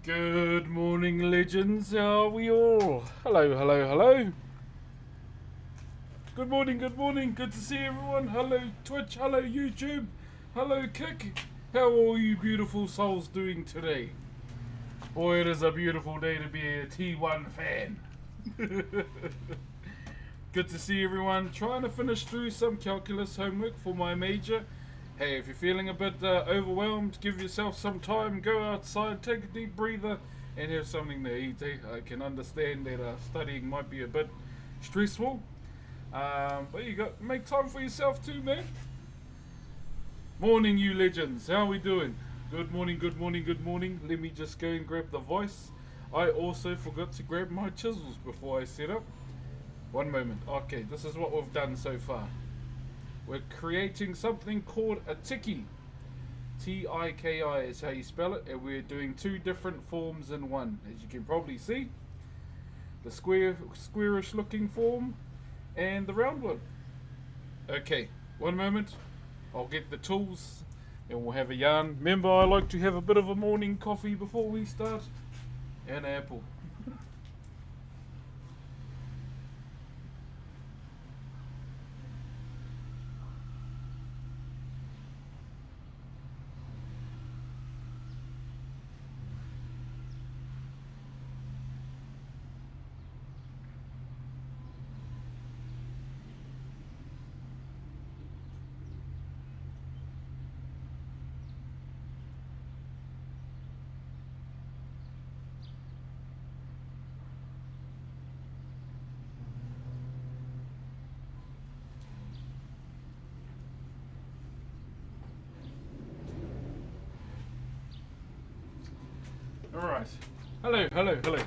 Good morning, legends. How are we all? Hello, hello, hello. Good morning, good morning. Good to see everyone. Hello, Twitch. Hello, YouTube. Hello, Kick. How are all you beautiful souls doing today? Boy, it is a beautiful day to be a T1 fan. Good to see everyone. Trying to finish through some calculus homework for my major. Hey, if you're feeling a bit overwhelmed, give yourself some time, go outside, take a deep breather, and have something to eat. I can understand that studying might be a bit stressful, but you got make time for yourself too, man. Morning, you legends. How are we doing? Good morning, good morning, good morning. Let me just go and grab the voice. I also forgot to grab my chisels before I set up. One moment. Okay, this is what we've done so far. We're creating something called a tiki. T-I-K-I is how you spell it, and we're doing two different forms in one, as you can probably see. The squarish looking form and the round one. Okay, one moment. I'll get the tools and we'll have a yarn. Remember, I like to have a bit of a morning coffee before we start. And an apple. Alright. Hello, hello, hello.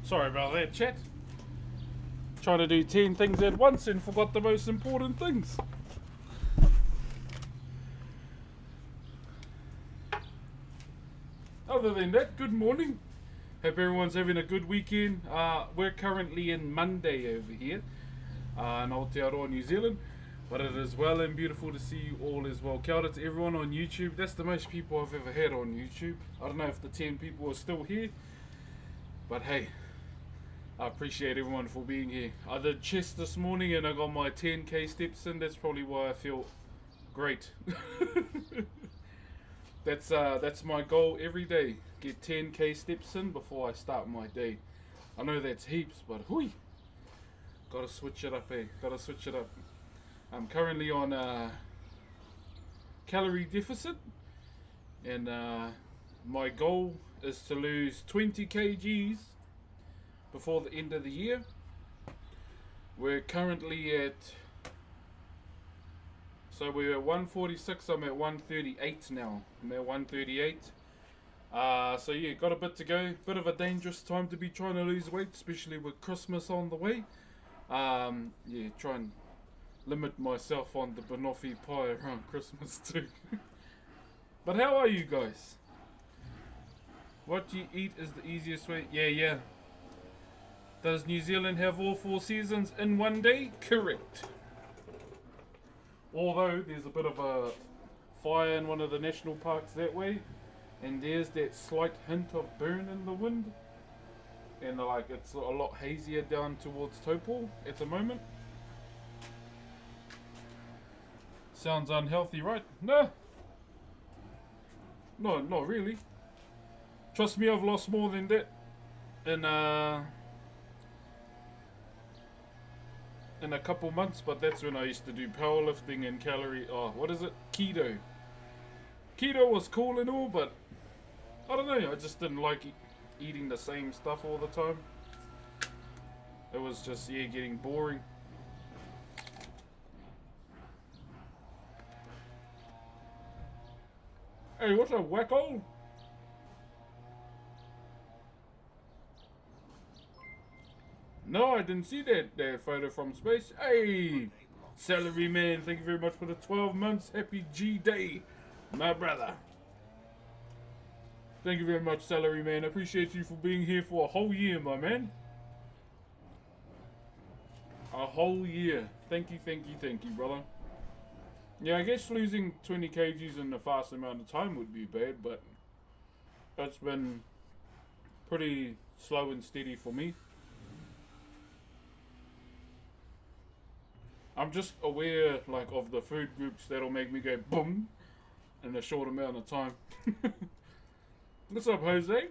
Sorry about that, chat. Trying to do 10 things at once and forgot the most important things. Other than that, good morning. Hope everyone's having a good weekend. We're currently in Monday over here in Aotearoa, New Zealand. But it is well and beautiful to see you all as well. Kia ora to everyone on YouTube. That's the most people I've ever had on YouTube. I don't know if the 10 people are still here. But hey, I appreciate everyone for being here. I did chess this morning and I got my 10k steps in. That's probably why I feel great. That's my goal every day. Get 10k steps in before I start my day. I know that's heaps, but hui. Gotta switch it up, eh? Gotta switch it up. I'm currently on a calorie deficit, and my goal is to lose 20 kgs before the end of the year. We're currently at, so we're at 146, I'm at 138 now. I'm at 138. So yeah, got a bit to go. Bit of a dangerous time to be trying to lose weight, especially with Christmas on the way. Yeah, try and limit myself on the banoffee pie around Christmas too. But how are you guys? What you eat is the easiest way. Yeah. Does New Zealand have all 4 seasons in one day? Correct. Although there's a bit of a fire in one of the national parks that way, and there's that slight hint of burn in the wind, and like it's a lot hazier down towards Taupo at the moment. Sounds unhealthy, right? No. No, not really. Trust me, I've lost more than that in a couple months, but that's when I used to do powerlifting and what is it? Keto. Keto was cool and all, but I don't know, I just didn't like eating the same stuff all the time. It was just, yeah, getting boring. Hey, what's up, wacko? No, I didn't see that photo from space. Hey, Salary Man, thank you very much for the 12 months. Happy G-Day, my brother. Thank you very much, Salary Man. I appreciate you for being here for a whole year, my man. A whole year. Thank you, brother. Yeah, I guess losing 20 kgs in a fast amount of time would be bad, but it's been pretty slow and steady for me. I'm just aware like of the food groups that'll make me go boom in a short amount of time. What's up, Jose?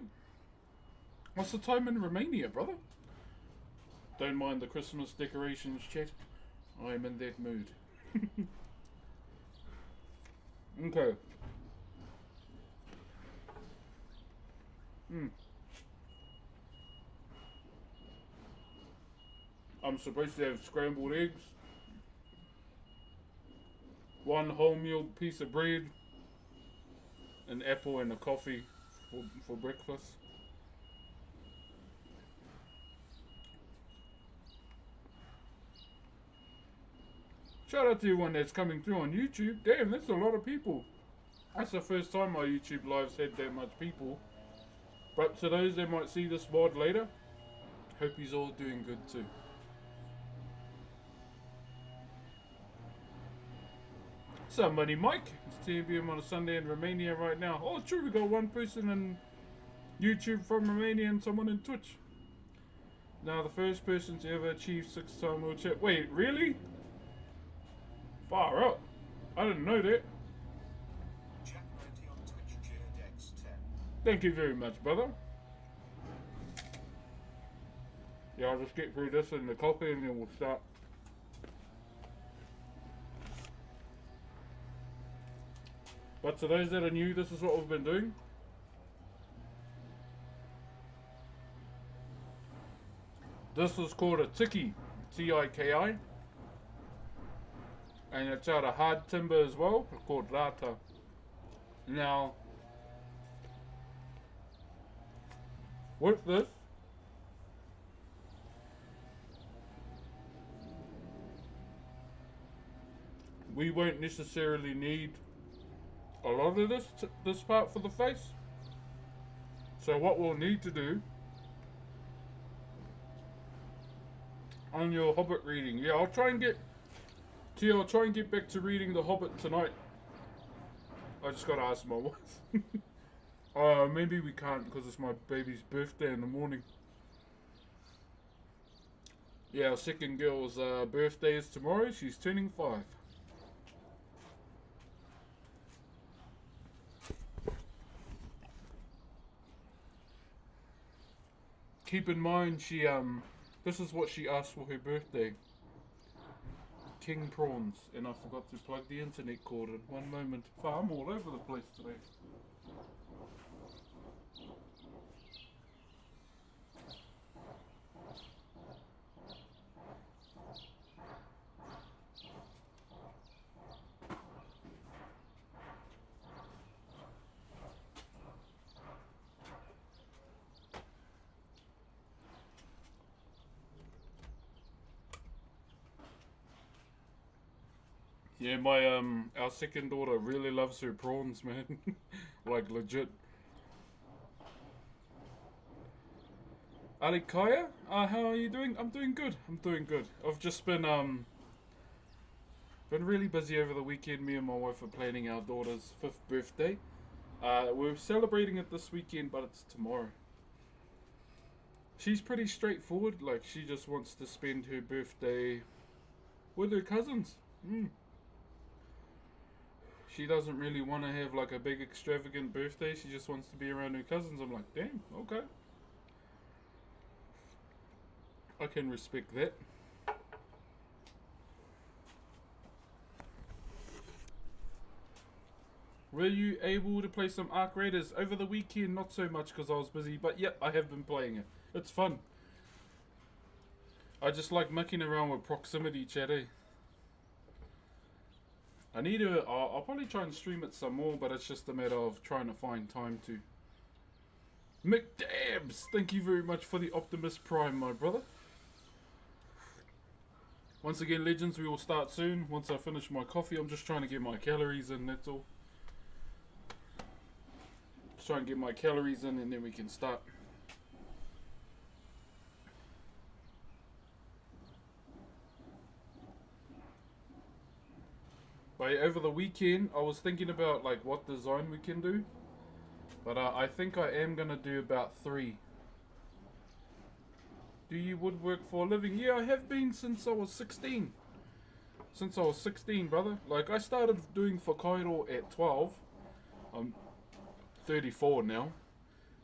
What's the time in Romania, brother? Don't mind the Christmas decorations, chat. I am in that mood. Okay. I'm supposed to have scrambled eggs, one wholemeal piece of bread, an apple and a coffee for breakfast. Shout out to everyone that's coming through on YouTube. Damn, that's a lot of people. That's the first time my YouTube lives had that much people. But to those that might see this mod later, hope he's all doing good too. Somebody, Mike. It's TBM on a Sunday in Romania right now. Oh, true, we got one person in YouTube from Romania and someone in Twitch. Now, the first person to ever achieve 6-time world chat. Wait, really? Far up. I didn't know that. Thank you very much, brother. Yeah, I'll just get through this and the coffee and then we'll start. But to those that are new, this is what we've been doing. This is called a tiki, T-I-K-I. And it's out of hard timber as well, it's called rata. Now, with this, we won't necessarily need a lot of this part for the face. So what we'll need to do on your Hobbit reading, yeah, I'll try and get back to reading the Hobbit tonight. I just gotta ask my wife. Maybe we can't because it's my baby's birthday in the morning. Yeah, our second girl's birthday is tomorrow. She's turning 5. Keep in mind, this is what she asked for her birthday. King prawns, and I forgot to plug the internet cord in. One moment. I'm all over the place today. Yeah, our second daughter really loves her prawns, man. Like legit. Alikaya, how are you doing? I'm doing good. I've just been really busy over the weekend. Me and my wife are planning our daughter's 5th birthday. We're celebrating it this weekend, but it's tomorrow. She's pretty straightforward. Like, she just wants to spend her birthday with her cousins. She doesn't really want to have like a big extravagant birthday. She just wants to be around her cousins. I'm like, damn, okay. I can respect that. Were you able to play some Arc Raiders over the weekend? Not so much because I was busy, but yeah, I have been playing it. It's fun. I just like mucking around with proximity chat, eh? I need to, I'll probably try and stream it some more, but it's just a matter of trying to find time to. McDabs! Thank you very much for the Optimus Prime, my brother. Once again, legends, we will start soon. Once I finish my coffee, I'm just trying to get my calories in, that's all. Just try and get my calories in and then we can start. But over the weekend, I was thinking about like what design we can do. But I think I am going to do about 3. Do you woodwork for a living? Yeah, I have been since I was 16. Since I was 16, brother. Like, I started doing Whakairo at 12. I'm 34 now.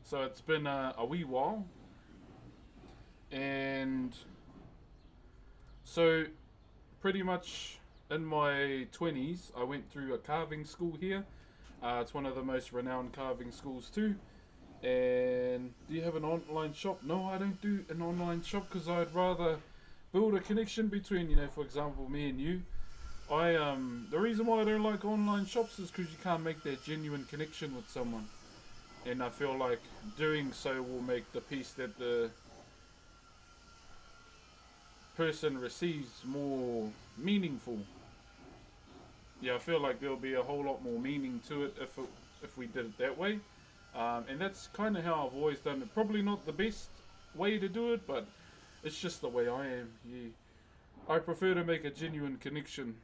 So it's been a wee while. And so, pretty much in my 20s, I went through a carving school here. It's one of the most renowned carving schools too. And do you have an online shop? No, I don't do an online shop because I'd rather build a connection between, for example, me and you. The reason why I don't like online shops is because you can't make that genuine connection with someone, and I feel like doing so will make the piece that the person receives more meaningful. Yeah, I feel like there'll be a whole lot more meaning to it if we did it that way. And that's kind of how I've always done it. Probably not the best way to do it, but it's just the way I am. Yeah. I prefer to make a genuine connection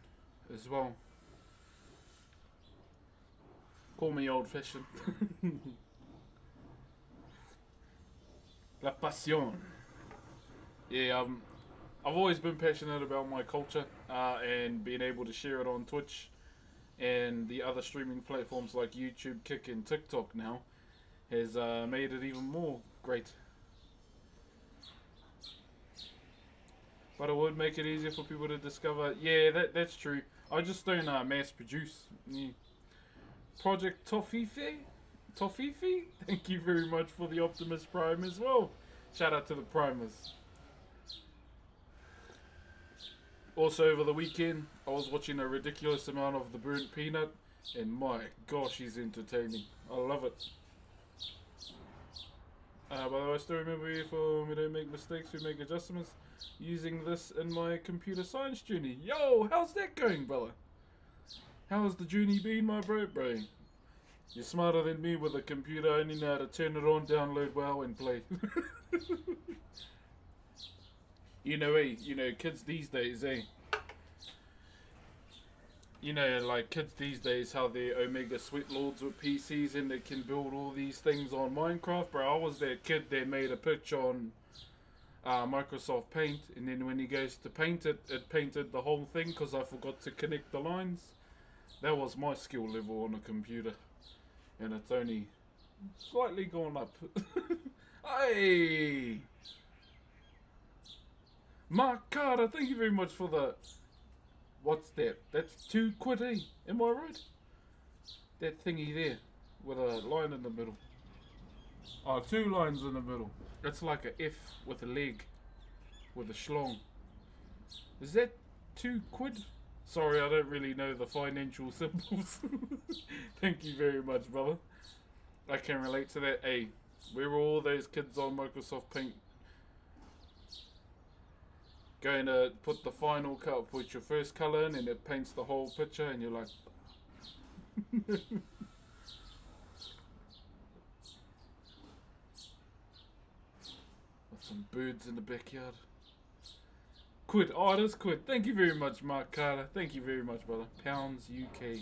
as well. Call me old fashioned. La passion. Yeah, I've always been passionate about my culture and being able to share it on Twitch and the other streaming platforms like YouTube, Kick, and TikTok now has made it even more great. But it would make it easier for people to discover. Yeah, that's true. I just don't mass produce. Yeah. Project Tofife? Tofife? Thank you very much for the Optimus Prime as well. Shout out to the Primers. Also over the weekend, I was watching a ridiculous amount of The Burnt Peanut, and my gosh, he's entertaining. I love it. By the way, I still remember if we don't make mistakes, we make adjustments using this in my computer science journey. Yo, how's that going, brother? How's the journey been, my bro? You're smarter than me with a computer. I only know how to turn it on, download WoW, and play. Kids these days, like kids these days, how they're Omega Sweat Lords with PCs and they can build all these things on Minecraft. Bro, I was that kid that made a pitch on Microsoft Paint, and then when he goes to paint it, it painted the whole thing because I forgot to connect the lines. That was my skill level on a computer, and it's only slightly gone up. Hey! Mark Carter, thank you very much for the... What's that? That's £2, eh? Am I right? That thingy there, with a line in the middle. Oh, 2 lines in the middle. That's like a F with a leg, with a schlong. Is that £2? Sorry, I don't really know the financial symbols. Thank you very much, brother. I can relate to that. Hey, where were all those kids on Microsoft Paint going to put the final cut, put your first colour in, and it paints the whole picture, and you're like... Got some birds in the backyard. Quid. Oh, it is Quid. Thank you very much, Mark Carter. Thank you very much, brother. Pounds UK.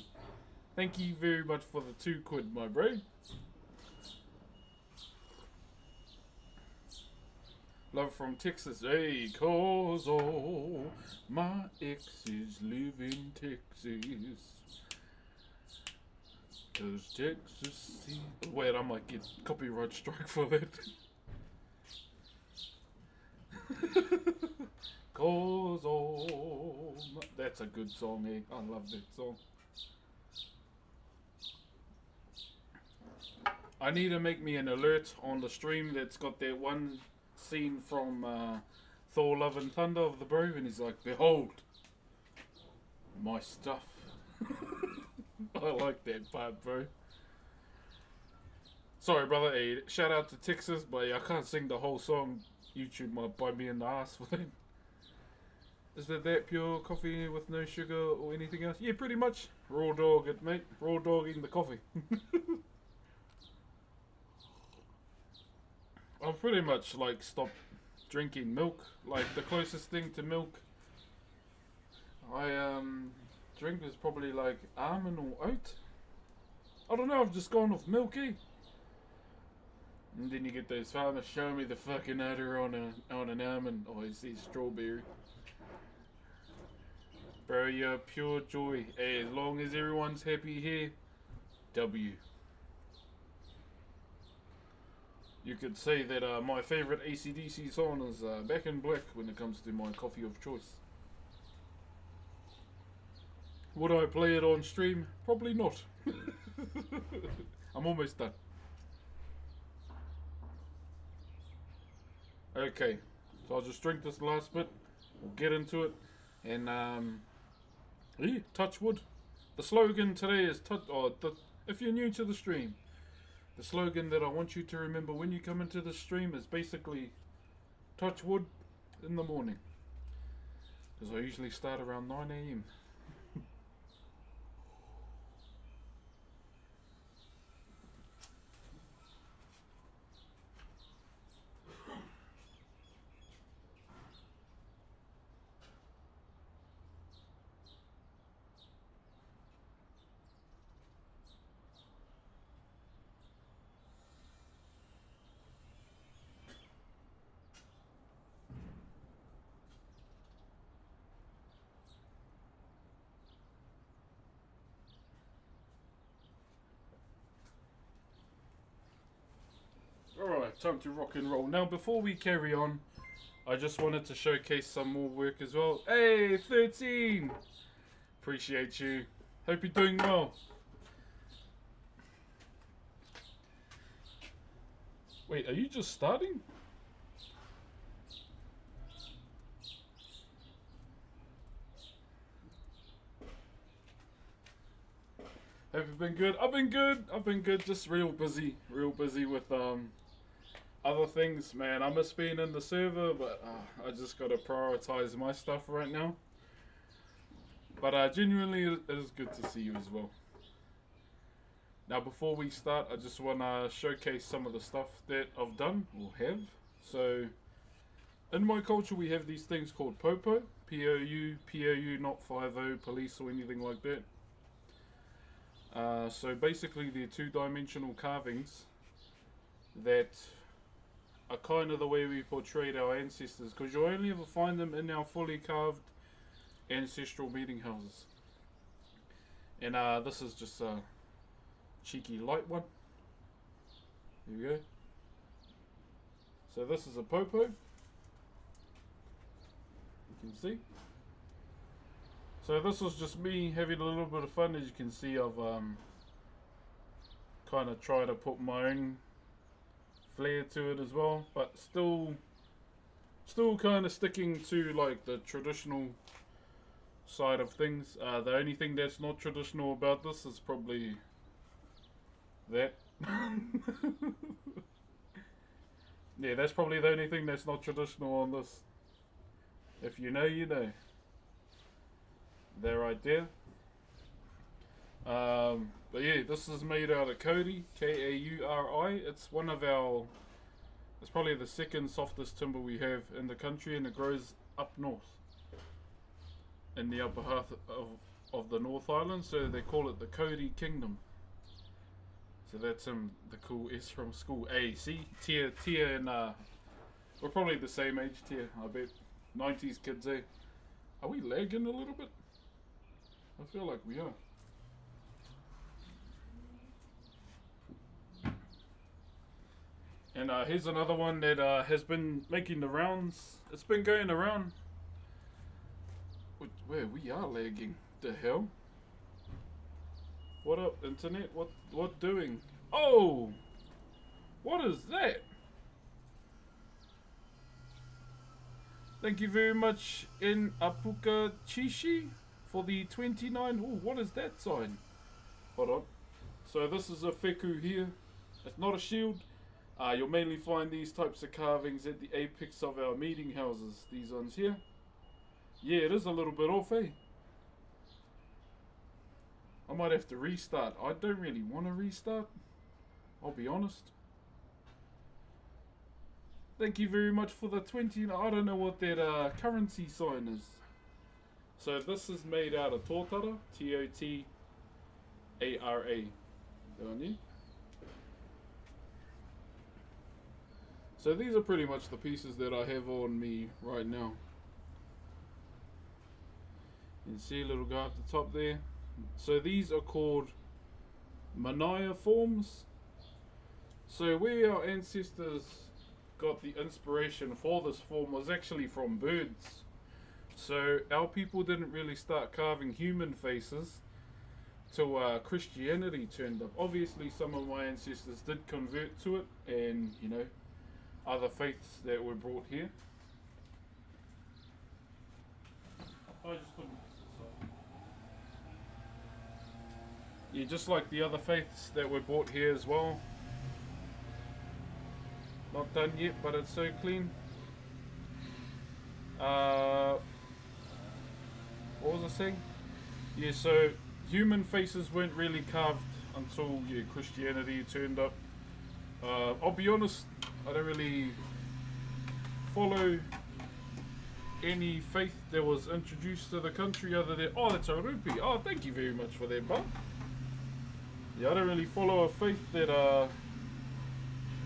Thank you very much for the £2, my bro. Love from Texas. Hey, cause all my exes live in Texas. Cause Texas... Wait, I might get copyright strike for that. Cause all... That's a good song, eh? I love that song. I need to make me an alert on the stream that's got that one scene from Thor Love and Thunder of the bro, and he's like, behold my stuff. I like that part, bro. Sorry, brother. Hey, shout out to Texas, but I can't sing the whole song. YouTube might bite me in the ass for that. Is that pure coffee with no sugar or anything else? Yeah, pretty much. Raw dog it, mate. Raw dog eating the coffee. I've pretty much like stopped drinking milk. Like the closest thing to milk I drink is probably like almond or oat. I don't know, I've just gone off milk, eh? And then you get those farmers, show me the fucking udder on an almond. Oh, he says strawberry. Bro, you're pure joy. Hey, as long as everyone's happy here, W. You could say that my favourite AC/DC song is Back in Black when it comes to my coffee of choice. Would I play it on stream? Probably not. I'm almost done. Okay, so I'll just drink this last bit. We'll get into it. And, touch wood. The slogan today is, if you're new to the stream, the slogan that I want you to remember when you come into the stream is basically touch wood in the morning. Because I usually start around 9 a.m. Alright, time to rock and roll. Now, before we carry on, I just wanted to showcase some more work as well. Hey, 13! Appreciate you. Hope you're doing well. Wait, are you just starting? Have you been good? I've been good. I've been good. Just real busy with other things, man. I miss being in the server, but I just gotta prioritize my stuff right now. But genuinely, it is good to see you as well. Now, before we start, I just wanna showcase some of the stuff that I've done or have. So, in my culture, we have these things called popo, P-O-U, not 5-0, police or anything like that. So basically, they're two-dimensional carvings that are kind of the way we portrayed our ancestors, because you only ever find them in our fully carved ancestral meeting houses. And this is just a cheeky light one. There you go. So this is a popo. You can see. So this was just me having a little bit of fun. As you can see, I've kind of tried to put my own flair to it as well, but still kind of sticking to like the traditional side of things. The only thing that's not traditional about this is probably that. Yeah, that's probably the only thing that's not traditional on this. If you know, you know. There right there. But yeah, this is made out of Kauri, K-A-U-R-I. It's one of our, it's probably the second softest timber we have in the country, and it grows up north in the upper half of the North Island, so they call it the Kauri Kingdom. So that's the cool S from school. Hey, see, Tia and we're probably the same age, Tia, I bet. 90s kids, eh? Are we lagging a little bit? I feel like we are. And here's another one that has been making the rounds. It's been going around. Where we are lagging. The hell? What up, internet? What doing? Oh! What is that? Thank you very much, in Apuka Chishi, for the 29. Oh, what is that sign? Hold on. So this is a wheku here. It's not a shield. You'll mainly find these types of carvings at the apex of our meeting houses. These ones here. Yeah, it is a little bit off, eh? I might have to restart. I don't really want to restart. I'll be honest. Thank you very much for the 20. I don't know what that currency sign is. So this is made out of tōtara. T-O-T-A-R-A. Down here. So these are pretty much the pieces that I have on me right now. You can see a little guy at the top there. So these are called Manaya forms. So where our ancestors got the inspiration for this form was actually from birds. So our people didn't really start carving human faces till Christianity turned up. Obviously some of my ancestors did convert to it, and you know, other faiths that were brought here. I just couldn't. Yeah, just like the other faiths that were brought here as well. Not done yet, but it's so clean. What was I saying? Yeah, so human faces weren't really carved until Christianity turned up. I'll be honest, I don't really follow any faith that was introduced to the country other than, oh, that's a rupee. Oh, thank you very much for that, bud. Yeah, I don't really follow a faith that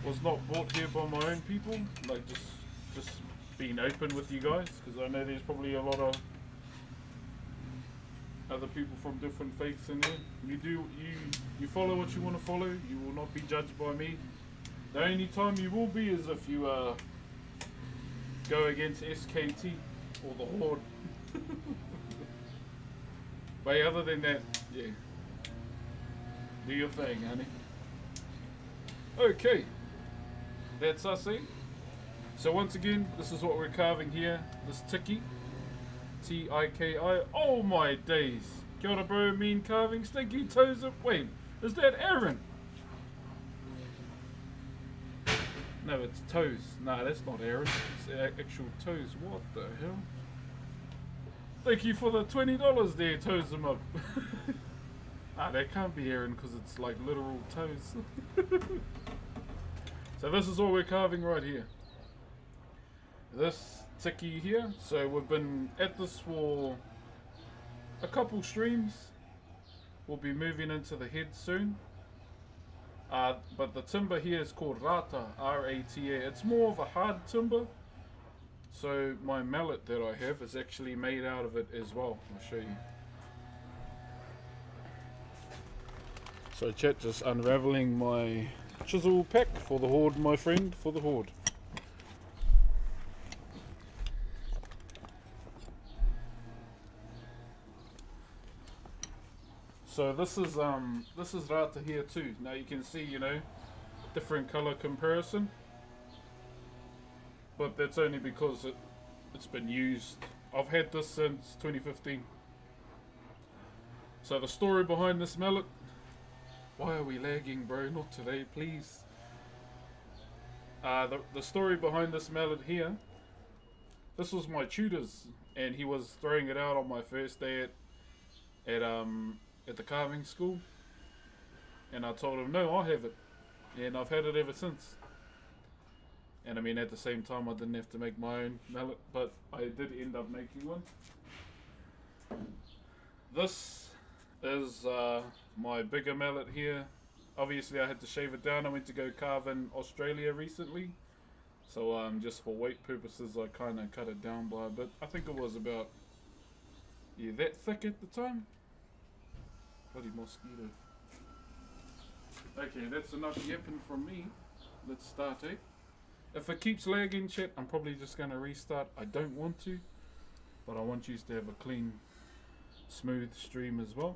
was not brought here by my own people. Like just being open with you guys, because I know there's probably a lot of other people from different faiths in there. You follow what you want to follow. You will not be judged by me. The only time you will be is if you go against SKT or the Horde. But other than that, yeah. Do your thing, honey. Okay. That's us, eh? So once again, this is what we're carving here. This tiki. T-I-K-I. Oh my days. Kia ora, bro. Mean carving. Stinky toes up. Wait, is that Aaron? No, it's toes. Nah, that's not Aaron. It's actual toes. What the hell? Thank you for the $20 there, toes them up. Ah, that can't be Aaron because it's like literal toes. So this is what we're carving right here. This tiki here. So we've been at this for a couple streams. We'll be moving into the head soon. But the timber here is called rata, R-A-T-A. It's more of a hard timber. So my mallet that I have is actually made out of it as well. I'll show you. So chat, just unraveling my chisel pack for the Horde, my friend, for the Horde. So this is rata here too. Now you can see, you know, different color comparison, but that's only because it's been used. I've had this since 2015. So the story behind this mallet. Why are we lagging, bro? Not today, please. The story behind this mallet here. This was my tutor's, and he was throwing it out on my first day at the carving school, and I told him, no, I'll have it, and I've had it ever since. And I mean, at the same time, I didn't have to make my own mallet, but I did end up making one. This is my bigger mallet here. Obviously I had to shave it down. I went to go carve in Australia recently, so just for weight purposes I kind of cut it down by a bit. I think it was about, yeah, that thick at the time. Bloody mosquito. Okay, that's enough yapping from me. Let's start, eh? If it keeps lagging, chat, I'm probably just going to restart. I don't want to, but I want you to have a clean, smooth stream as well.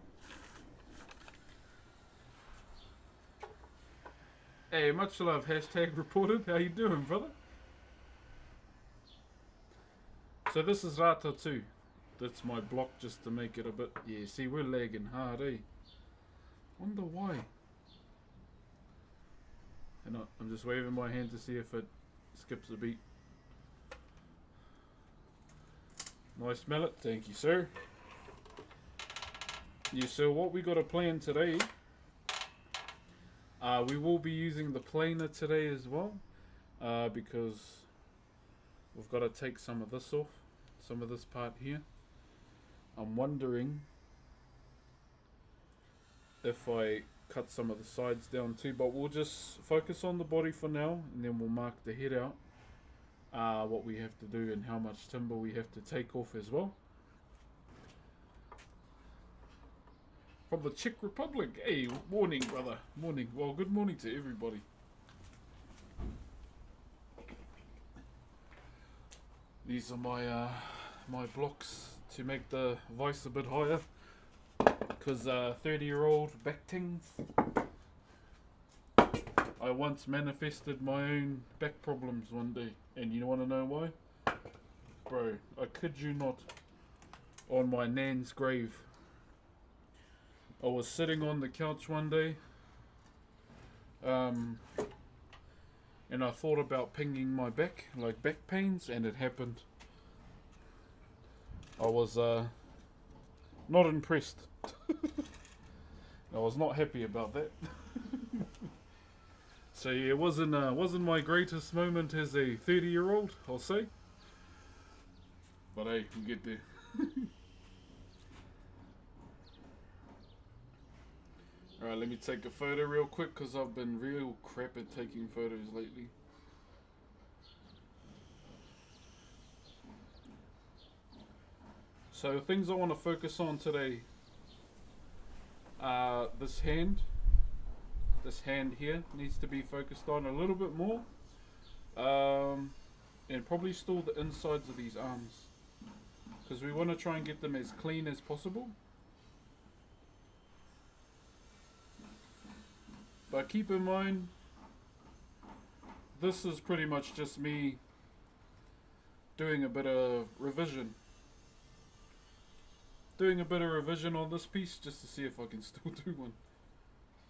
Hey, much love, hashtag reported. How you doing, brother? So this is rata too. That's my block just to make it a bit... Yeah, see, we're lagging hard, eh? Wonder why. And I'm just waving my hand to see if it skips a beat. Nice mallet, thank you, sir. Yeah, so what we got a plan today, we will be using the planer today as well, because we've got to take some of this off, some of this part here. I'm wondering if I cut some of the sides down too, but we'll just focus on the body for now, and then we'll mark the head out, what we have to do and how much timber we have to take off as well. From the Czech Republic. Hey, morning, brother. Morning. Well, good morning to everybody. These are my my blocks to make the voice a bit higher, because 30-year-old back tings. I once manifested my own back problems one day, and you want to know why? Bro, I kid you not, on my nan's grave. I was sitting on the couch one day, and I thought about pinging my back, like back pains, and it happened. I was not impressed. I was not happy about that. So yeah, it wasn't my greatest moment as a 30-year-old, I'll say. But hey, we get there. Alright, let me take a photo real quick, because I've been real crap at taking photos lately. So things I want to focus on today. This hand here needs to be focused on a little bit more. And probably still the insides of these arms, because we want to try and get them as clean as possible. But keep in mind, this is pretty much just me doing a bit of revision. Doing a bit of revision on this piece just to see if I can still do one.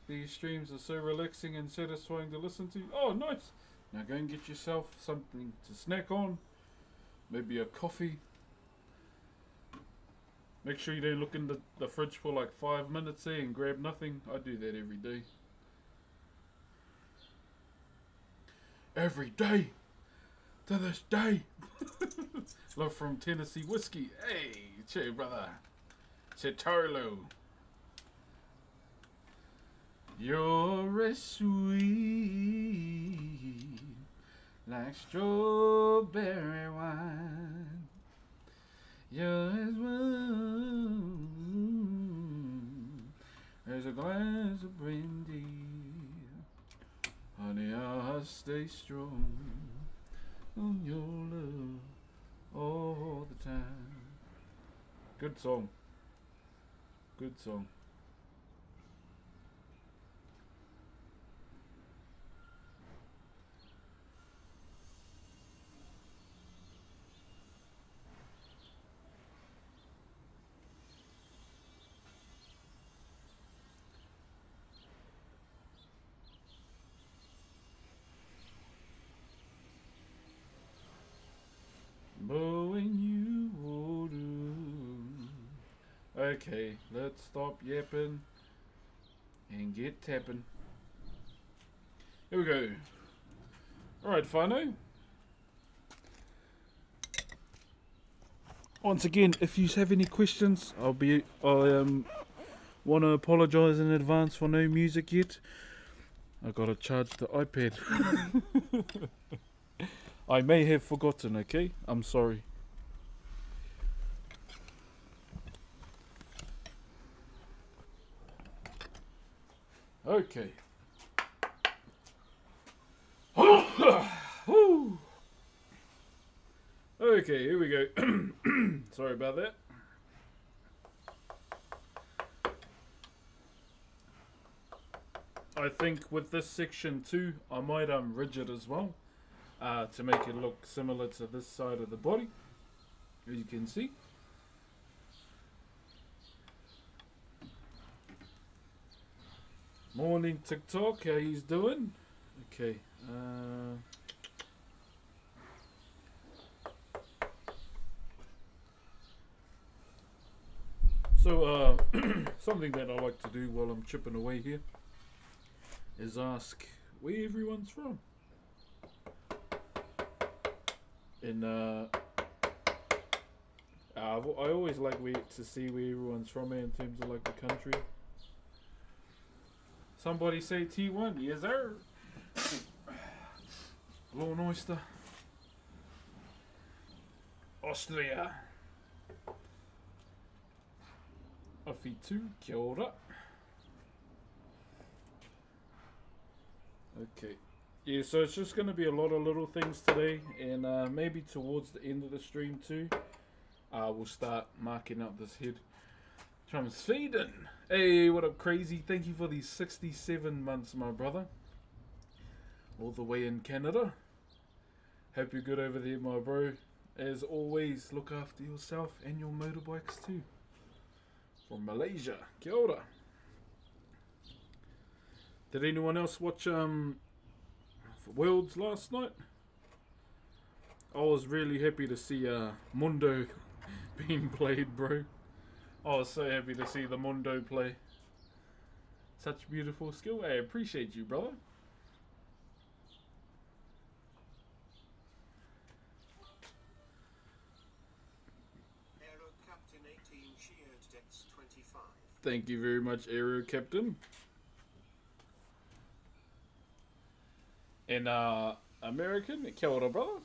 These streams are so relaxing and satisfying to listen to. Oh, nice! Now go and get yourself something to snack on. Maybe a coffee. Make sure you don't look in the fridge for like 5 minutes there and grab nothing. I do that every day. Every day! To this day! Love from Tennessee whiskey. Hey, che brother. Che Charlo. You're as sweet like strawberry wine. You're as warm as a glass of brandy. Honey, I'll stay strong on your love all the time. Good song. Good song. Blowing you water. Okay, let's stop yapping and get tapping. Here we go. Alright, whānau. Once again, if you have any questions, I want to apologise in advance for no music yet. I gotta charge the iPad. I may have forgotten, okay? I'm sorry. Okay. Okay, here we go. Sorry about that. I think with this section too, I might ridge it as well, to make it look similar to this side of the body, as you can see. Morning TikTok, how he's doing? Okay. So something that I like to do while I'm chipping away here is ask where everyone's from. And I always like to see where everyone's from in terms of like the country. Somebody say T1. Yes, sir. Lord Oyster. Austria. Afitu. Kia ora. Okay. Yeah, so it's just going to be a lot of little things today, and maybe towards the end of the stream too, we'll start marking up this head. From Sweden. Hey, what up, crazy? Thank you for these 67 months, my brother. All the way in Canada. Hope you're good over there, my bro. As always, look after yourself and your motorbikes too. From Malaysia. Kia ora. Did anyone else watch Worlds last night? I was really happy to see Mundo being played, bro. I was so happy to see the Mundo play. Such beautiful skill. I appreciate you, brother. Aero Captain 18 Sheared Dex 25. Thank you very much, Aero Captain. And American, kia ora, brother.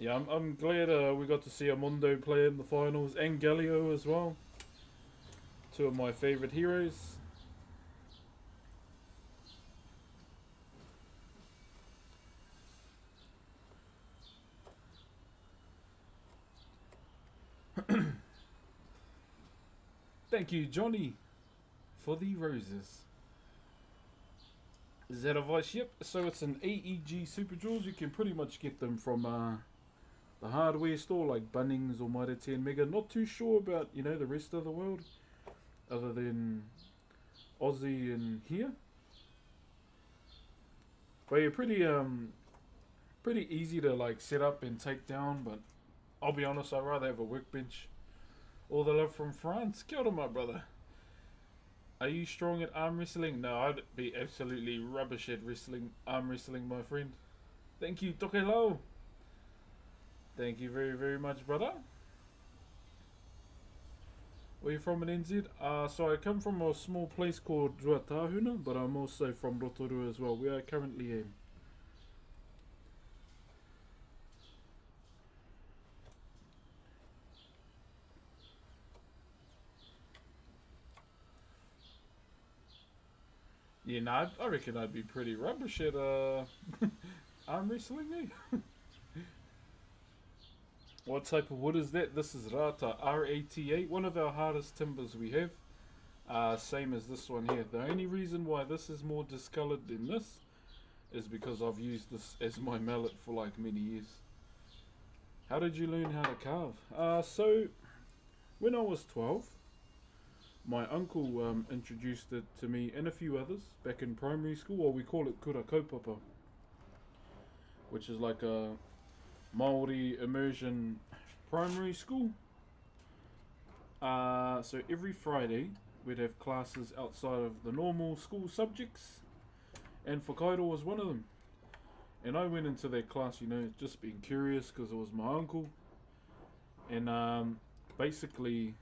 Yeah, I'm glad we got to see Amundo play in the finals, and Galio as well. Two of my favourite heroes. Thank you, Johnny, for the roses. Is that a vice? Yep. So it's an AEG Super Jewels. You can pretty much get them from the hardware store like Bunnings or Mitre 10 Mega. Not too sure about, you know, the rest of the world, other than Aussie and here. But you're pretty easy to like set up and take down. But I'll be honest, I'd rather have a workbench. All the love from France. Kia ora, my brother. Are you strong at arm wrestling? No, I'd be absolutely rubbish at arm wrestling, my friend. Thank you, Tokelo. Thank you very, very much, brother. Where you from in NZ? So I come from a small place called Ruatahuna, but I'm also from Rotorua as well, where I currently am. Yeah, nah, I reckon I'd be pretty rubbish at arm wrestling, eh? What type of wood is that? This is Rata, R-A-T-A, one of our hardest timbers we have. Same as this one here. The only reason why this is more discolored than this is because I've used this as my mallet for like many years. How did you learn how to carve? So, when I was 12, my uncle introduced it to me and a few others back in primary school. Well, we call it kura kaupapa, which is like a Maori immersion primary school. So every Friday we'd have classes outside of the normal school subjects, and Whakairo was one of them. And I went into that class, you know, just being curious because it was my uncle. And basically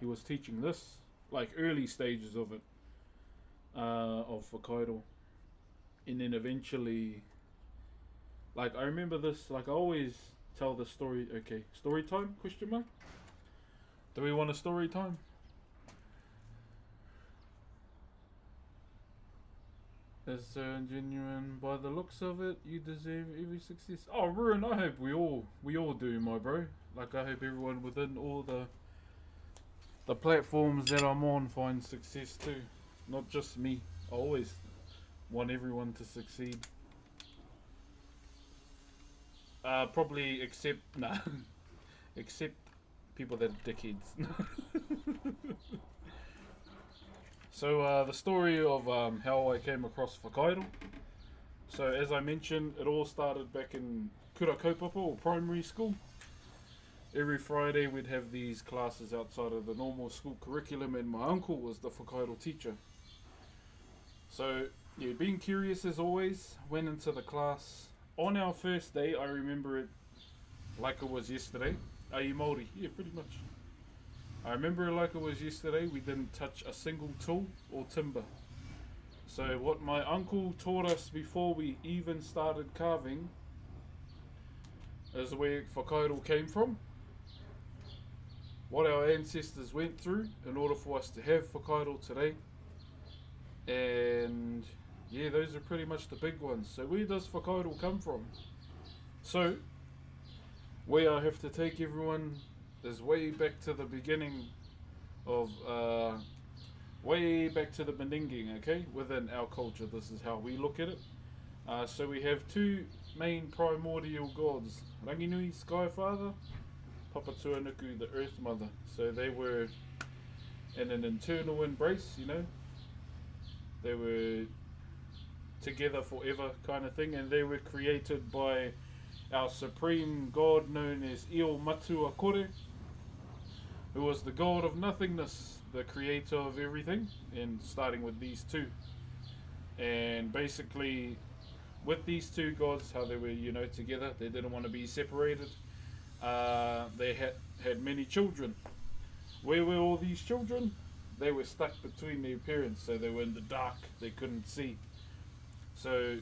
he was teaching this, like early stages of it, of Whakairo. And then eventually, like I remember this, like I always tell the story. Okay, story time, question mark? Do we want a story time? It's so genuine by the looks of it. You deserve every success. Oh, Ruin, I hope we all do, my bro. Like I hope everyone within all the platforms that I'm on finds success too. Not just me. I always want everyone to succeed. Probably except except people that are dickheads. So the story of how I came across Whakairo. So as I mentioned, it all started back in kura kaupapa or primary school. Every Friday we'd have these classes outside of the normal school curriculum, and my uncle was the Whakairo teacher. So yeah, being curious as always, went into the class. On our first day, I remember it like it was yesterday. Are you Maori? Yeah, pretty much. I remember it like it was yesterday. We didn't touch a single tool or timber. So what my uncle taught us before we even started carving is where Whakairo came from, what our ancestors went through in order for us to have Whakairo today. And yeah, those are pretty much the big ones. So where does Whakairo come from? So where I have to take everyone is way back to the beginning of way back to the Beninging, okay? Within our culture, this is how we look at it. So we have two main primordial gods, Ranginui, Sky Father, Papatuanuku, the Earth Mother. So they were in an internal embrace, you know. They were together forever kind of thing, and they were created by our supreme god known as Io Matua Kore, who was the god of nothingness, the creator of everything, and starting with these two. And basically, with these two gods, how they were, you know, together, they didn't want to be separated. They had many children. Where were all these children? They were stuck between their parents, so they were in the dark, they couldn't see. So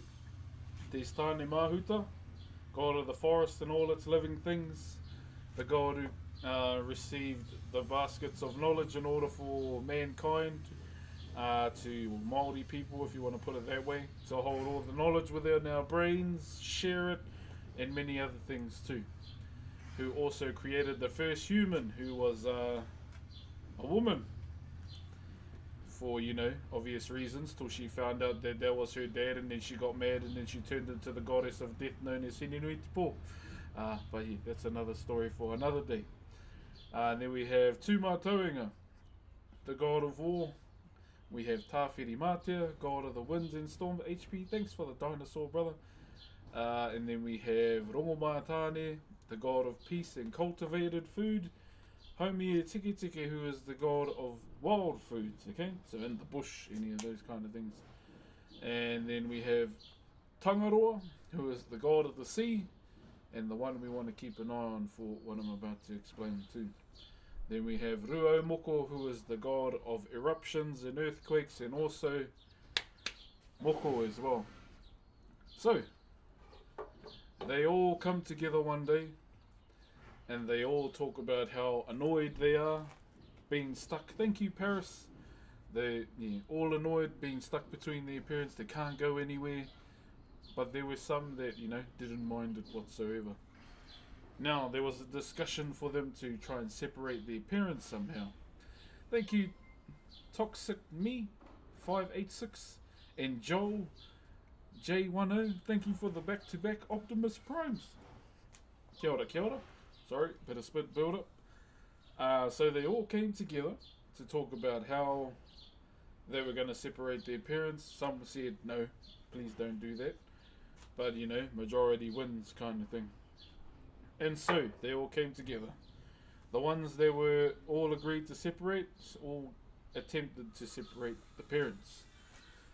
there's Tane Mahuta, god of the forest and all its living things, the god who received the baskets of knowledge in order for mankind, to Maori people, if you want to put it that way, to hold all the knowledge within our brains, share it, and many other things too. Who also created the first human, who was a woman, for, you know, obvious reasons, till she found out that that was her dad, and then she got mad, and then she turned into the goddess of death known as Hinenui Tipo. But yeah, that's another story for another day. And then we have Tūmā Tauenga, the god of war. We have Tāwhiri Mātea, god of the winds and storm. HP, thanks for the dinosaur, brother. And then we have Rongomatāne, the god of peace and cultivated food. Haumie Tiki Tiki, who is the god of wild foods, okay? So in the bush, any of those kind of things. And then we have Tangaroa, who is the god of the sea, and the one we want to keep an eye on for what I'm about to explain too. Then we have Ruo Moko, who is the god of eruptions and earthquakes, and also Moko as well. So, they all come together one day, and they all talk about how annoyed they are being stuck. Thank you, Paris. They all annoyed being stuck between their parents. They can't go anywhere. But there were some that, you know, didn't mind it whatsoever. Now, there was a discussion for them to try and separate their parents somehow. Thank you, Toxic Me 586 and Joel J10. Thank you for the back-to-back Optimus Primes. Kia ora, kia ora. Sorry, bit of spit build up. So they all came together to talk about how they were going to separate their parents. Some said, no, please don't do that. But, you know, majority wins kind of thing. And so they all came together. The ones that were all agreed to separate, all attempted to separate the parents.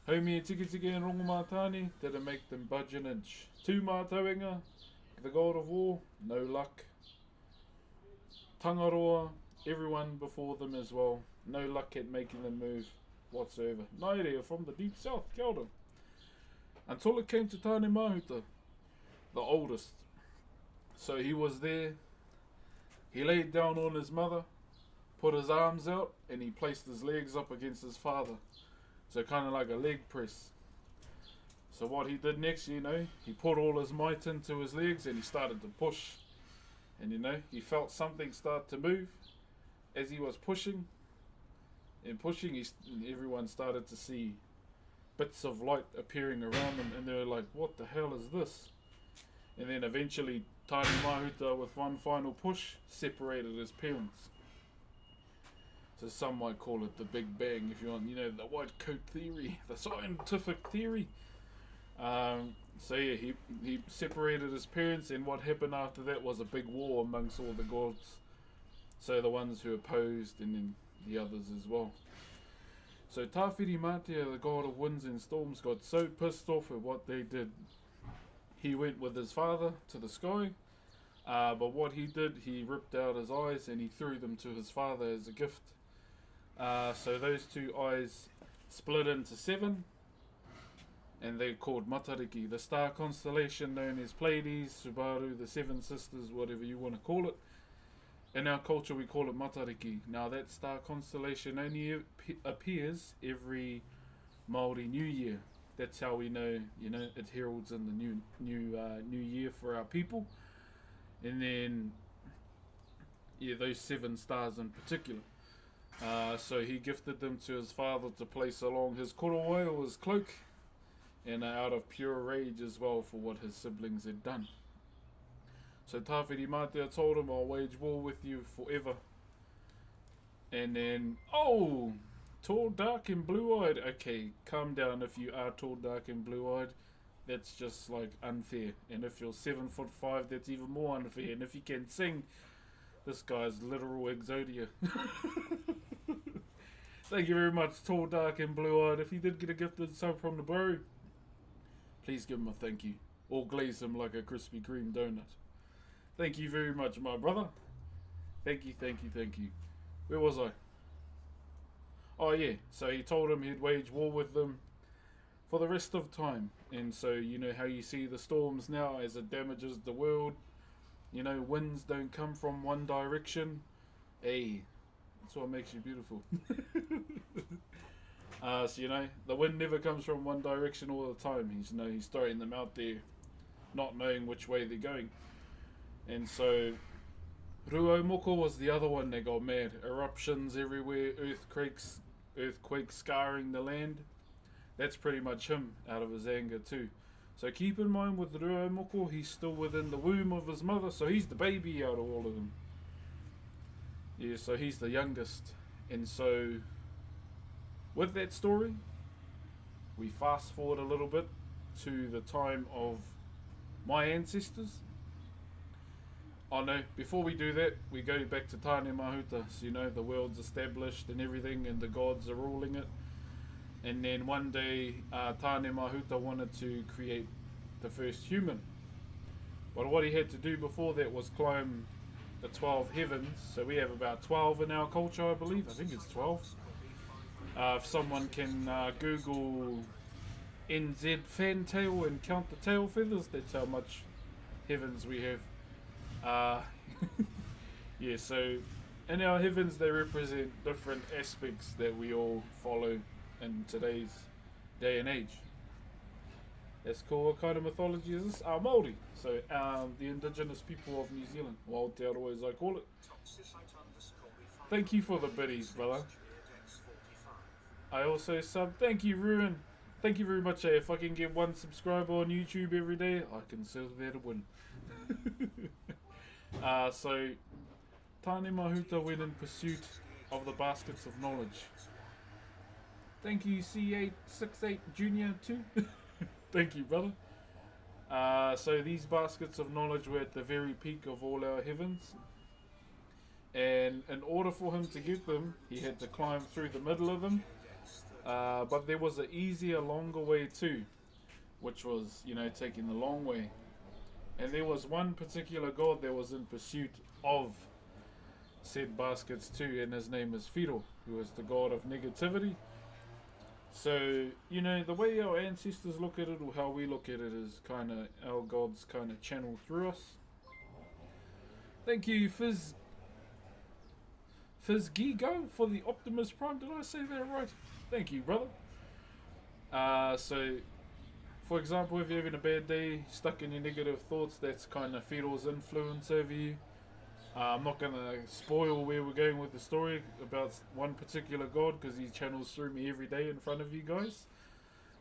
Haumie Tiki Tiki and Rongomatāne didn't make them budge an inch. Tūmā Tauenga, the god of war, no luck. Tangaroa, everyone before them as well, no luck at making them move whatsoever. Naere from the deep south, kia ora. Until it came to Tane Mahuta, the oldest. So he was there, he laid down on his mother, put his arms out, and he placed his legs up against his father. So kind of like a leg press. So what he did next, you know, he put all his might into his legs and he started to push. And you know, he felt something start to move as he was pushing. And pushing, everyone started to see bits of light appearing around them, and they were like, what the hell is this? And then eventually Tane Mahuta, with one final push, separated his parents. So some might call it the Big Bang, if you want, you know, the white coat theory, the scientific theory. So yeah, he separated his parents, and what happened after that was a big war amongst all the gods. So the ones who opposed, and then the others as well. So Tāwhiri Mātea, the god of winds and storms, got so pissed off at what they did. He went with his father to the sky, But what he did, he ripped out his eyes and he threw them to his father as a gift. So those two eyes split into 7, and they're called Matariki. The star constellation known as Pleiades, Subaru, the Seven Sisters, whatever you want to call it. In our culture, we call it Matariki. Now, that star constellation only appears every Maori New Year. That's how we know, it heralds in the new year for our people. And then, yeah, those 7 stars in particular. So he gifted them to his father to place along his korowai or his cloak, and out of pure rage as well for what his siblings had done. So Tawhiri Mātea told him, I'll wage war with you forever. And then, oh, tall, dark and blue-eyed. Okay, calm down if you are tall, dark and blue-eyed. That's just like unfair. And if you're 7'5", that's even more unfair. And if you can sing, this guy's literal Exodia. Thank you very much, tall, dark and blue-eyed. If you did get a gifted sub from the bro, please give him a thank you. Or glaze him like a Krispy Kreme donut. Thank you very much, my brother. Thank you, thank you, thank you. Where was I? Oh yeah, so he told him he'd wage war with them for the rest of time. And so, you know how you see the storms now as it damages the world. You know, winds don't come from one direction. Hey, that's what makes you beautiful. So, you know, the wind never comes from one direction all the time. He's throwing them out there, not knowing which way they're going. And so, Ruomoko was the other one that got mad. Eruptions everywhere, earthquakes scarring the land. That's pretty much him out of his anger too. So keep in mind with Ruomoko, he's still within the womb of his mother, so he's the baby out of all of them. Yeah, so he's the youngest. And so, with that story, we fast forward a little bit to the time of my ancestors. Oh no, before we do that, we go back to Tāne Mahuta. So, you know, the world's established and everything, and the gods are ruling it. And then one day, Tāne Mahuta wanted to create the first human. But what he had to do before that was climb the 12 heavens. So we have about 12 in our culture, I believe. I think it's 12. If someone can Google NZ fantail and count the tail feathers, that's how much heavens we have. Yeah, so in our heavens they represent different aspects that we all follow in today's day and age. That's cool. What kind of mythology is this? Maori. So the indigenous people of New Zealand, or Aotearoa as I call it. Thank you for the biddies, brother. I also sub. Thank you, Ruin. Thank you very much. If I can get 1 subscriber on YouTube every day, I consider that a win. So Tāne Mahuta went in pursuit of the baskets of knowledge. Thank you, C868 Junior too. Thank you, brother. So these baskets of knowledge were at the very peak of all our heavens. And in order for him to get them, he had to climb through the middle of them. But there was an easier, longer way too, which was, you know, taking the long way. And there was one particular god that was in pursuit of said baskets too, and his name is Whiro, who is the god of negativity. So, you know, the way our ancestors look at it, or how we look at it, is kind of our gods kind of channel through us. Thank you, Gigo, for the Optimus Prime. Did I say that right? Thank you, brother. So, for example, if you're having a bad day, stuck in your negative thoughts, that's kind of Whiro's influence over you. I'm not going to spoil where we're going with the story about one particular god, because he channels through me every day in front of you guys.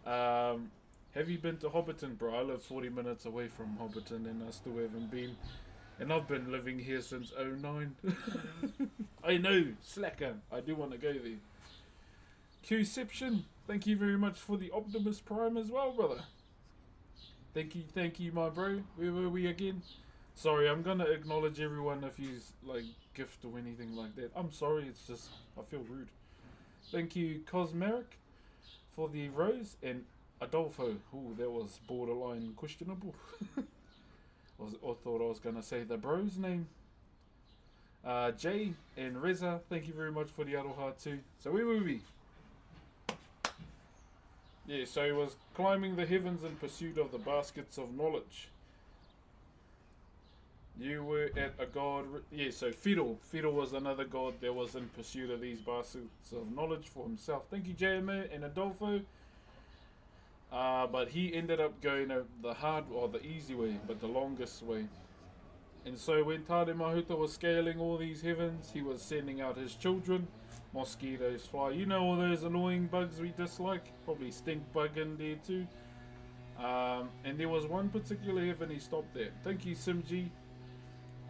Have you been to Hobbiton, bro? I live 40 minutes away from Hobbiton and I still haven't been. And I've been living here since 09. I know, slacker. I do want to go there. Qception, thank you very much for the Optimus Prime as well, brother. Thank you, my bro. Where were we again? Sorry, I'm gonna acknowledge everyone if you like gift or anything like that. I'm sorry, it's just I feel rude. Thank you, Cosmeric, for the rose, and Adolfo. Ooh, that was borderline questionable. I thought I was going to say the bro's name. Jay and Reza, thank you very much for the aroha too. So we. Yeah, so he was climbing the heavens in pursuit of the baskets of knowledge. You were at a god. Yeah, so Fiddle. Fiddle was another god that was in pursuit of these baskets of knowledge for himself. Thank you, JMA and Adolfo. But he ended up going the hard or the easy way, but the longest way. And so when Tane Mahuta was scaling all these heavens, he was sending out his children. Mosquitoes fly. You know all those annoying bugs we dislike? Probably stink bug in there too. And there was one particular heaven he stopped there. Thank you, Simji.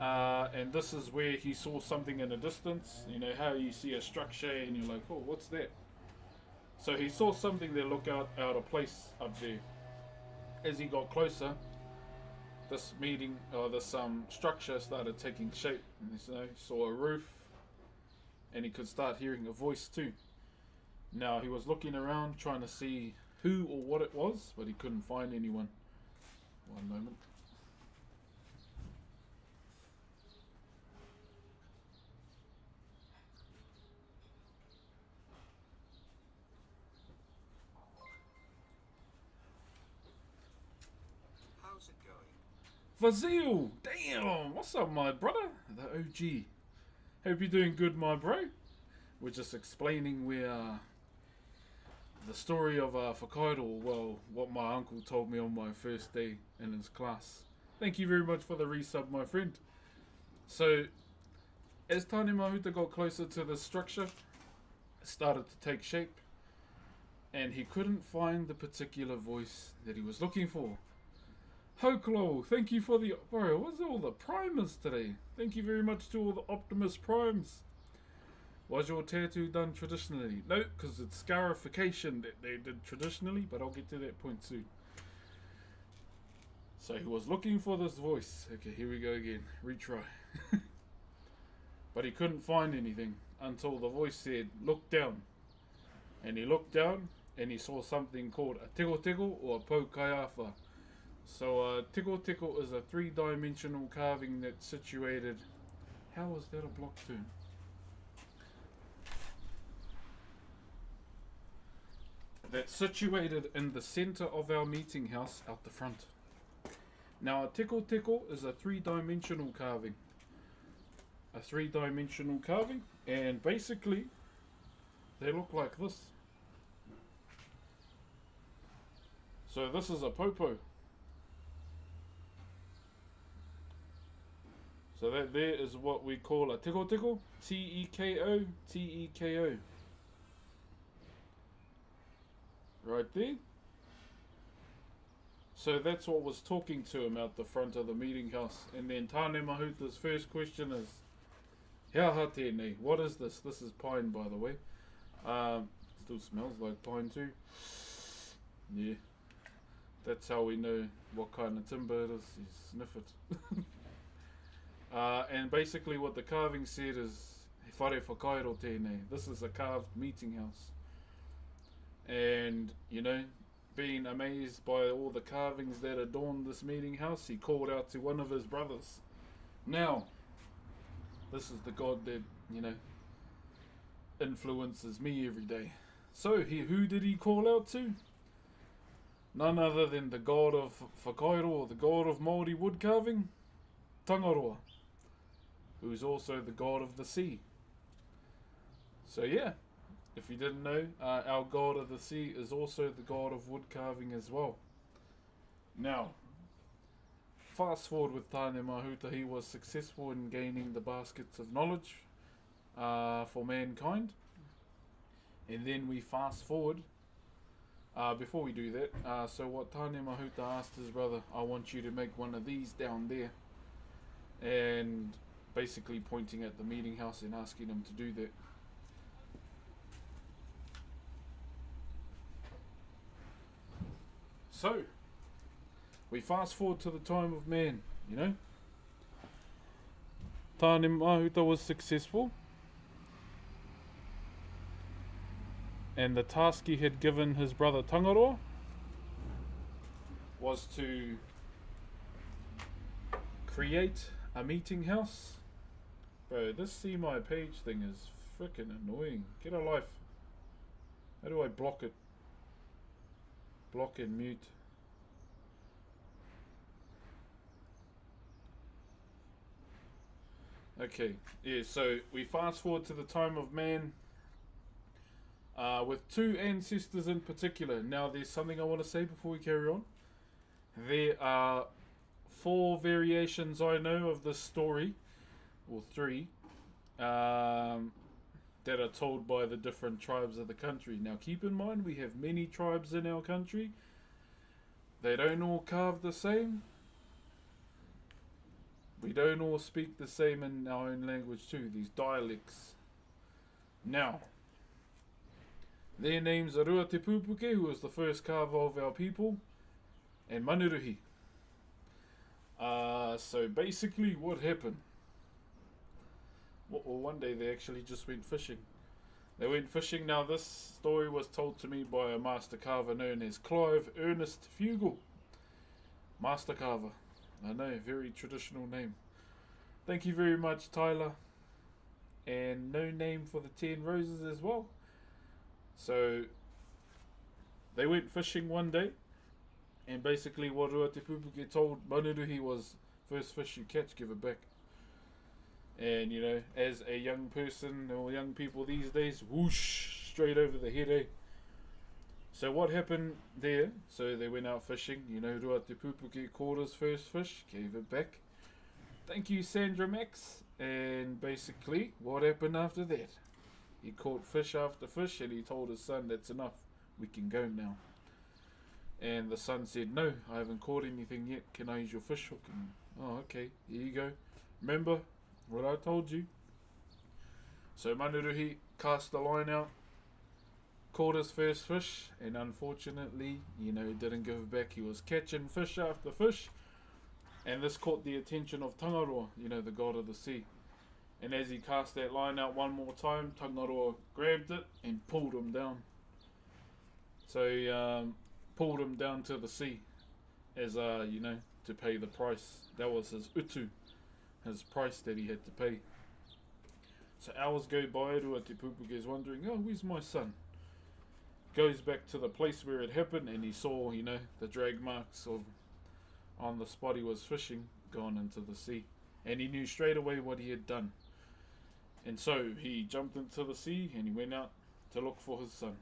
And this is where he saw something in the distance. You know how you see a structure and you're like, oh, what's that? So he saw something that looked out of place up there. As he got closer, this structure started taking shape. And he saw a roof, and he could start hearing a voice too. Now he was looking around trying to see who or what it was, but he couldn't find anyone. One moment. How's it going? Fazil! Damn! What's up, my brother? The OG. Hope you're doing good, my bro. We're just explaining where the story of Whakairo, well, what my uncle told me on my first day in his class. Thank you very much for the resub, my friend. So, as Tane Mahuta got closer to the structure, it started to take shape, and he couldn't find the particular voice that he was looking for. Hoklo, thank you for the... Bro, what's all the primers today? Thank you very much to all the Optimus Primes. Was your tattoo done traditionally? No, because it's scarification that they did traditionally, but I'll get to that point soon. So he was looking for this voice. Okay, here we go again. Retry. But he couldn't find anything until the voice said, look down. And he looked down and he saw something called a teko or a pokaiafa. So teko is a 3-dimensional carving that's situated... How was that a block turn? That's situated in the center of our meeting house out the front. Now a teko is a 3-dimensional carving. A 3-dimensional carving, and basically they look like this. So this is a popo. So that there is what we call a teko. T-E-K-O, T-E-K-O. Right there. So that's what was talking to him out the front of the meeting house. And then Tane Mahuta's first question is, Hea ha tēnei, what is this? This is pine, by the way. Still smells like pine too. Yeah. That's how we know what kind of timber it is. You sniff it. And basically what the carving said is, Whare Whakairo tēnei. This is a carved meeting house. And, you know, being amazed by all the carvings that adorn this meeting house, he called out to one of his brothers. Now, this is the God that, you know, influences me every day. So, who did he call out to? None other than the God of Whakairo, or the God of Maori wood carving, Tangaroa, who is also the God of the sea. So yeah, if you didn't know, our God of the sea is also the God of wood carving as well. Now, fast forward with Tane Mahuta, he was successful in gaining the baskets of knowledge for mankind. And then we fast forward, before we do that, so what Tane Mahuta asked his brother, I want you to make one of these down there. And basically pointing at the meeting house and asking him to do that. So, we fast forward to the time of man, you know. Tane Mahuta was successful. And the task he had given his brother Tangaroa was to create a meeting house. Bro, this see my page thing is freaking annoying. Get a life. How do I block it? Block and mute. Okay, yeah, so we fast forward to the time of man with two ancestors in particular. Now, there's something I want to say before we carry on. There are 4 variations I know of this story, or 3, that are told by the different tribes of the country. Now, keep in mind, we have many tribes in our country. They don't all carve the same. We don't all speak the same in our own language too, these dialects. Now, their names are Rua Te Pupuke, who was the first carver of our people, and Manuruhi. So basically what happened, well, one day they actually just went fishing. They went fishing. Now, this story was told to me by a master carver known as Clive Ernest Fugel. Master carver. I know, very traditional name. Thank you very much, Tyler. And no name for the 10 roses as well. So, they went fishing one day. And basically what Rua Te Pupuke told Manuruhi was, first fish you catch, give it back. And, you know, as a young person, or young people these days, whoosh, straight over the head, eh? So what happened there, so they went out fishing, you know, Rua Te Pupuke caught his first fish, gave it back. Thank you, Sandra Max. And basically, what happened after that? He caught fish after fish, and he told his son, that's enough, we can go now. And the son said, no, I haven't caught anything yet, can I use your fish hook? And, oh, okay, here you go. Remember what I told you? So Manuruhi cast the line out, caught his first fish, and unfortunately, you know, didn't give it back. He was catching fish after fish, and this caught the attention of Tangaroa, you know, the god of the sea. And as he cast that line out one more time, Tangaroa grabbed it and pulled him down. So he pulled him down to the sea as, you know, to pay the price. That was his utu, his price that he had to pay. So hours go by, Rua Te Pupuke is wondering, oh, where's my son? Goes back to the place where it happened, and he saw, you know, the drag marks of on the spot he was fishing gone into the sea, and he knew straight away what he had done. And so he jumped into the sea and he went out to look for his son.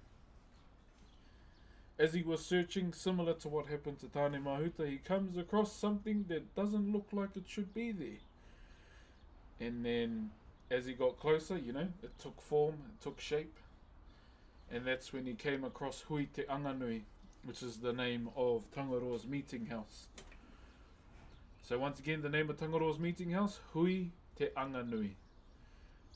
As he was searching, similar to what happened to Tane Mahuta, he comes across something that doesn't look like it should be there. And then as he got closer, you know, it took form, it took shape. And that's when he came across Hui Te Anganui, which is the name of Tangaroa's meeting house. So once again, the name of Tangaroa's meeting house, Hui Te Anganui.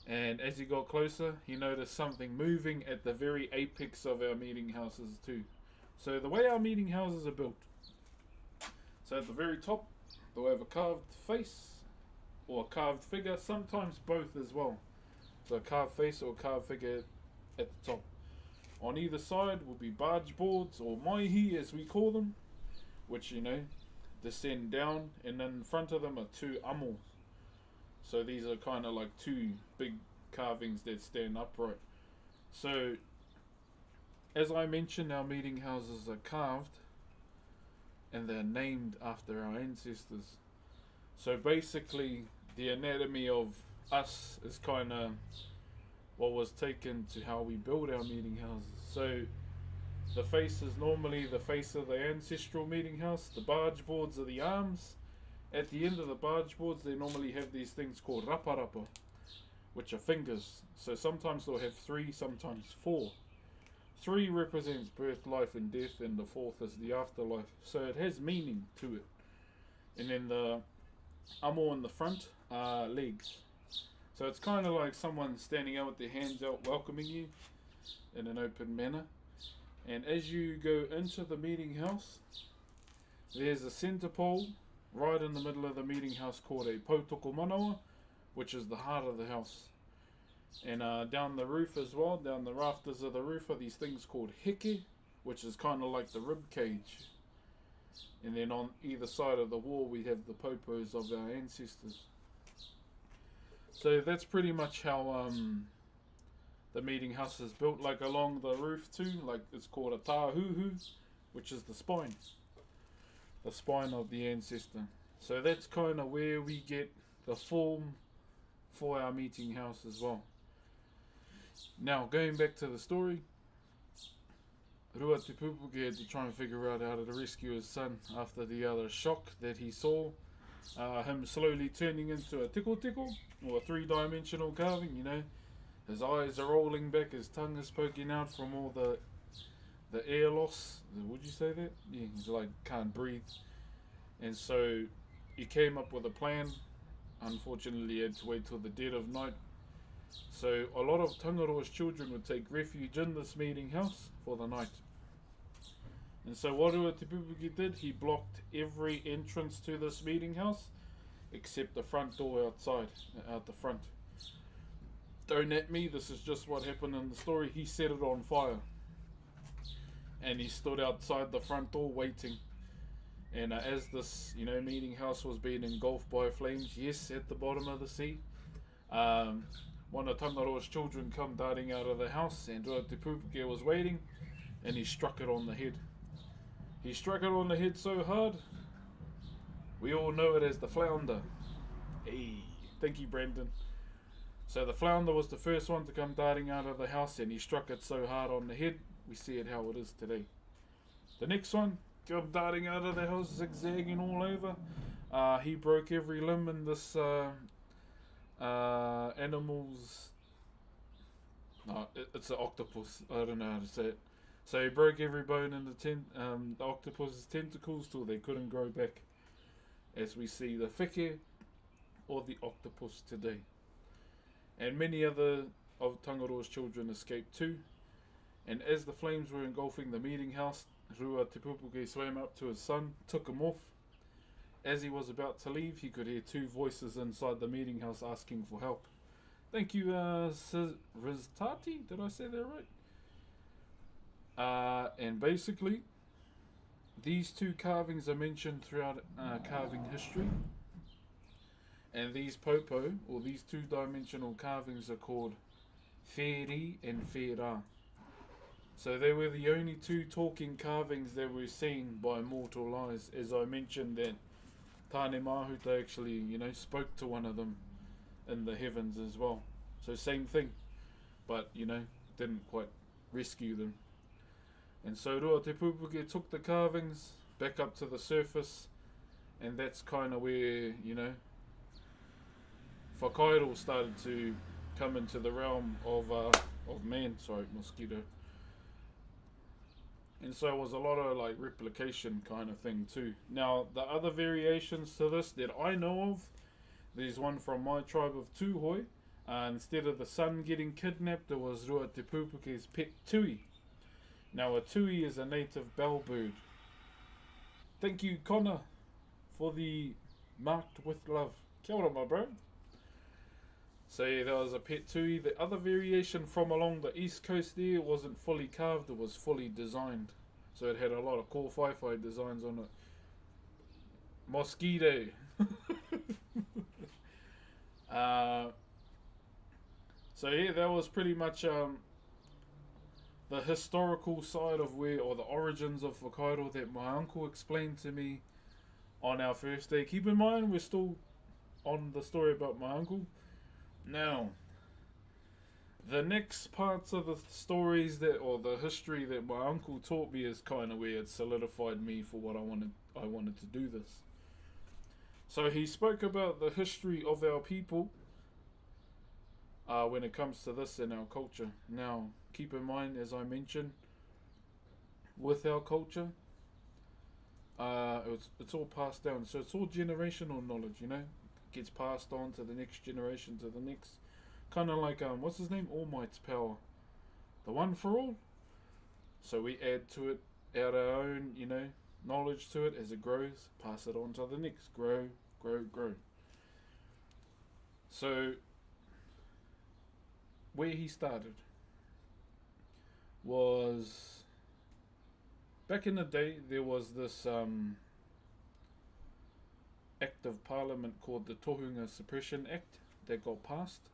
And as he got closer, he noticed something moving at the very apex of our meeting houses too. So the way our meeting houses are built, so at the very top, they'll have a carved face or a carved figure, sometimes both as well. So a carved face or a carved figure at the top. On either side will be barge boards, or maihi as we call them, which, you know, descend down, and in front of them are 2 amos. So these are kind of like 2 big carvings that stand upright. So, as I mentioned, our meeting houses are carved, and they're named after our ancestors. So basically, the anatomy of us is kind of what was taken to how we build our meeting houses. So the face is normally the face of the ancestral meeting house. The barge boards are the arms. At the end of the barge boards, they normally have these things called raparapa, which are fingers. So sometimes they'll have 3, sometimes 4. 3 represents birth, life and death, and the 4th is the afterlife. So it has meaning to it. And then the amo in the front are legs. So it's kind of like someone standing out with their hands out welcoming you in an open manner. And as you go into the meeting house, there's a centre pole right in the middle of the meeting house called a pautoko manawa, which is the heart of the house. And down the roof as well, down the rafters of the roof, are these things called heke, which is kind of like the rib cage. And then on either side of the wall we have the popos of our ancestors. So that's pretty much how the meeting house is built, like along the roof too, like it's called a tāhuhu, which is the spine of the ancestor. So that's kind of where we get the form for our meeting house as well. Now, going back to the story, Rua Te Pupuke had to try and figure out how to rescue his son after the other shock that he saw, him slowly turning into a tiko tiko, or a three-dimensional carving, you know. His eyes are rolling back, his tongue is poking out from all the air loss. Would you say that? Yeah, he's like can't breathe. And so he came up with a plan. Unfortunately, he had to wait till the dead of night. So a lot of Tangaroa's children would take refuge in this meeting house for the night. And so what Rua Te Pupuke did, he blocked every entrance to this meeting house except the front door outside, out the front. Don't at me, this is just what happened in the story. He set it on fire. And he stood outside the front door waiting. And as this, meeting house was being engulfed by flames, yes, at the bottom of the sea, one of Tangaroa's children come darting out of the house, and Rua Te Pupuke was waiting, and he struck it on the head. He struck it on the head so hard, we all know it as the flounder. Hey, thank you, Brendan. So the flounder was the first one to come darting out of the house, and he struck it so hard on the head, we see it how it is today. The next one, come darting out of the house, zigzagging all over. He broke every limb in this animal's... No, it's an octopus. I don't know how to say it. So he broke every bone in the octopus's tentacles till they couldn't grow back. As we see the whike or the octopus today. And many other of Tangaroa's children escaped too. And as the flames were engulfing the meeting house, Rua Te Pupuke swam up to his son, took him off. As he was about to leave, he could hear two voices inside the meeting house asking for help. Thank you, Riztati, did I say that right? And basically, these two carvings are mentioned throughout carving history. And these popo, or these two-dimensional carvings, are called Wheri and Whera. So they were the only two talking carvings that were seen by mortal eyes. As I mentioned, that Tāne Mahuta actually, spoke to one of them in the heavens as well. So same thing, but, didn't quite rescue them. And so Rua Te Pupuke took the carvings back up to the surface, and that's kind of where, Whakairo started to come into the realm of man. Sorry, mosquito. And so it was a lot of like replication kind of thing too. Now the other variations to this that I know of, there's one from my tribe of Tūhoi. Instead of the son getting kidnapped, it was Rua Te Pupuke's pet tui. Now a tui is a native bell bird. Thank you, Connor, for the marked with love. Kia ora, my bro. So yeah, there was a pet tui. The other variation from along the east coast there wasn't fully carved, it was fully designed. So it had a lot of cool whai-whai designs on it. Mosquito. So yeah, that was pretty much the historical side of where, or the origins of Whakairo that my uncle explained to me on our first day. Keep in mind, we're still on the story about my uncle. Now, the next parts of the stories or the history that my uncle taught me is kind of where it solidified me for what I wanted to do this. So he spoke about the history of our people when it comes to this in our culture. Now, keep in mind, as I mentioned, with our culture, it's all passed down. So it's all generational knowledge, gets passed on to the next generation, to the next, kind of like what's his name, All Might's power, the one for all. So we add to it, add our own knowledge to it as it grows, pass it on to the next, grow. So where he started was back in the day. There was this act of parliament called the Tohunga Suppression Act that got passed,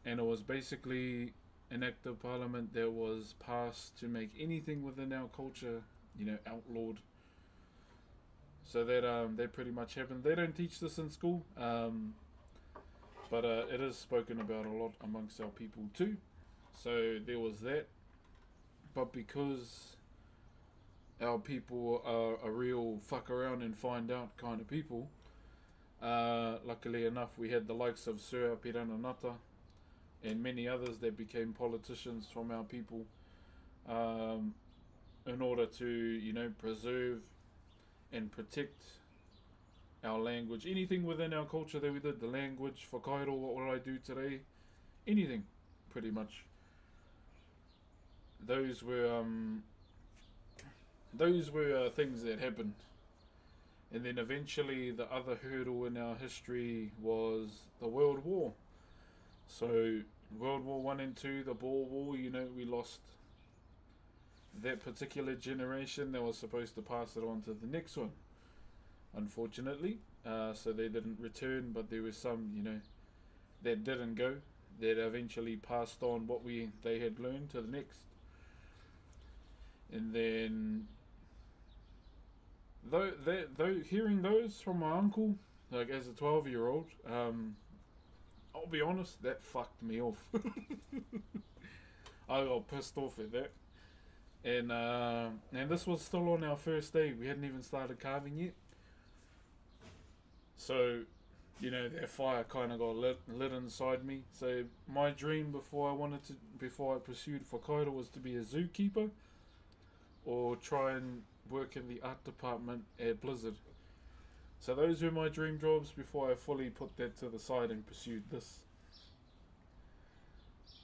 and it was basically an act of parliament that was passed to make anything within our culture, outlawed. So that pretty much happened. They don't teach this in school, but it is spoken about a lot amongst our people too. So there was that. But because our people are a real fuck around and find out kind of people, luckily enough, we had the likes of Sir Pirananata and many others that became politicians from our people, in order to, preserve and protect our language. Anything within our culture that we did, the language, Whakairo, what would I do today? Anything, pretty much. Those were things that happened. And then eventually the other hurdle in our history was the World War. So World War 1 and 2, the Boer War, we lost that particular generation that was supposed to pass it on to the next one, unfortunately. So they didn't return, but there was some, that didn't go, that eventually passed on what they had learned to the next. And then though hearing those from my uncle, like as a 12-year-old, I'll be honest, that fucked me off. I got pissed off at that. And this was still on our first day. We hadn't even started carving yet. So, that fire kind of got lit inside me. So my dream before I pursued Whakairo was to be a zookeeper, or try and work in the art department at Blizzard. So those were my dream jobs before I fully put that to the side and pursued this.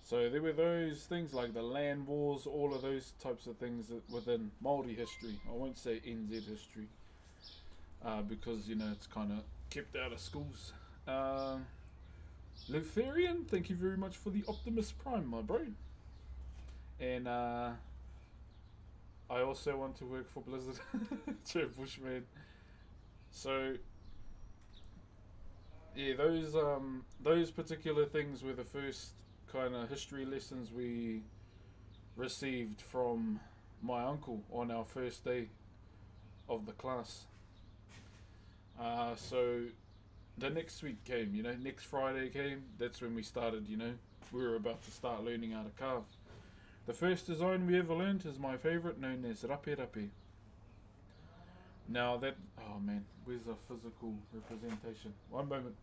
So there were those things like the land wars, all of those types of things within Maori history. I won't say NZ history, because it's kind of kept out of schools. Leferian, thank you very much for the Optimus Prime, my bro. And I also want to work for Blizzard. Chair Bushman. So yeah, those particular things were the first kind of history lessons we received from my uncle on our first day of the class. So the next week came, next Friday came. That's when we started, we were about to start learning how to carve. The first design we ever learned is my favourite, known as rape rape. Now that, oh man, where's the physical representation? One moment.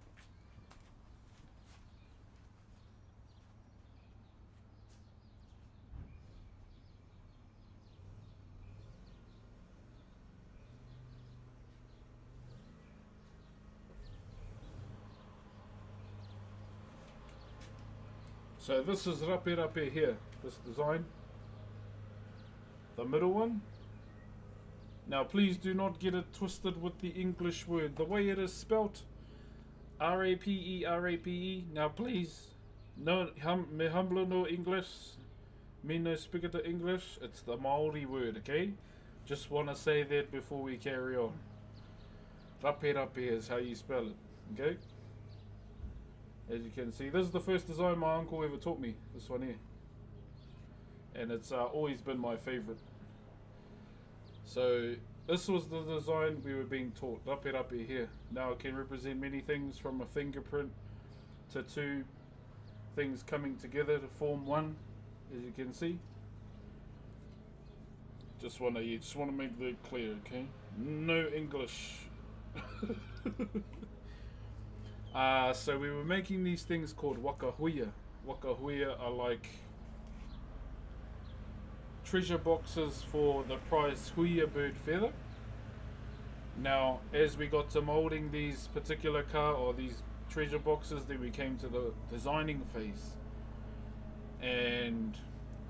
So this is rape rape here, this design. The middle one. Now please do not get it twisted with the English word. The way it is spelt, R-A-P-E, Now please, no, me humble no English, me no speak the English. It's the Maori word, okay? Just want to say that before we carry on. Rape rape is how you spell it, okay? As you can see, this is the first design my uncle ever taught me, this one here. And it's always been my favourite. So this was the design we were being taught, rape rape here. Now it can represent many things, from a fingerprint to two things coming together to form one, as you can see. Just want to make that clear, okay? No English. So we were making these things called wakahuia. Wakahuia are like treasure boxes for the prized huia bird feather. Now, as we got to moulding these particular these treasure boxes, then we came to the designing phase. And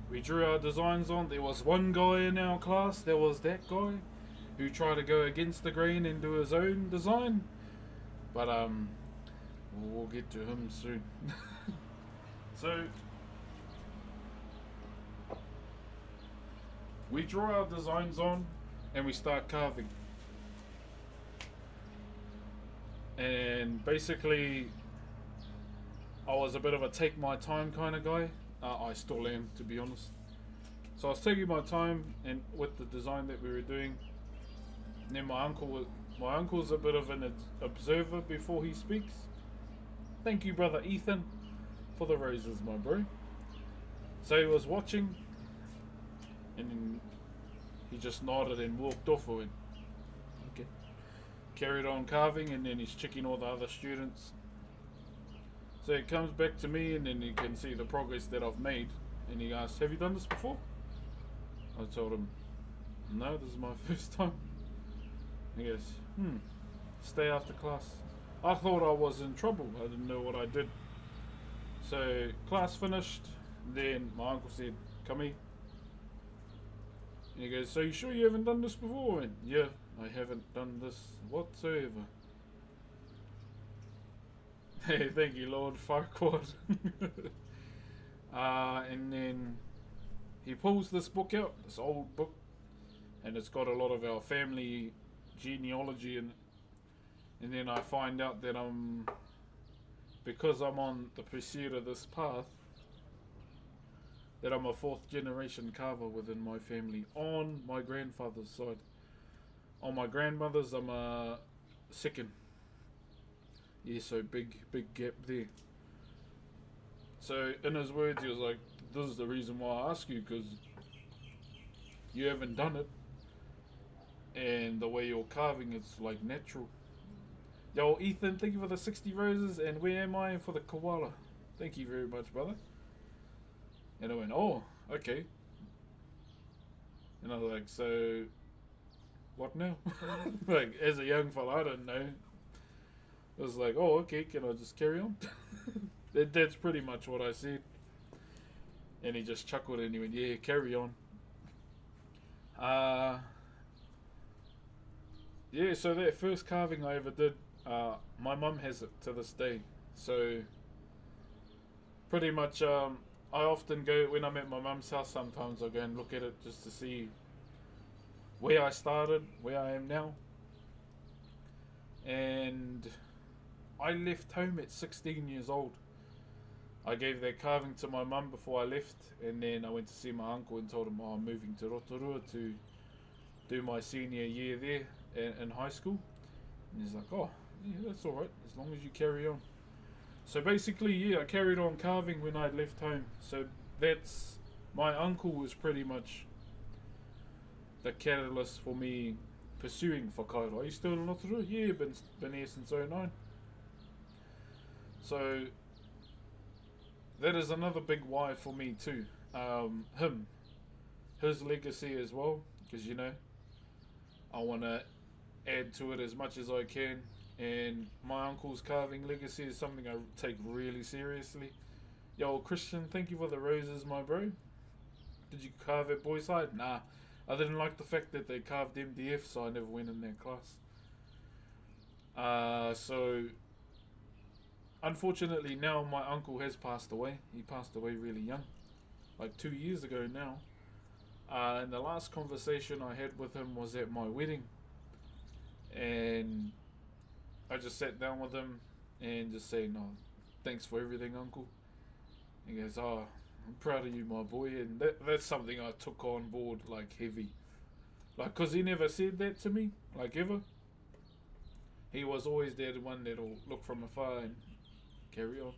we drew our designs on. There was one guy in our class, there was that guy, who tried to go against the grain and do his own design. But we'll get to him soon. So we draw our designs on and we start carving. And basically, I was a bit of a take my time kind of guy. I still am, to be honest. So I was taking my time and with the design that we were doing. And then my uncle's a bit of an observer before he speaks. Thank you, brother Ethan, for the roses, my bro. So he was watching, and then he just nodded and walked off. I went, okay. Carried on carving, and then he's checking all the other students. So he comes back to me, and then you can see the progress that I've made. And he asks, have you done this before? I told him, no, this is my first time. He goes, stay after class. I thought I was in trouble. I didn't know what I did. So class finished. Then my uncle said, come here. And he goes, so you sure you haven't done this before? And yeah, I haven't done this whatsoever. Hey, thank you, Lord Farquaad. And then he pulls this book out, this old book, and it's got a lot of our family genealogy in it. And then I find out that because I'm on the pursuit of this path, that I'm a 4th generation carver within my family on my grandfather's side. On my grandmother's, I'm a 2nd. Yeah, so big gap there. So in his words, he was like, this is the reason why I ask you, because you haven't done it. And the way you're carving, it's like natural. Yo, Ethan, thank you for the 60 roses, and where am I for the koala? Thank you very much, brother. And I went, oh, okay. And I was like, so, what now? Like, as a young fella, I didn't know. I was like, oh, okay, can I just carry on? That's pretty much what I said. And he just chuckled and he went, yeah, carry on. Yeah, so that first carving I ever did, my mum has it to this day. So, pretty much, I often go, when I'm at my mum's house, sometimes I go and look at it just to see where I started, where I am now. And I left home at 16 years old. I gave that carving to my mum before I left, and then I went to see my uncle and told him, I'm moving to Rotorua to do my senior year there in high school. And he's like, oh, yeah, that's alright, as long as you carry on. So basically, yeah, I carried on carving when I left home. So that's, my uncle was pretty much the catalyst for me pursuing Whakairo. Are you still in Rotorua? Yeah, been here since 09. So that is another big why for me too. His legacy as well, because you know, I want to add to it as much as I can. And my uncle's carving legacy is something I take really seriously. Yo, Christian, thank you for the roses, my bro. Did you carve at Boys High? Nah, I didn't like the fact that they carved MDF, so I never went in their class. So unfortunately now my uncle has passed away. He passed away really young, like 2 years ago now. And the last conversation I had with him was at my wedding. And I just sat down with him and just saying, oh, thanks for everything, uncle. He goes, oh, I'm proud of you, my boy. And that's something I took on board like heavy. Like, because he never said that to me, like ever. He was always there, the one that'll look from afar and carry on.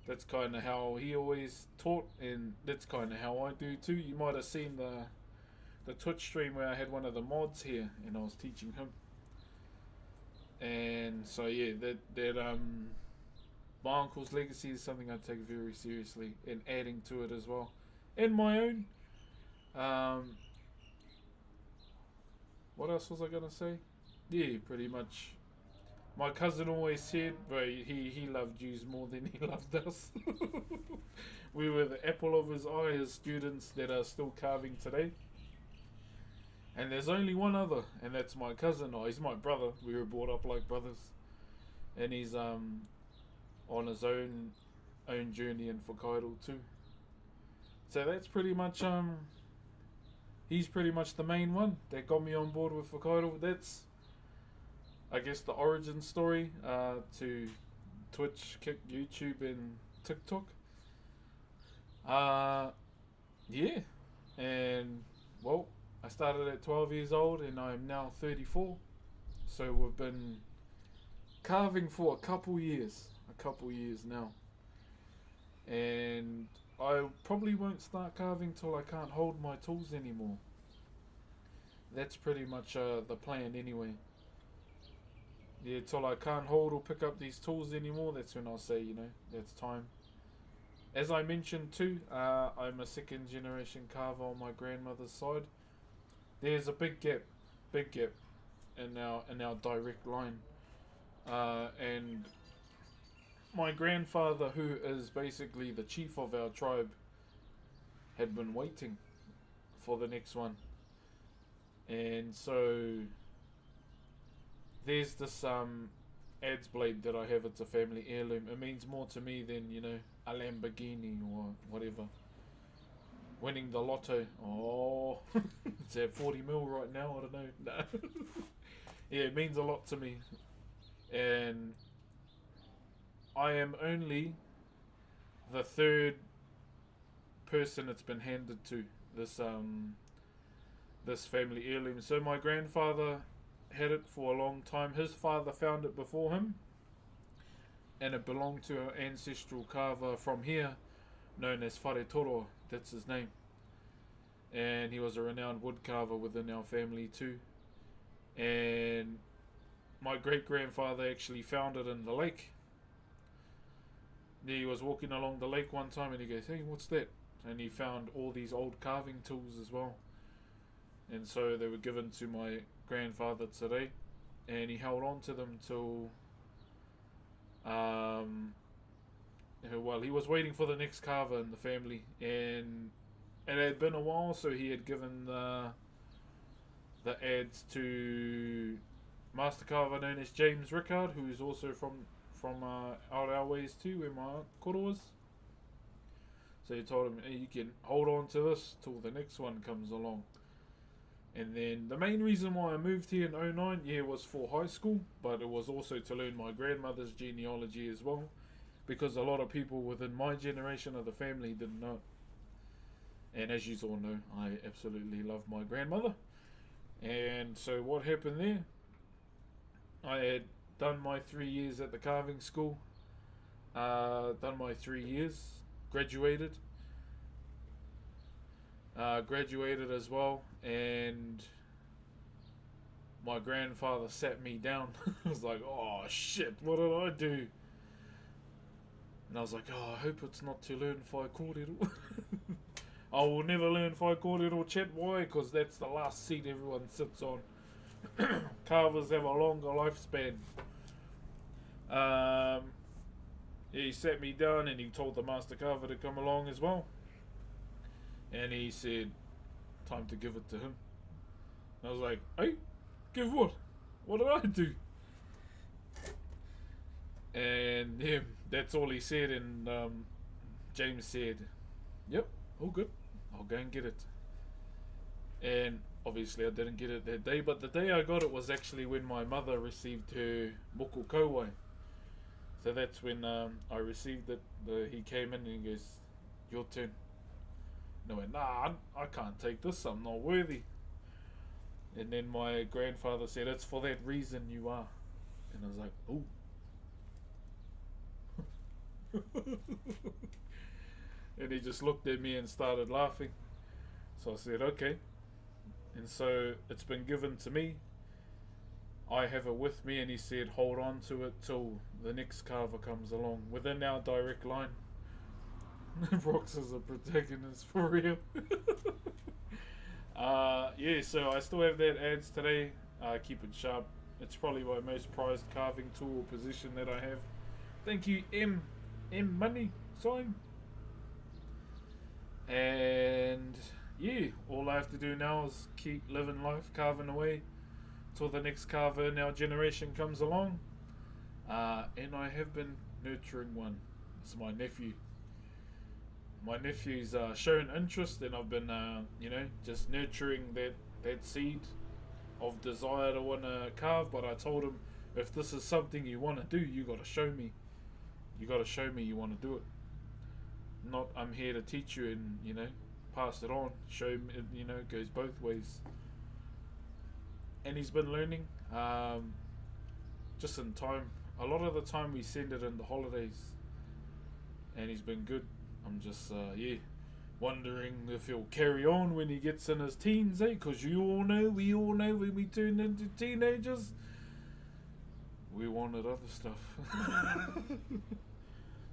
That's kind of how he always taught, and that's kind of how I do too. You might have seen the Twitch stream where I had one of the mods here and I was teaching him. And so yeah, that my uncle's legacy is something I take very seriously, and adding to it as well, and my own. What else was I gonna say? Yeah, pretty much. My cousin always said, but he loved Jews more than he loved us. We were the apple of his eye as students that are still carving today. And there's only one other, and that's my cousin. Oh, he's my brother. We were brought up like brothers. And he's on his own journey in Whakairo too. So that's pretty much he's pretty much the main one that got me on board with Whakairo. That's I guess the origin story to Twitch, Kick, YouTube, and TikTok. Yeah, and well, I started at 12 years old, and I am now 34. So we've been carving for a couple years now, and I probably won't start carving till I can't hold my tools anymore. That's pretty much the plan anyway. Yeah, till I can't hold or pick up these tools anymore, that's when I'll say, that's time. As I mentioned too, I'm a second generation carver on my grandmother's side. There's a big gap in our direct line, and my grandfather, who is basically the chief of our tribe, had been waiting for the next one, and so there's this adze blade that I have. It's a family heirloom. It means more to me than a Lamborghini or whatever. Winning the lotto. Oh, it's at 40 mil right now. I don't know. No. Yeah, it means a lot to me, and I am only the third person it's been handed to this family heirloom. So my grandfather had it for a long time. His father found it before him, and it belonged to an ancestral carver from here known as Whakairo. That's his name, and he was a renowned wood carver within our family too. And my great grandfather actually found it in the lake. He was walking along the lake one time, and he goes, "Hey, what's that?" And he found all these old carving tools as well, and so they were given to my grandfather today, and he held on to them till well, he was waiting for the next carver in the family, and it had been a while, so he had given the ads to master carver known as James Rickard, who is also from out our ways too, where my aunt Koro was. So he told him, "Hey, you can hold on to this till the next one comes along." And then the main reason why I moved here in '09, was for high school, but it was also to learn my grandmother's genealogy as well, because a lot of people within my generation of the family didn't know. And as you all know, I absolutely love my grandmother. And so what happened there, I had done my 3 years at the carving school, done my 3 years, graduated as well, and my grandfather sat me down. I was like, "Oh shit, what did I do?" And I was like, "Oh, I hope it's not to learn Whakairo." I will never learn Whakairo, chat. Why? Because that's the last seat everyone sits on. Carvers have a longer lifespan. He sat me down and he told the master carver to come along as well. And he said, "Time to give it to him." And I was like, "Hey, give what? What did I do?" And yeah, that's all he said. And James said, "Yep, all good. I'll go and get it." And obviously I didn't get it that day, but the day I got it was actually when my mother received her moko kauai. So that's when I received it. He came in and he goes, "Your turn." And I went, "Nah, I can't take this. I'm not worthy." And then my grandfather said, "It's for that reason you are." And I was like, "Ooh." And he just looked at me and started laughing. So I said, "Okay." And so it's been given to me. I have it with me, and he said, "Hold on to it till the next carver comes along within our direct line." Rox is a protagonist for real. Yeah, so I still have that ads today. Keep it sharp. It's probably my most prized carving tool or position that I have. Thank you, M Money sign. And yeah, all I have to do now is keep living life, carving away till the next carver in our generation comes along. And I have been nurturing one. It's my nephew. My nephew's shown interest, and I've been, just nurturing that seed of desire to want to carve. But I told him If this is something you want to do, you got to show me. You got to show me you want to do it. Not I'm here to teach you and, you know, pass it on. Show me, you know, it goes both ways. And he's been learning just in time. A lot of the time we send it in the holidays. And he's been good. I'm just, wondering if he'll carry on when he gets in his teens, eh? Because we all know when we turn into teenagers, we wanted other stuff.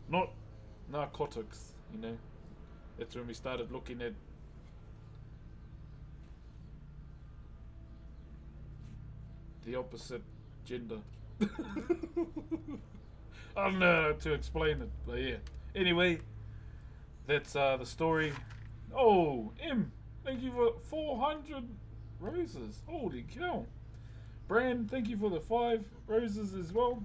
Not narcotics, you know. That's when we started looking at the opposite gender. I don't know how to explain it, but yeah. Anyway, that's the story. Oh, M, thank you for 400 roses. Holy cow. Brand, thank you for the 5 roses as well.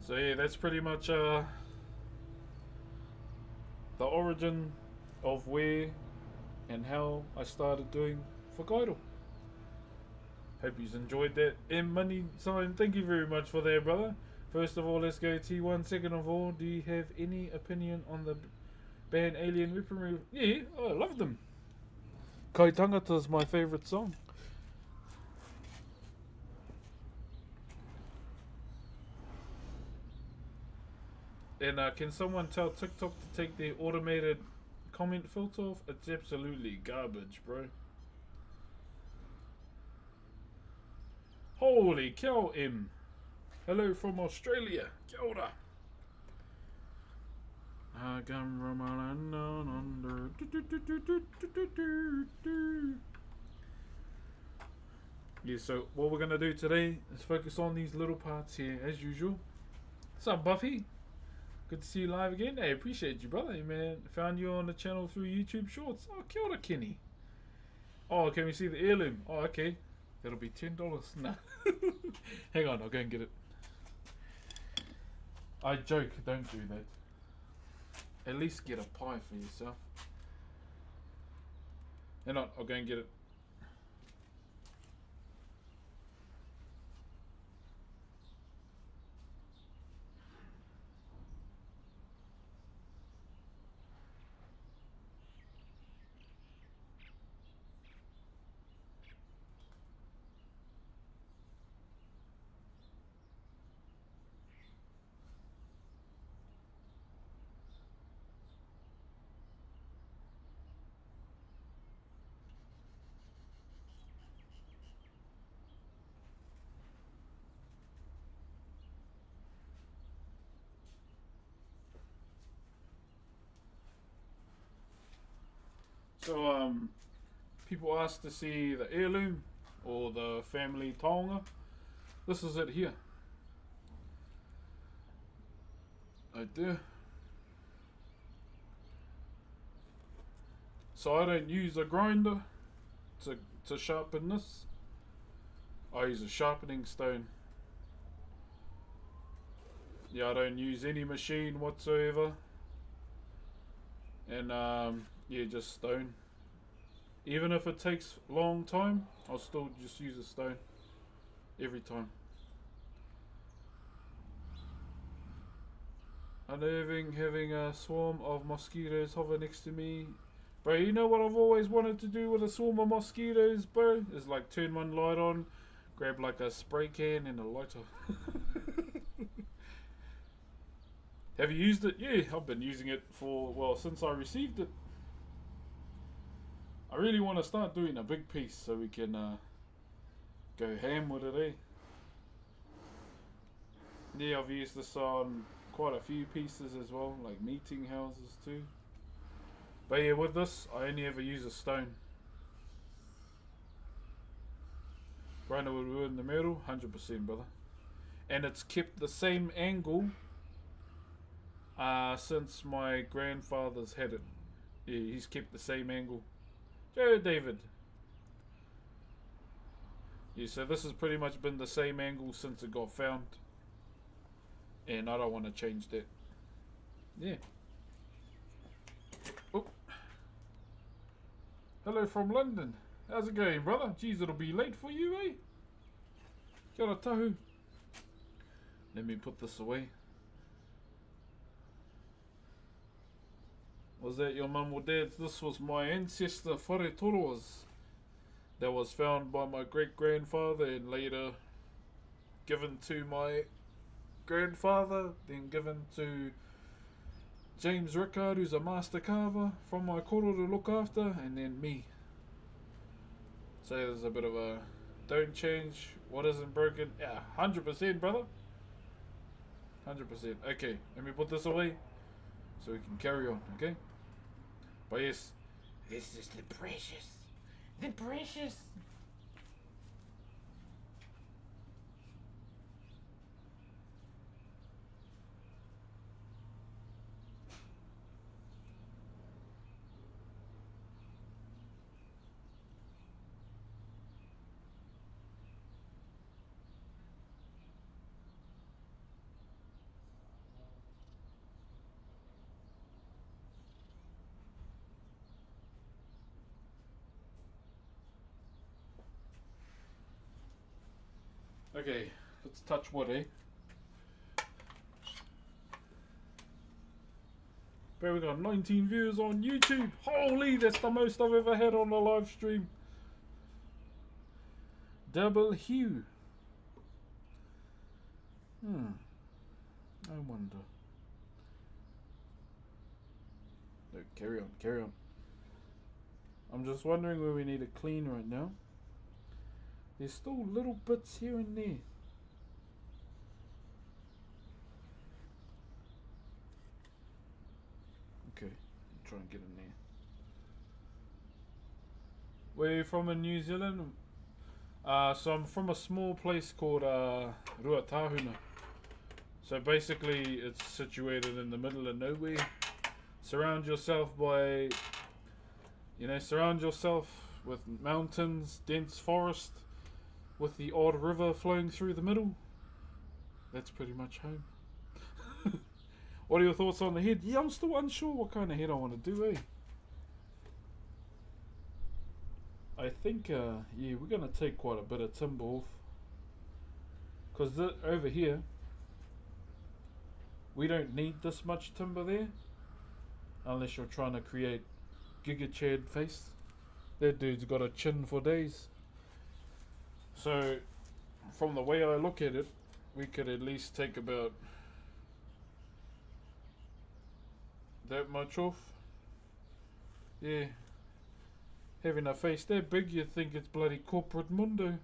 So yeah, that's pretty much the origin of where and how I started doing Whakairo. Hope you enjoyed that. M Money Sign, thank you very much for that, brother. First of all, let's go T1. Second of all, do you have any opinion on the band Alien Weaponry? Yeah, I love them. Kai Tangata is my favourite song. And can someone tell TikTok to take their automated comment filter off? It's absolutely garbage, bro. Holy cow, M. Hello from Australia. Kia ora. I come from a land down under. Yeah, so what we're going to do today is focus on these little parts here, as usual. What's up, Buffy? Good to see you live again. Hey, appreciate you, brother. Hey, man, found you on the channel through YouTube Shorts. Oh, kia ora, Kenny. Oh, can we see the heirloom? Oh, okay. That'll be $10. Nah. Hang on, I'll go and get it. I joke, don't do that. At least get a pie for yourself. Hang on, I'll go and get it. So, people ask to see the heirloom or the family taonga. This is it here. Right there. So I don't use a grinder to sharpen this. I use a sharpening stone. Yeah, I don't use any machine whatsoever. And yeah, just stone. Even if it takes a long time, I'll still just use a stone every time. Unnerving having a swarm of mosquitoes hover next to me. Bro, you know what I've always wanted to do with a swarm of mosquitoes, bro? Is like turn one light on, grab like a spray can and a lighter. Have you used it? Yeah, I've been using it for, well, since I received it. I really want to start doing a big piece so we can go ham with it, eh? Yeah, I've used this on quite a few pieces as well, like meeting houses too. But yeah, with this, I only ever use a stone. Grinder would ruin the metal, 100%, brother. And it's kept the same angle since my grandfather's had it. Yeah, he's kept the same angle. Joe David. Yeah, so this has pretty much been the same angle since it got found. And I don't want to change that. Yeah. Oh. Hello from London. How's it going, brother? Jeez, it'll be late for you, eh? Kia ora tahu. Let me put this away. Was that your mum or dad's? This was my ancestor Whare Toroa's. That was found by my great-grandfather and later given to my grandfather, then given to James Rickard, who's a master carver from my koro to look after, and then me. So there's a bit of a don't change what isn't broken. Yeah, 100%, brother. 100%. Okay, let me put this away so we can carry on, okay? But yes, this is the precious. The precious. Okay, let's touch wood, eh? But we got 19 views on YouTube. Holy, that's the most I've ever had on a live stream. Double hue. I wonder. No, carry on, carry on. I'm just wondering where we need to clean right now. There's still little bits here and there. Okay, try and get in there. Where are you from in New Zealand? So I'm from a small place called Ruatahuna. So basically it's situated in the middle of nowhere. Surround yourself by, surround yourself with mountains, dense forest, with the odd river flowing through the middle. That's pretty much home. What are your thoughts on the head? Yeah, I'm still unsure what kind of head I want to do, eh? I think, yeah, we're going to take quite a bit of timber off. Because over here, we don't need this much timber there. Unless you're trying to create Giga Chad face. That dude's got a chin for days. So, from the way I look at it, we could at least take about that much off. Yeah. Having a face that big, you'd think it's bloody corporate mundo.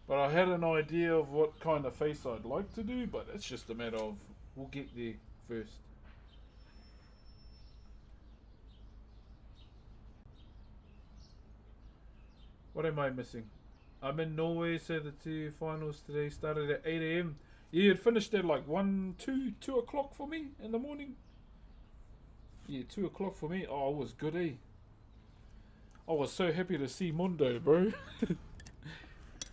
But I had an idea of what kind of face I'd like to do, but it's just a matter of, we'll get there first. What am I missing? I'm in Norway, so the two finals today started at 8 AM. Yeah, it finished at like 2 o'clock for me in the morning. Yeah, 2 o'clock for me. Oh, it was good, eh? I was so happy to see Mundo, bro.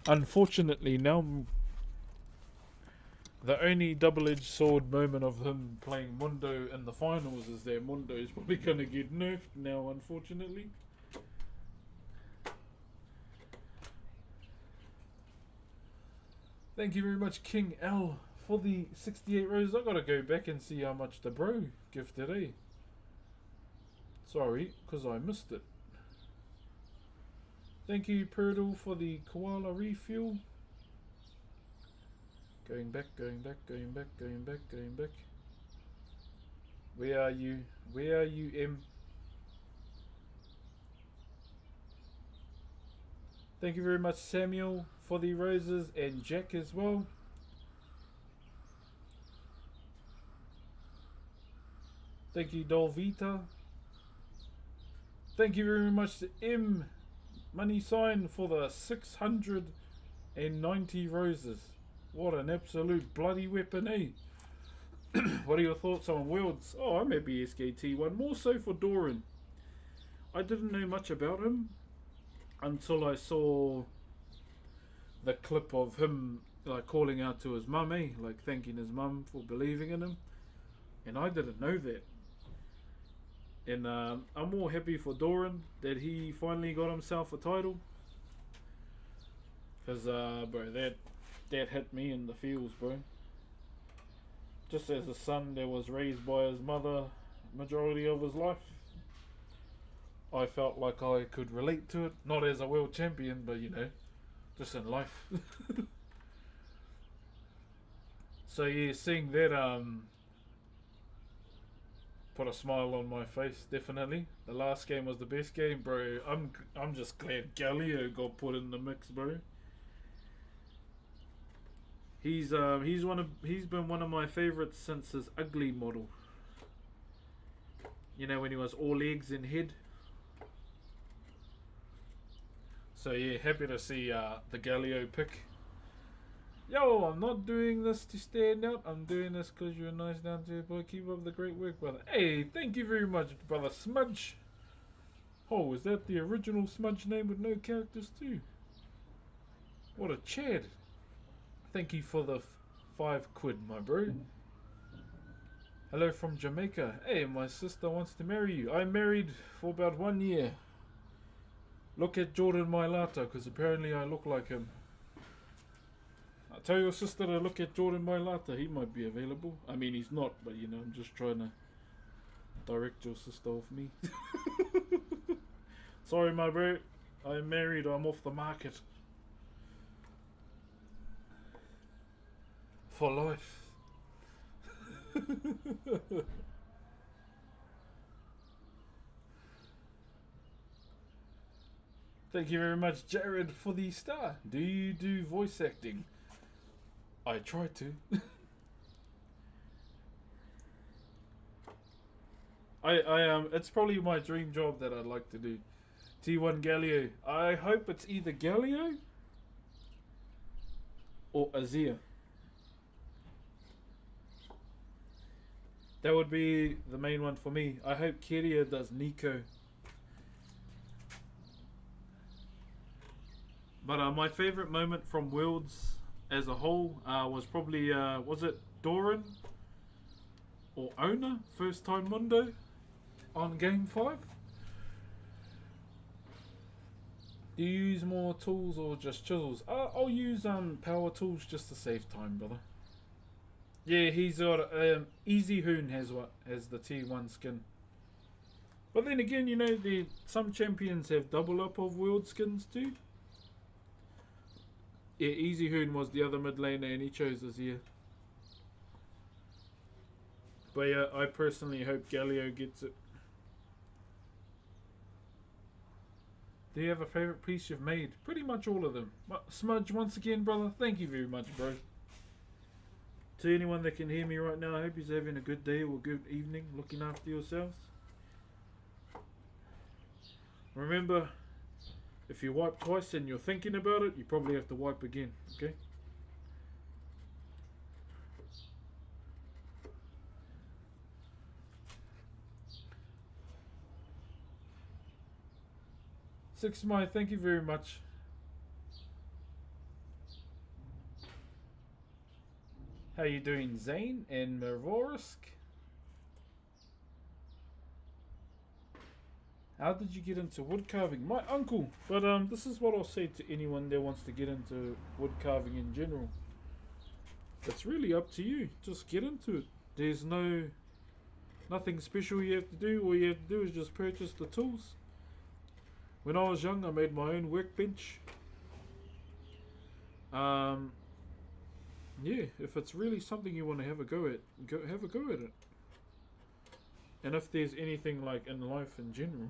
Unfortunately, now the only double-edged sword moment of him playing Mundo in the finals is that Mundo is probably going to get nerfed now, unfortunately. Thank you very much, King L, for the 68 roses. I gotta go back and see how much the bro gifted, eh? Sorry, because I missed it. Thank you, Purdle, for the koala refuel. Going back, going back, going back, going back, going back. Where are you? Where are you, M? Thank you very much, Samuel, for the roses, and Jack as well. Thank you, Dolvita. Thank you very much to M Money Sign for the 690 roses. What an absolute bloody weapon, eh? What are your thoughts on Worlds? Oh, I'm happy SKT won. More so for Doran. I didn't know much about him until I saw the clip of him like calling out to his mum, eh? Like thanking his mum for believing in him. And I didn't know that. And I'm more happy for Doran that he finally got himself a title. Because, bro, that hit me in the feels, bro. Just as a son that was raised by his mother majority of his life, I felt like I could relate to it. Not as a world champion, but, you know, just in life. So, yeah, seeing that put a smile on my face, definitely. The last game was the best game, bro. I'm just glad Galio got put in the mix, bro. He's been one of my favorites since his ugly model. You know, when he was all legs and head. So yeah, happy to see the Galio pick. Yo, I'm not doing this to stand out. I'm doing this because you're a nice down to earth boy. Keep up the great work, brother. Hey, thank you very much, brother Smudge. Oh, is that the original Smudge name with no characters too? What a Chad. Thank you for the £5, my bro. Hello from Jamaica. Hey, my sister wants to marry you. I'm married for about 1 year. Look at Jordan Mailata, because apparently I look like him. I'll tell your sister to look at Jordan Mailata. He might be available. I mean, he's not, but you know, I'm just trying to direct your sister off me. Sorry, my bro. I'm married. I'm off the market. For life. Thank you very much, Jared, for the star. Do you do voice acting? I try to. It's probably my dream job that I'd like to do. T1 Galio. I hope it's either Galio or Azir. That would be the main one for me. I hope Keria does Nico. But my favorite moment from Worlds as a whole was probably, was it Doran or Ona? First time Mundo on Game 5? Do you use more tools or just chisels? I'll use power tools just to save time, brother. Yeah, he's got Easy Hoon has the T1 skin. But then again, you know, some champions have double up of world skins too. Yeah, Easy Hoon was the other mid laner and he chose Azir. But yeah, I personally hope Galio gets it. Do you have a favourite piece you've made? Pretty much all of them. Smudge, once again, brother, thank you very much, bro. To anyone that can hear me right now, I hope you're having a good day or good evening, looking after yourselves. Remember, if you wipe twice and you're thinking about it, you probably have to wipe again, okay? Six Mai, thank you very much. How you doing, Zane and Mervorisk? How did you get into wood carving? My uncle. But this is what I'll say to anyone that wants to get into wood carving in general. It's really up to you. Just get into it. There's nothing special you have to do. All you have to do is just purchase the tools. When I was young, I made my own workbench. Yeah, if it's really something you want to have a go at, have a go at it. And if there's anything like in life in general,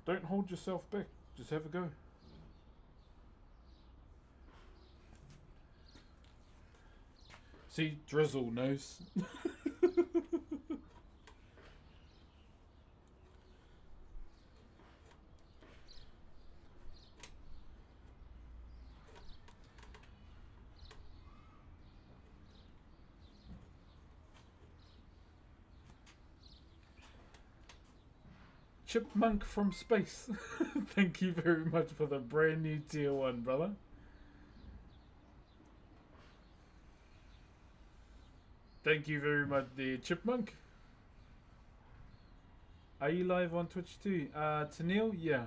don't hold yourself back. Just have a go. See, Drizzle knows. Chipmunk from space. Thank you very much for the brand new tier 1, brother. Thank you very much, the Chipmunk. Are you live on Twitch too? Tanil? Yeah.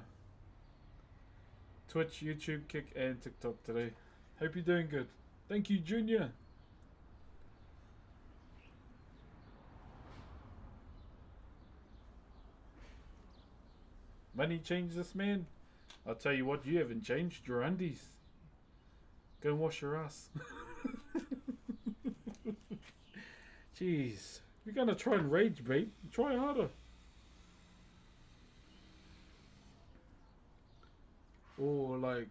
Twitch, YouTube, Kick, and TikTok today. Hope you're doing good. Thank you, Junior. Money changed this man? I'll tell you what, you haven't changed your undies. Go and wash your ass. Jeez. You're gonna try and rage bait. Try harder. Or like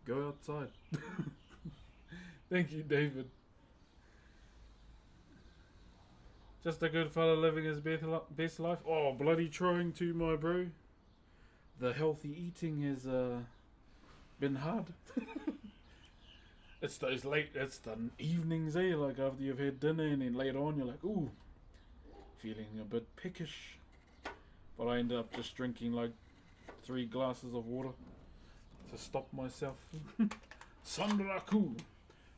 go outside. Thank you, David. Just a good fella living his best life. Oh, bloody trying to, my bro. The healthy eating has been hard. It's those late, it's the evenings, eh? Like after you've had dinner and then later on you're like, ooh, feeling a bit peckish. But I ended up just drinking like 3 glasses of water to stop myself. Sanraku.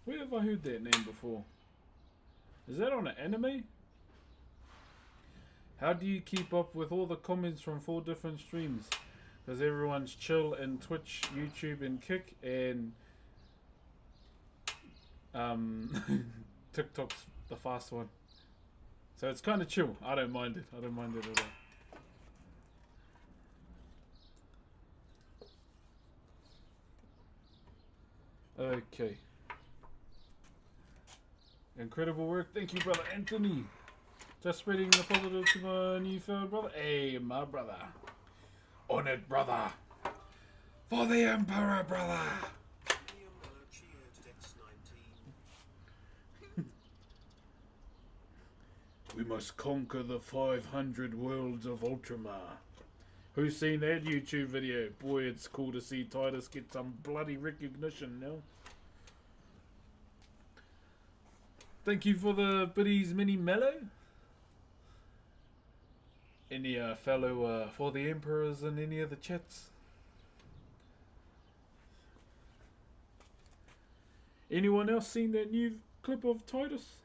Where have I heard that name before? Is that on an anime? How do you keep up with all the comments from 4 different streams? Because everyone's chill in Twitch, YouTube, and Kick, and TikTok's the fast one. So it's kind of chill. I don't mind it. I don't mind it at all. Okay. Incredible work. Thank you, brother Anthony. Just spreading the positive to my new fellow brother. Hey, my brother. Honored brother. For the Emperor, brother. We must conquer the 500 worlds of Ultramar. Who's seen that YouTube video? Boy, it's cool to see Titus get some bloody recognition now. Thank you for the biddies mini mellow. Any fellow for the Emperors in any of the chats? Anyone else seen that new clip of Titus?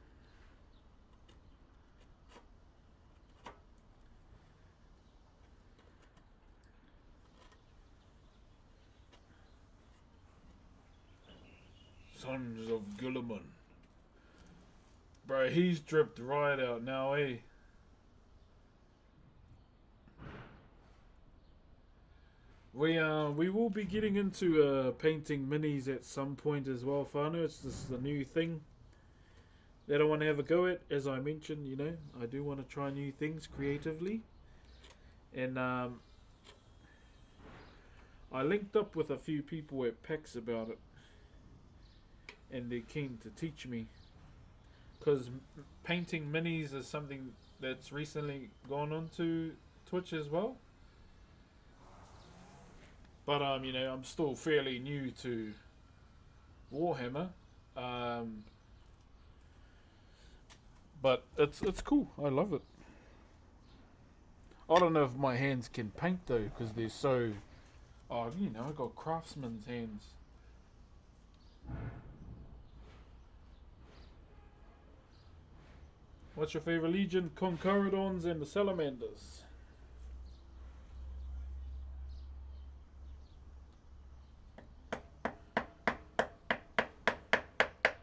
Sons of Guilliman. Bro, he's dripped right out now, eh? We will be getting into painting minis at some point as well, whānau. This is a new thing that I want to have a go at. As I mentioned, you know, I do want to try new things creatively. And I linked up with a few people at PAX about it. And they're keen to teach me. Because painting minis is something that's recently gone onto Twitch as well. But you know, I'm still fairly new to Warhammer. But it's cool. I love it. I don't know if my hands can paint though, because they're so, you know, I got craftsman's hands. What's your favorite legion? Conquerodons and the Salamanders.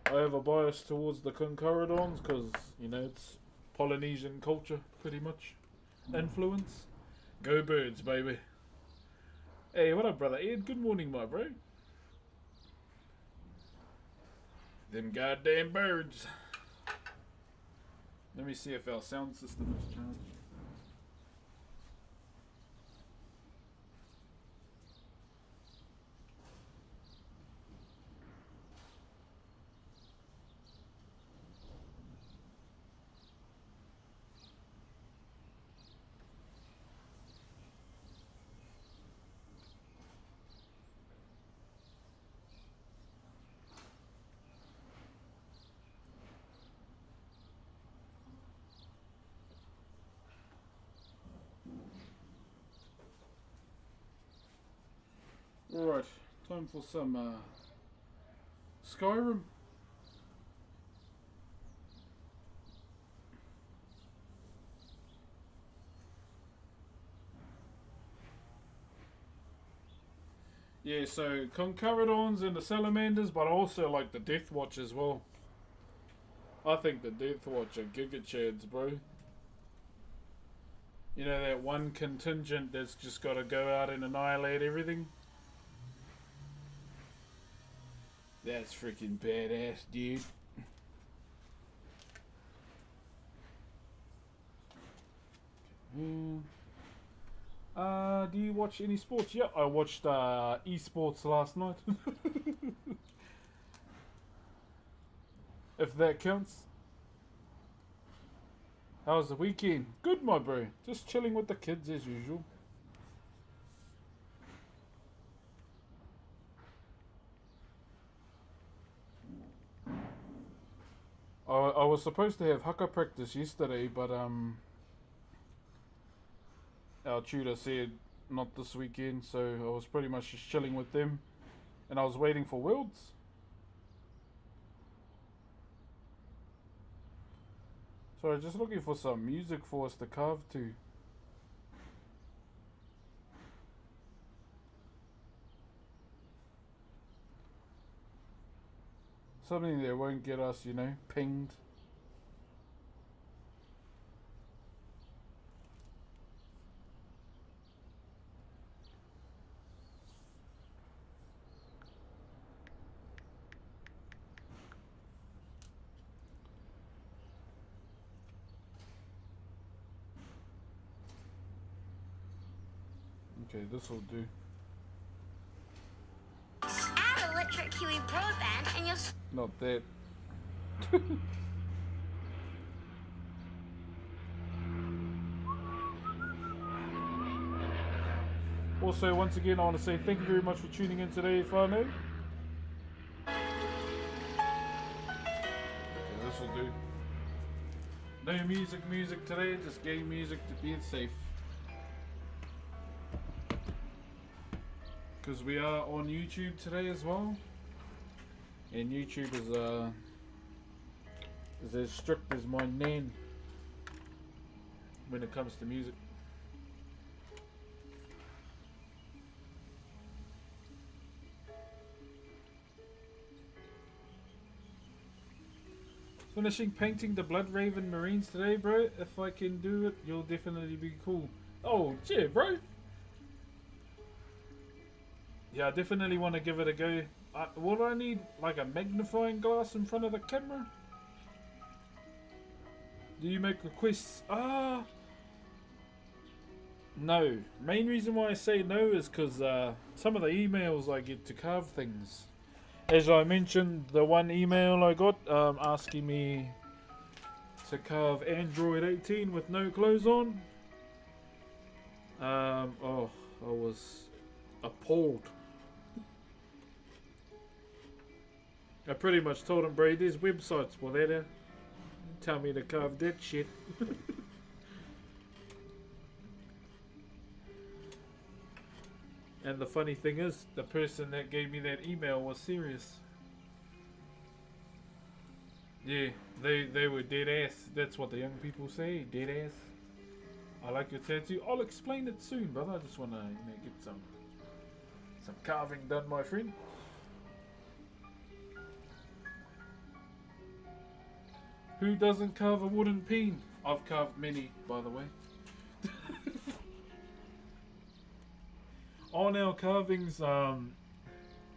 I have a bias towards the Conquerodons because, you know, it's Polynesian culture, pretty much. Influence. Go birds, baby. Hey, what up, brother Ed? Good morning, my bro. Them goddamn birds. Let me see if our sound system is charged. Alright, time for some Skyrim. Yeah, so Conqueridons and the Salamanders, but also like the Death Watch as well. I think the Death Watch are Giga Chads, bro. You know, that one contingent that's just got to go out and annihilate everything? That's freaking badass, dude. Do you watch any sports? Yeah, I watched esports last night. If that counts. How was the weekend? Good, my bro. Just chilling with the kids as usual. I was supposed to have haka practice yesterday, but our tutor said not this weekend, so I was pretty much just chilling with them, and I was waiting for Worlds. So I was just looking for some music for us to carve to. Something that won't get us, you know, pinged. Okay, this will do. Add electric Kiwi broadband and you'll... Not that. Also, once again, I want to say thank you very much for tuning in today, whānau. Okay, this will do. No music today, just game music to be safe. Because we are on YouTube today as well. And YouTube is as strict as my nan when it comes to music. Finishing painting the Blood Raven Marines today, bro. If I can do it, you'll definitely be cool. Oh, yeah, bro. Yeah, I definitely want to give it a go. Would I need like a magnifying glass in front of the camera? Do you make requests? No. Main reason why I say no is because some of the emails I get to carve things. As I mentioned, the one email I got asking me to carve Android 18 with no clothes on. I was appalled. I pretty much told him, bro, there's websites for that. Tell me to carve that shit. And the funny thing is, the person that gave me that email was serious. Yeah, they were dead ass. That's what the young people say, dead ass. I like your tattoo. I'll explain it soon, brother. I just want to get some carving done, my friend. Who doesn't carve a wooden peen? I've carved many, by the way. On our carvings,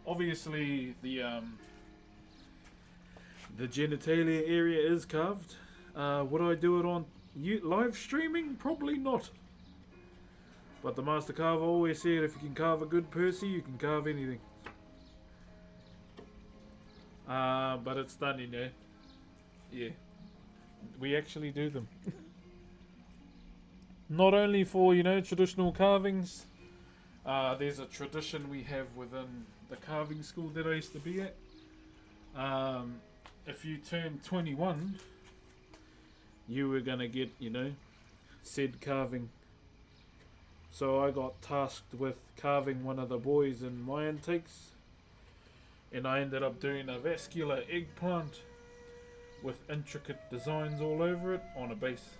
obviously the genitalia area is carved. Would I do it on live streaming? Probably not. But the master carver always said if you can carve a good Percy, you can carve anything. But it's done in there. Yeah. We actually do them. Not only for, traditional carvings. There's a tradition we have within the carving school that I used to be at. If you turn 21, you were gonna get, said carving. So I got tasked with carving one of the boys in my intakes. And I ended up doing a vascular eggplant with intricate designs all over it on a base.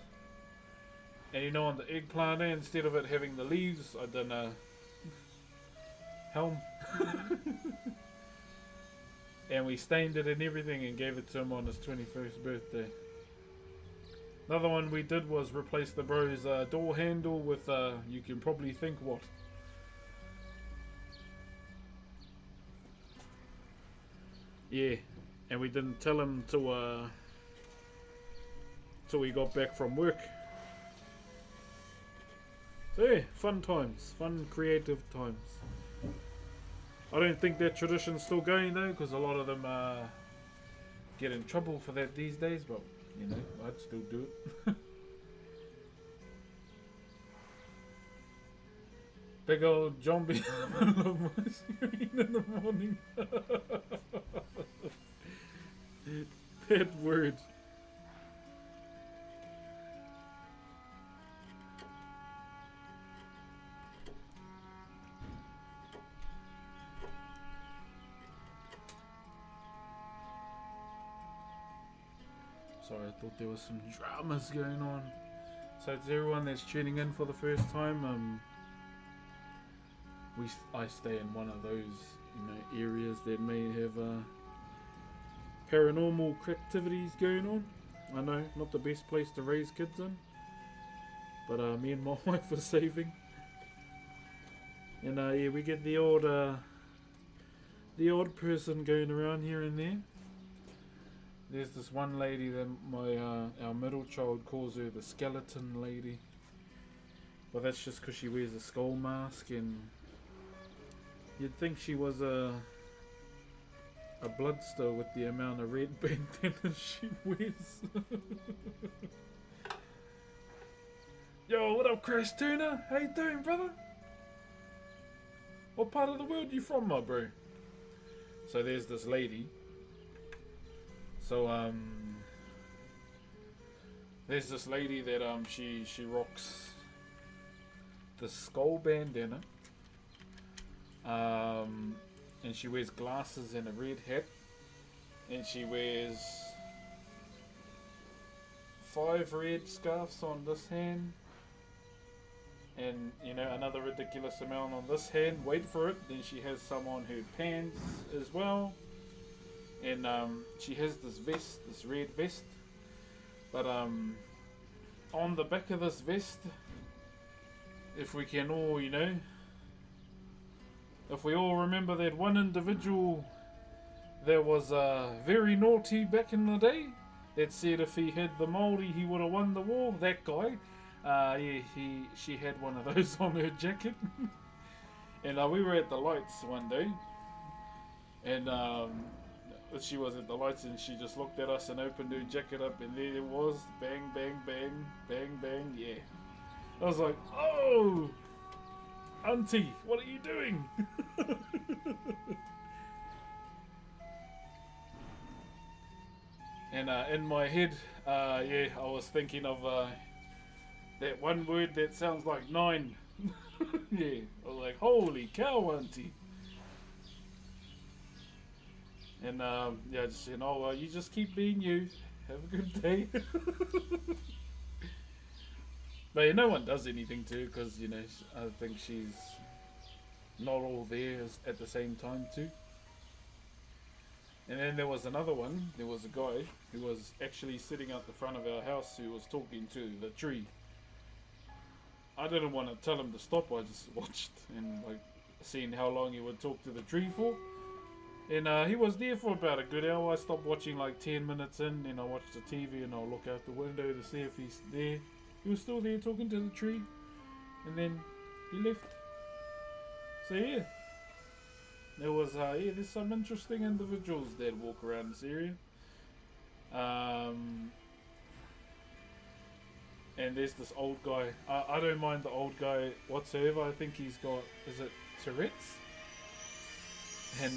And on the eggplant, instead of it having the leaves, I done a helm. And we stained it and everything and gave it to him on his 21st birthday. Another one we did was replace the bro's door handle with, you can probably think what. Yeah, and we didn't tell him till he got back from work. So yeah, fun times, fun creative times. I don't think that tradition's still going though, because a lot of them get in trouble for that these days, but you know, I'd still do it. Big old zombie on my screen in the morning. That word. Sorry, I thought there was some dramas going on. So to everyone that's tuning in for the first time, I stay in one of those, areas that may have paranormal activities going on. I know, not the best place to raise kids in, but me and my wife are saving. And yeah, we get the odd person going around here and there. There's this one lady that our middle child calls her the skeleton lady. Well, that's just because she wears a skull mask, and you'd think she was a bloodster with the amount of red bandanas she wears. Yo, what up, Crash Tuna? How you doing, brother? What part of the world you from, my bro? So there's this lady. So there's this lady that she rocks the skull bandana, and she wears glasses and a red hat, and she wears 5 red scarves on this hand, and another ridiculous amount on this hand. Wait for it. Then she has some on her pants as well. And she has this vest, this red vest, but on the back of this vest, if we can all, if we all remember that one individual that was very naughty back in the day, that said if he had the Maori he would have won the war, that guy, yeah, she had one of those on her jacket. And we were at the lights one day, and she was at the lights, and she just looked at us and opened her jacket up, and there it was, bang, bang, bang, bang, bang, yeah. I was like, oh, auntie, what are you doing? And in my head, yeah, I was thinking of that one word that sounds like 9. Yeah, I was like, holy cow, auntie. And yeah, just you just keep being you. Have a good day. But no one does anything to her, because I think she's not all there at the same time too. And then there was another one. There was a guy who was actually sitting out the front of our house who was talking to the tree. I didn't want to tell him to stop. I just watched and seeing how long he would talk to the tree for. And he was there for about a good hour. I stopped watching 10 minutes in, and I watched the TV, and I'll look out the window to see if he's there. He was still there talking to the tree, and then he left. So yeah, there was yeah, there's some interesting individuals that walk around this area. And there's this old guy. I don't mind the old guy whatsoever. I think he's got, is it Tourette's? And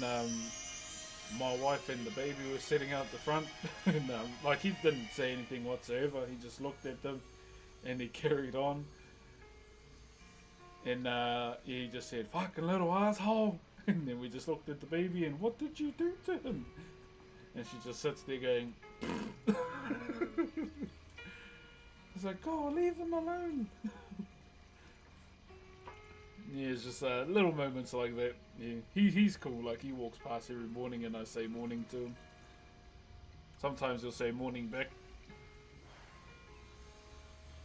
my wife and the baby were sitting out the front, and he didn't say anything whatsoever. He just looked at them, and he carried on. And he just said, "Fucking little asshole." And then we just looked at the baby, and what did you do to him? And she just sits there going, it's like, oh, leave them alone. Yeah, it's just little moments like that. Yeah, he's cool. Like he walks past every morning, and I say morning to him. Sometimes he'll say morning back.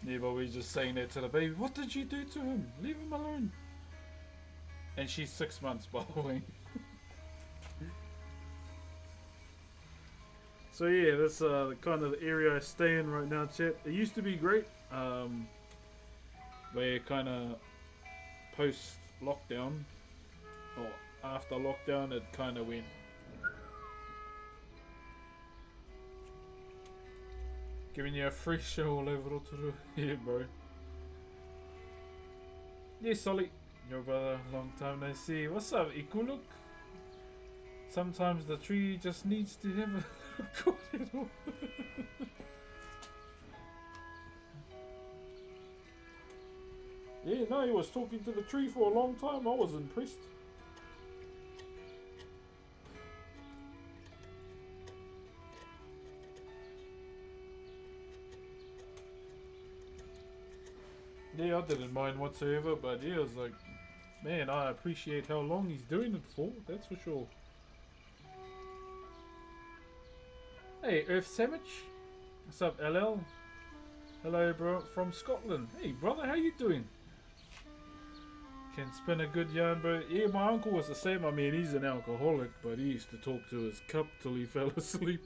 Yeah, but we're just saying that to the baby. What did you do to him? Leave him alone. And she's 6 months, by the way. So yeah, that's the kind of the area I stay in right now, chat. It used to be great. Where kind of post lockdown or after lockdown, it kind of went. Giving you a free show all over Rotorua. Yeah, bro. Yeah, Solly. Your brother, long time no see. What's up, Ikuluk? Sometimes the tree just needs to have a corridor. Yeah, no, he was talking to the tree for a long time. I was impressed. Yeah, I didn't mind whatsoever, but yeah, I was like, man, I appreciate how long he's doing it for, that's for sure. Hey, Earth Sandwich. What's up, LL? Hello, bro, from Scotland. Hey, brother, how you doing? Can spin a good yarn, bro. Yeah, my uncle was the same. I mean, he's an alcoholic, but he used to talk to his cup till he fell asleep.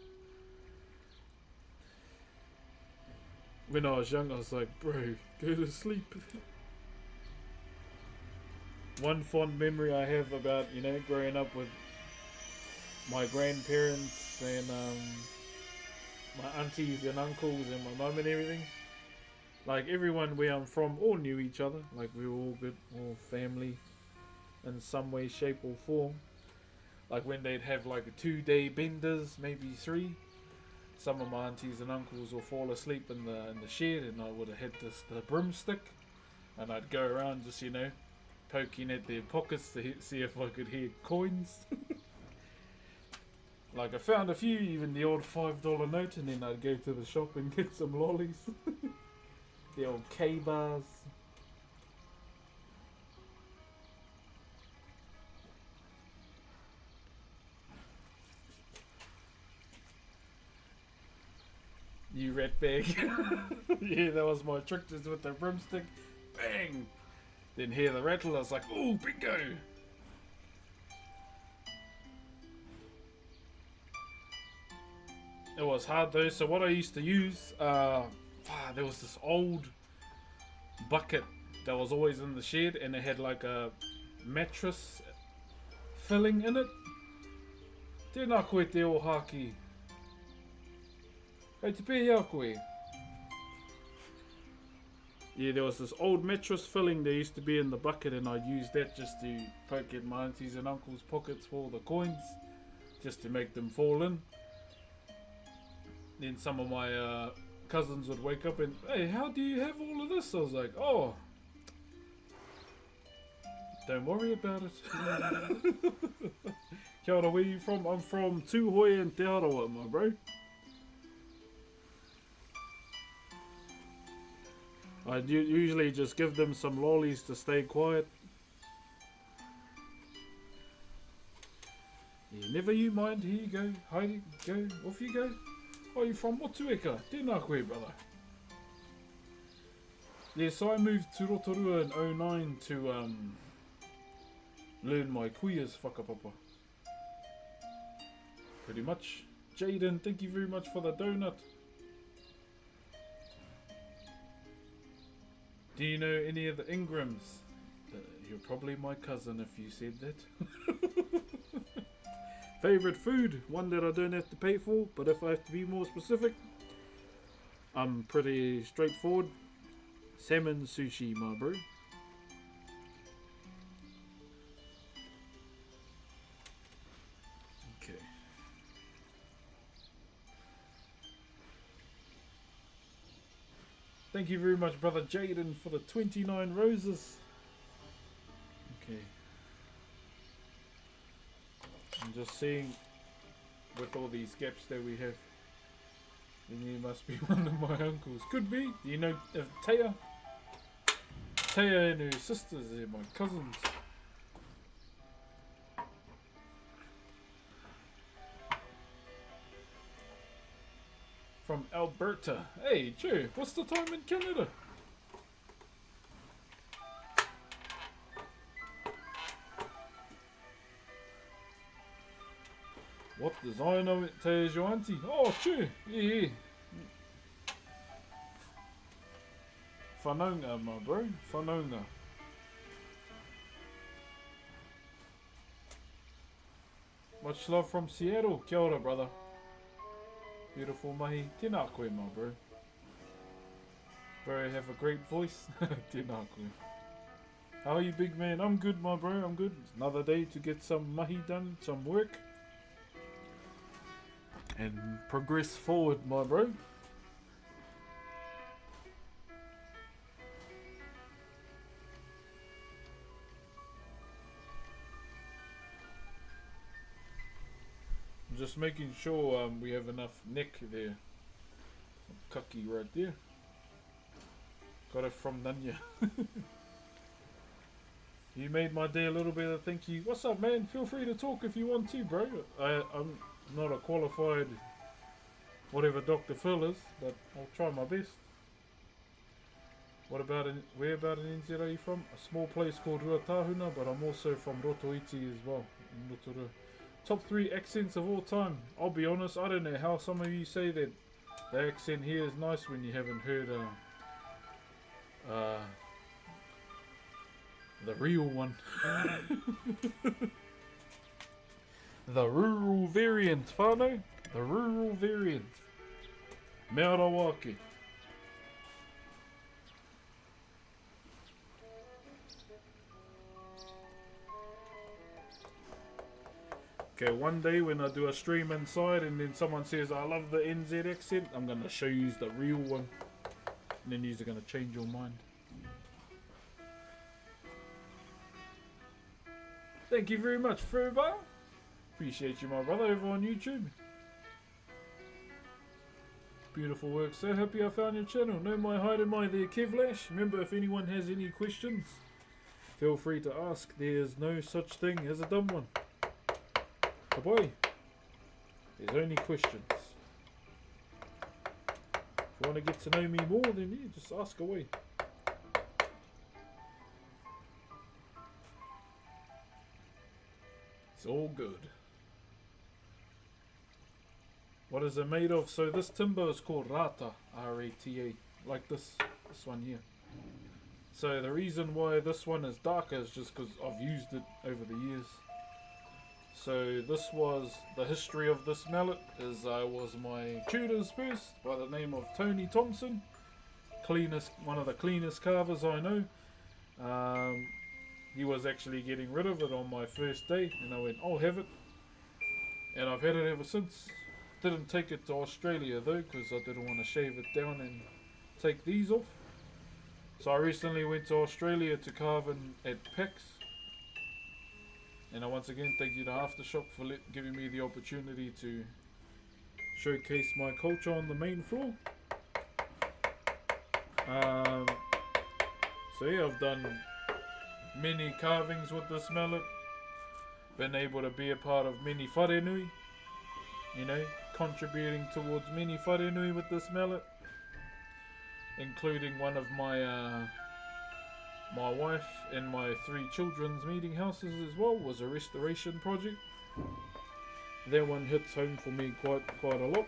When I was young, I was like, bro, go to sleep. One fond memory I have about, you know, growing up with my grandparents and my aunties and uncles and my mum and everything. Like, everyone where I'm from all knew each other. Like, we were all good, all family in some way, shape or form. Like, when they'd have like a 2-day benders, maybe 3. Some of my aunties and uncles will fall asleep in the shed, and I would have had the broomstick, and I'd go around just, you know, poking at their pockets to see if I could hear coins. Like, I found a few, even the old $5 note, and then I'd go to the shop and get some lollies. The old K-bars. You ratbag. Yeah, that was my trick, just with the broomstick. Bang! Then hear the rattle, I was like, ooh, bingo! It was hard though, so what I used to use, there was this old bucket that was always in the shed, and it had like a mattress filling in it. Tēnā koe te o haki. Kei te pēhea koe. Yeah, there was this old mattress filling that used to be in the bucket, and I'd use that just to poke at my aunties and uncles' pockets for the coins, just to make them fall in. Then some of my cousins would wake up and, hey, how do you have all of this? I was like, oh, don't worry about it. Kia ora, where you from? I'm from Tūhoe and Te Arawa, my bro. I usually just give them some lollies to stay quiet. Yeah, never you mind, here you go, Heidi, go, off you go. Oh, you from Motueka? Tēnā koe, brother. Yeah, so I moved to Rotorua in 09 to learn my kuia's whakapapa. Pretty much. Jaden, thank you very much for the donut. Do you know any of the Ingrams? You're probably my cousin if you said that. Favorite food? One that I don't have to pay for, but if I have to be more specific, I'm pretty straightforward. Salmon sushi, my bro. Okay. Thank you very much, brother Jaden, for the 29 roses. Okay. I'm just seeing, with all these gaps that we have, then you must be one of my uncles. Could be. Do you know Taya? Taya and her sisters, they're my cousins. From Alberta. Hey, Joe, what's the time in Canada? What design of it, Taya's your auntie? Oh, Joe, yeah. Whanaunga, my bro. Whanaunga. Much love from Seattle. Kia ora, brother. Beautiful mahi. Tēnā koe, my bro. Bro, have a great voice. Tēnā koe. How are you, big man? I'm good, my bro. I'm good. It's another day to get some mahi done, some work. And progress forward, my bro. Just making sure we have enough neck there. Kaki right there. Got it from Nanya. You made my day a little better, thank you. What's up, man? Feel free to talk if you want to, bro. I'm not a qualified whatever Dr. Phil is, but I'll try my best. Where about in NZ are you from? A small place called Ruatahuna, but I'm also from Rotoiti as well, in Rotorua. Top 3 accents of all time. I'll be honest, I don't know how some of you say that the accent here is nice when you haven't heard the real one. The rural variant, whānau? The rural variant. Me Rawake. Okay, one day when I do a stream inside and then someone says I love the NZ accent, I'm going to show you the real one. And then you're going to change your mind. Thank you very much, Furbo. Appreciate you, my brother, over on YouTube. Beautiful work. So happy I found your channel. No my hide and my there, Kevlash. Remember, if anyone has any questions, feel free to ask. There's no such thing as a dumb one. Oh boy, there's only questions. If you want to get to know me more, then yeah, just ask away. It's all good. What is it made of? So this timber is called rata, R-A-T-A, like this one here. So the reason why this one is darker is just because I've used it over the years. So this was the history of this mallet. I was my tutor's first by the name of Tony Thompson, one of the cleanest carvers I know. He was actually getting rid of it on my first day, and I went, I'll have it, and I've had it ever since. Didn't take it to Australia though, because I didn't want to shave it down and take these off. So I recently went to Australia to carve at PAX. And I once again thank you to Aftershock for giving me the opportunity to showcase my culture on the main floor. So yeah, I've done many carvings with this mallet. Been able to be a part of many wharenui. You know, contributing towards many wharenui with this mallet. Including one of my my wife and my 3 children's meeting houses as well, was a restoration project. That one hits home for me quite a lot.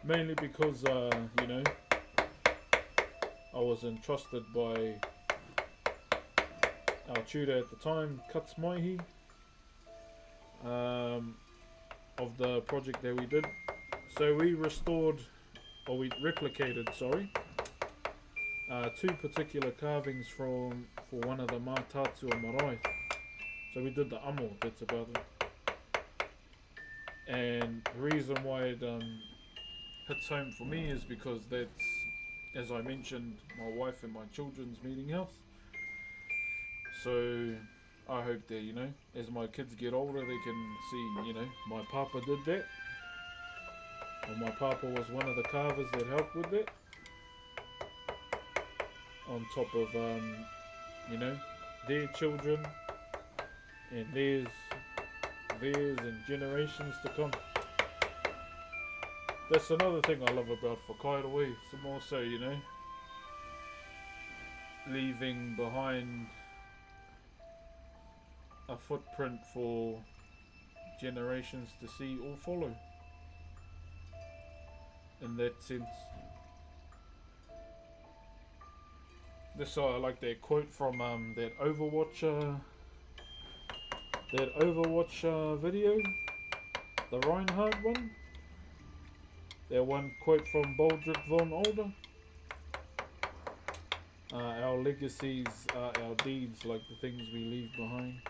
Mainly because, you know, I was entrusted by our tutor at the time, Cuts Maihi, of the project that we did. So we restored, or we replicated, sorry, 2 particular carvings for one of the Mātātua marae. So we did the amo, that's about it. And the reason why it hits home for me is because that's, as I mentioned, my wife and my children's meeting house. So I hope that, you know, as my kids get older, they can see, you know, my papa did that. Or my papa was one of the carvers that helped with that. on top of you know, their children and theirs and generations to come. That's another thing I love about Whakairo. It's more so, you know, leaving behind a footprint for generations to see or follow. In that sense. This I like that quote from that Overwatch video, the Reinhardt one. That one quote from Baldrick von Older. Our legacies are our deeds, like the things we leave behind.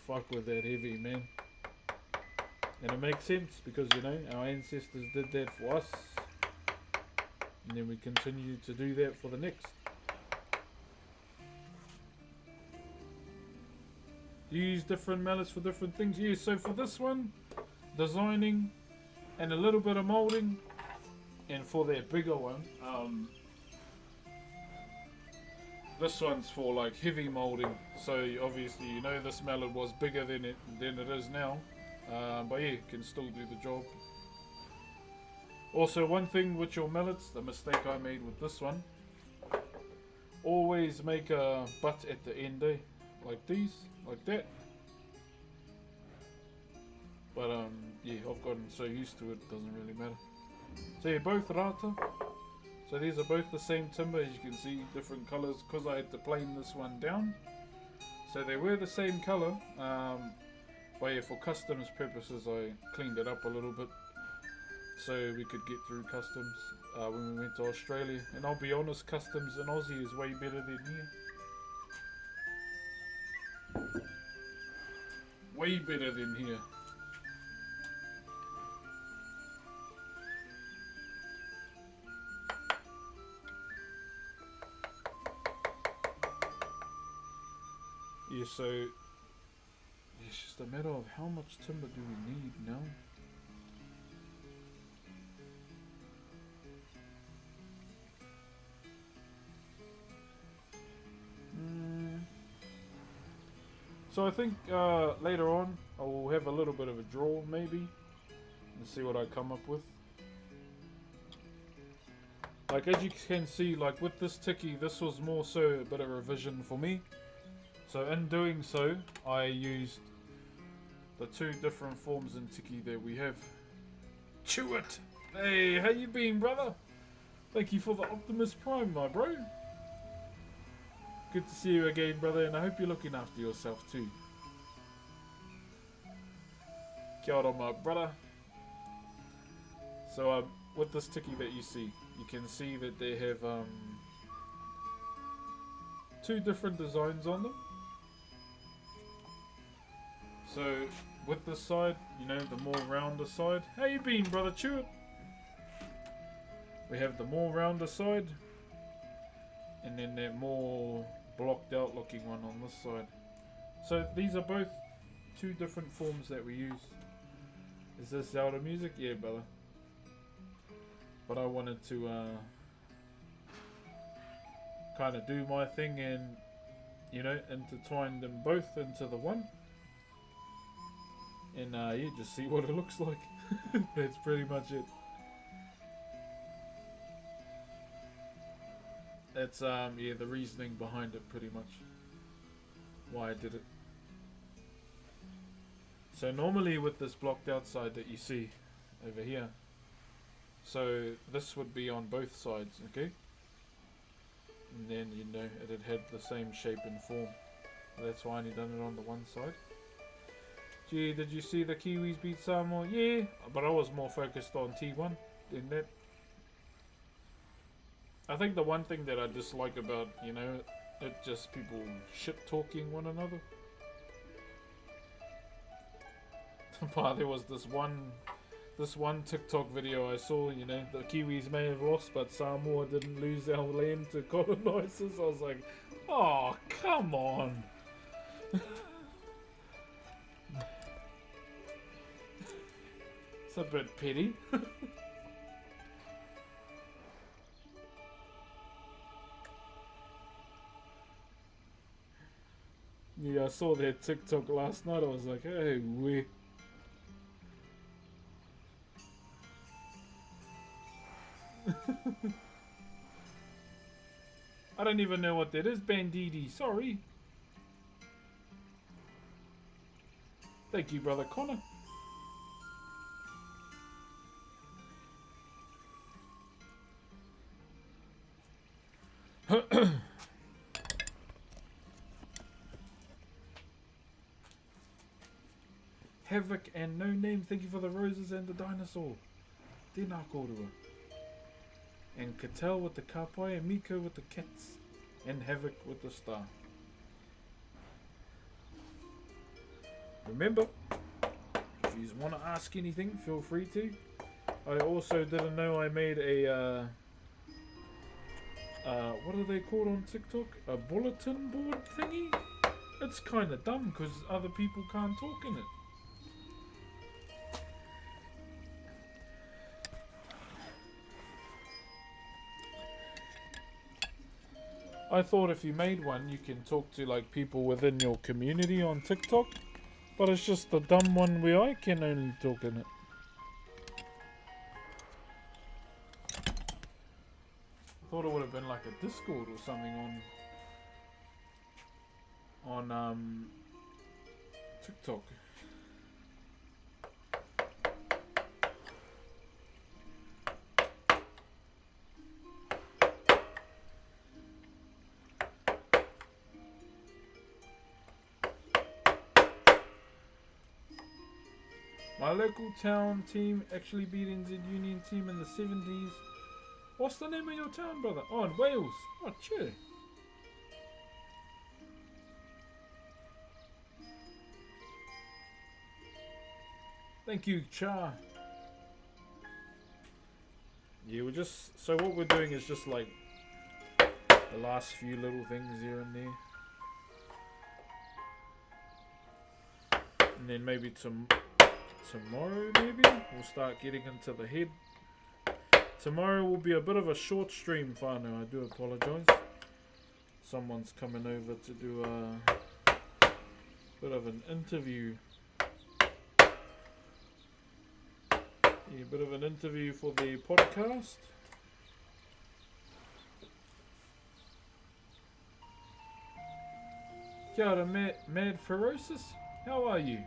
Fuck with that heavy, man. And it makes sense because, you know, our ancestors did that for us. And then we continue to do that for the next. Do you use different mallets for different things? Yeah, so for this one, designing and a little bit of molding. And for that bigger one, this one's for like heavy molding. So obviously, you know, this mallet was bigger than it is now. But yeah, it can still do the job. Also, one thing with your mallets, the mistake I made with this one, always make a butt at the end, like these, like that. But yeah, I've gotten so used to it, it doesn't really matter. So yeah, both rata. So these are both the same timber, as you can see, different colours because I had to plane this one down. So they were the same colour, but yeah, for customs purposes I cleaned it up a little bit so we could get through customs when we went to Australia. And I'll be honest, customs in Aussie is way better than here. Way better than here. Yeah, so it's just a matter of how much timber do we need now. So I think later on I will have a little bit of a draw maybe and see what I come up with. Like as you can see, like with this tiki, this was more so a bit of revision for me. So in doing so, I used the two different forms in tiki that we have. Chew it! Hey, how you been, brother? Thank you for the Optimus Prime, my bro. Good to see you again, brother, and I hope you're looking after yourself too. Kia ora, my brother. So with this tiki that you see, you can see that they have two different designs on them. So with this side, you know, the more rounder side. How you been, brother? Chew it. We have the more rounder side, and then that more blocked out looking one on this side. So these are both two different forms that we use. Is this Zelda music? Yeah, brother. But I wanted to kind of do my thing and, you know, intertwine them both into the one. And yeah, just see what it looks like. That's pretty much it. That's yeah, the reasoning behind it pretty much. Why I did it. So normally with this blocked outside that you see over here, so this would be on both sides, okay? And then, you know, it had the same shape and form. That's why I only done it on the one side. Gee, did you see the Kiwis beat Samoa? Yeah, but I was more focused on T1 than that. I think the one thing that I dislike about, you know, it just people shit talking one another. But there was this one TikTok video I saw, you know, the Kiwis may have lost, but Samoa didn't lose our land to colonizers. I was like, oh, come on. It's a bit petty. Yeah, I saw that TikTok last night. I was like, hey, we. I don't even know what that is, Bandidi. Sorry. Thank you, brother Connor. Havoc and No Name, thank you for the roses and the dinosaur. Tēnā kōrua. And Cattell with the kapai, and Miko with the cats, and Havoc with the star. Remember, if you want to ask anything, feel free to. I also didn't know I made a, what are they called on TikTok? A bulletin board thingy? It's kind of dumb because other people can't talk in it. I thought if you made one, you can talk to like people within your community on TikTok, but it's just the dumb one where I can only talk in it. I thought it would have been like a Discord or something on TikTok. My local town team actually beat NZ Union team in the 70s. What's the name of your town, brother? Oh, in Wales. Oh, sure. Thank you, Cha. Yeah, we're just... So what we're doing is just like the last few little things here and there. And then maybe tomorrow, maybe we'll start getting into the head. Tomorrow will be a bit of a short stream, whānau. I do apologise. Someone's coming over to do a bit of an interview. Yeah, a bit of an interview for the podcast. Kia ora, Mad Ferocious. How are you?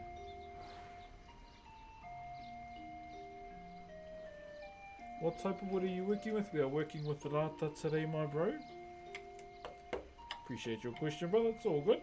What type of wood are you working with? We are working with the rata today, my bro. Appreciate your question, brother. It's all good.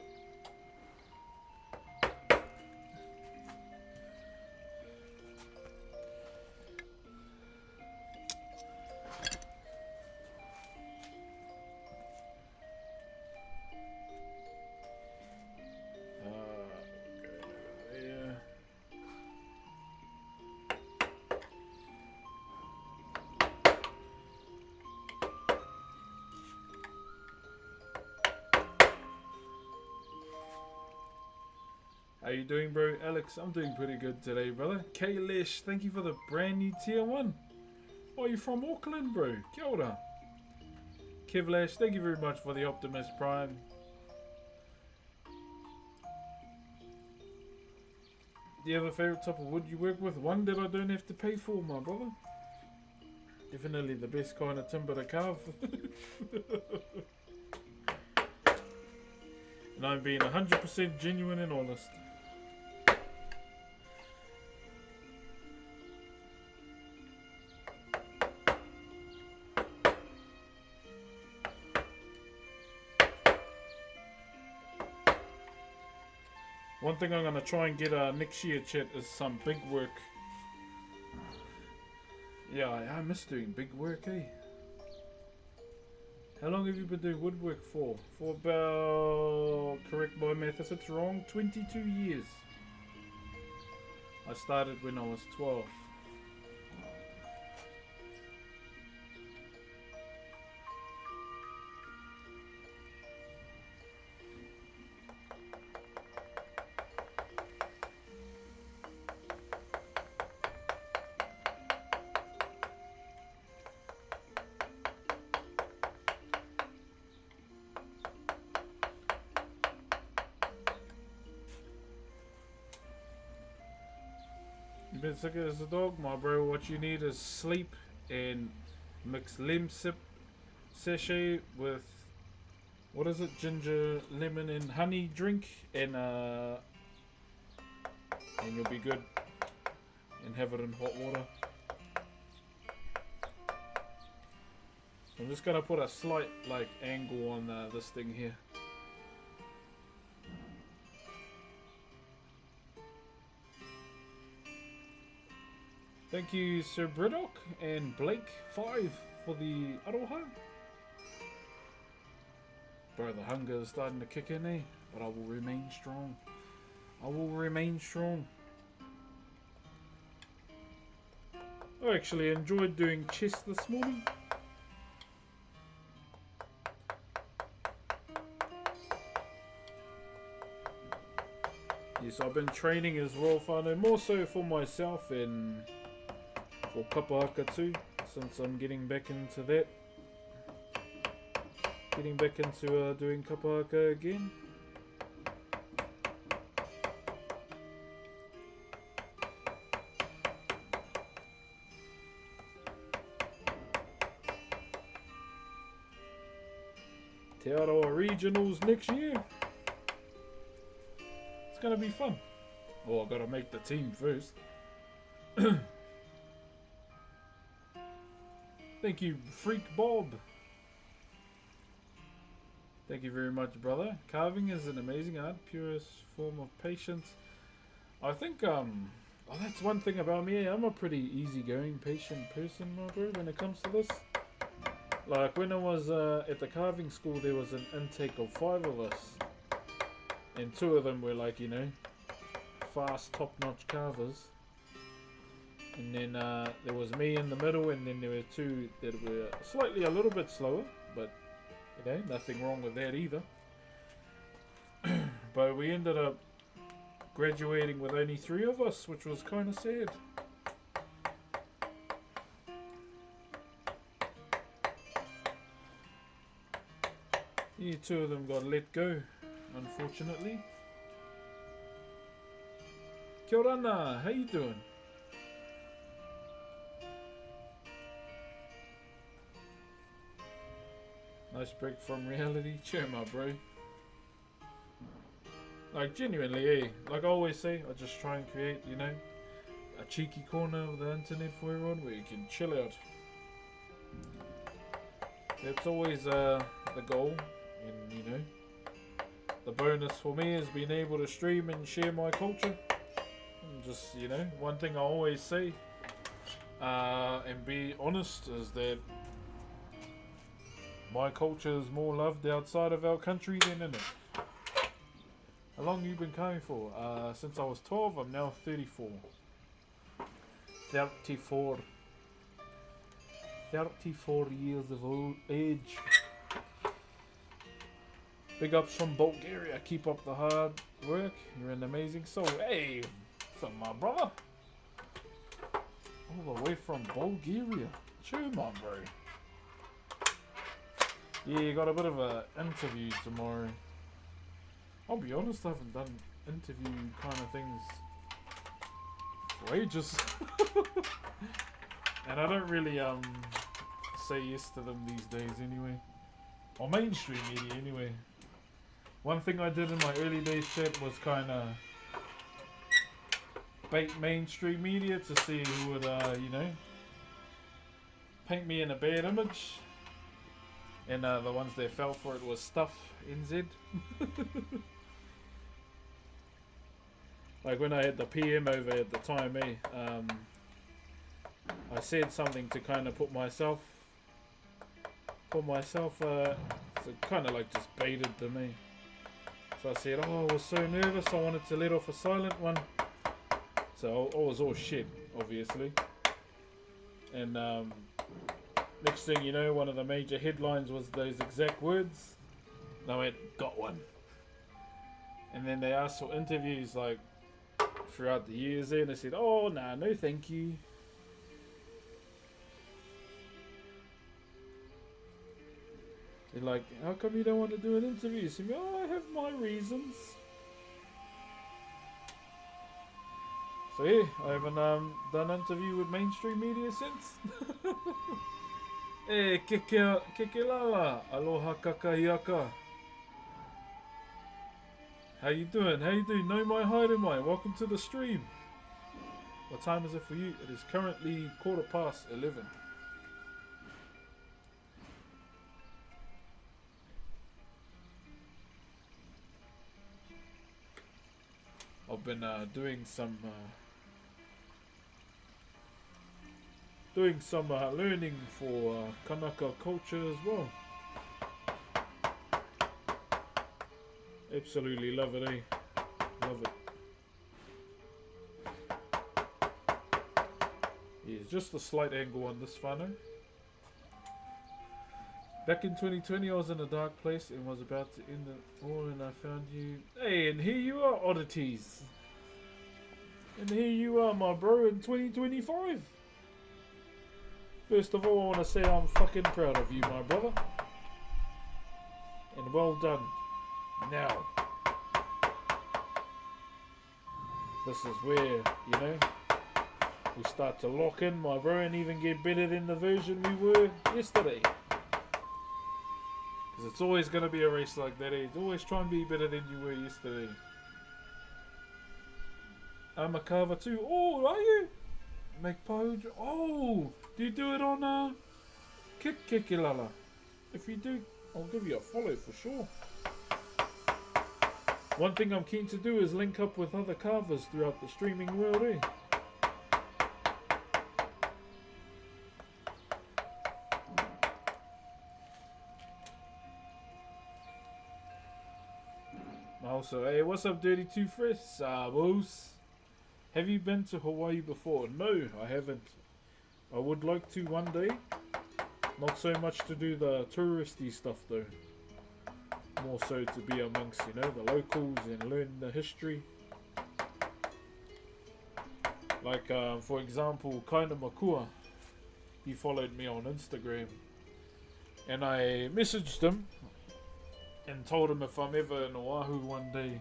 How you doing, bro? Alex, I'm doing pretty good today, brother. Kailesh, thank you for the brand new tier 1. Oh, you from Auckland, bro? Kia ora. Kevlash, thank you very much for the Optimus Prime. Do you have a favourite type of wood you work with? One that I don't have to pay for, my brother. Definitely the best kind of timber to carve. And I'm being 100% genuine and honest. One thing I'm going to try and get next year, chat, is some big work. Yeah, I miss doing big work, eh? How long have you been doing woodwork for? For about, correct my math if it's wrong, 22 years. I started when I was 12. been sick as a dog, my bro. What you need is sleep and mix lemon sip sachet with what is it? Ginger, lemon, and honey drink, and you'll be good. And have it in hot water. I'm just gonna put a slight like angle on this thing here. Thank you, Sir Briddock and Blake5 for the aroha. Bro, the hunger is starting to kick in, eh? But I will remain strong. I will remain strong. I actually enjoyed doing chess this morning. Yes, I've been training as well, whānau, more so for myself and for kapahaka too, since I'm getting back into that. Getting back into doing kapahaka again. Te Aroa Regionals next year. It's gonna be fun. Oh, I gotta make the team first. Thank you, Freak Bob. Thank you very much, brother. Carving is an amazing art, purest form of patience. I think, oh, that's one thing about me. I'm a pretty easygoing, patient person, my bro, when it comes to this. Like, when I was at the carving school, there was an intake of 5 of us. And 2 of them were like, you know, fast, top-notch carvers. And then there was me in the middle, and then there were 2 that were slightly a little bit slower, but you know, nothing wrong with that either. But we ended up graduating with only 3 of us, which was kind of sad. Yeah, 2 of them got let go, unfortunately. Kia ora, how you doing? Nice break from reality. Cheer, my bro. Like, genuinely, like I always say, I just try and create, you know, a cheeky corner of the internet for everyone where you can chill out. That's always the goal, and you know, the bonus for me is being able to stream and share my culture. And just, you know, one thing I always say, and be honest, is that my culture is more loved outside of our country than in it. How long you been coming for? Since I was 12, I'm now 34. 34. 34 years of old age. Big ups from Bulgaria. Keep up the hard work. You're an amazing soul. Hey, what's up, my brother? All the way from Bulgaria. Chew, my bro. Yeah, got a bit of an interview tomorrow. I'll be honest, I haven't done interview kind of things for ages. And I don't really say yes to them these days anyway. Or mainstream media anyway. One thing I did in my early days chat was kind of bait mainstream media to see who would, you know, paint me in a bad image. And the ones that fell for it was Stuff NZ. Like when I had the PM over at the time, I said something to kind of put myself, so kind of like just baited to me. So I said, oh, I was so nervous, I wanted to let off a silent one. So I was all shit, obviously. And next thing you know, one of the major headlines was those exact words. And I went, got one. And then they asked for interviews like throughout the years there, and I said, oh, nah, no thank you. They're like, how come you don't want to do an interview? So, oh, I have my reasons. So yeah, I haven't done an interview with mainstream media since. Eh, ke lala, aloha kakahiaka. How you doing? How you doing? No mai haere mai. Welcome to the stream. What time is it for you? It is currently 11:15. I've been doing some learning for Kanaka culture as well. Absolutely love it, eh? Love it. Yeah, just a slight angle on this whānau. Back in 2020, I was in a dark place and was about to end it all, and I found you. Hey, and here you are, oddities. And here you are, my bro, in 2025. First of all, I want to say I'm fucking proud of you, my brother. And well done. Now, this is where, you know, we start to lock in, my bro, and even get better than the version we were yesterday. Because it's always going to be a race like that, eh? Always try and be better than you were yesterday. I'm a carver too. Oh, are you? Make page. Oh, do you do it on Kikilala? If you do, I'll give you a follow for sure. One thing I'm keen to do is link up with other carvers throughout the streaming world, eh? Also, hey, what's up, Dirty Two Fresh? Sabos. Have you been to Hawaii before? No, I haven't. I would like to one day. Not so much to do the touristy stuff though. More so to be amongst, you know, the locals and learn the history. Like, for example, Kaina Makua. He followed me on Instagram. And I messaged him and told him if I'm ever in Oahu one day,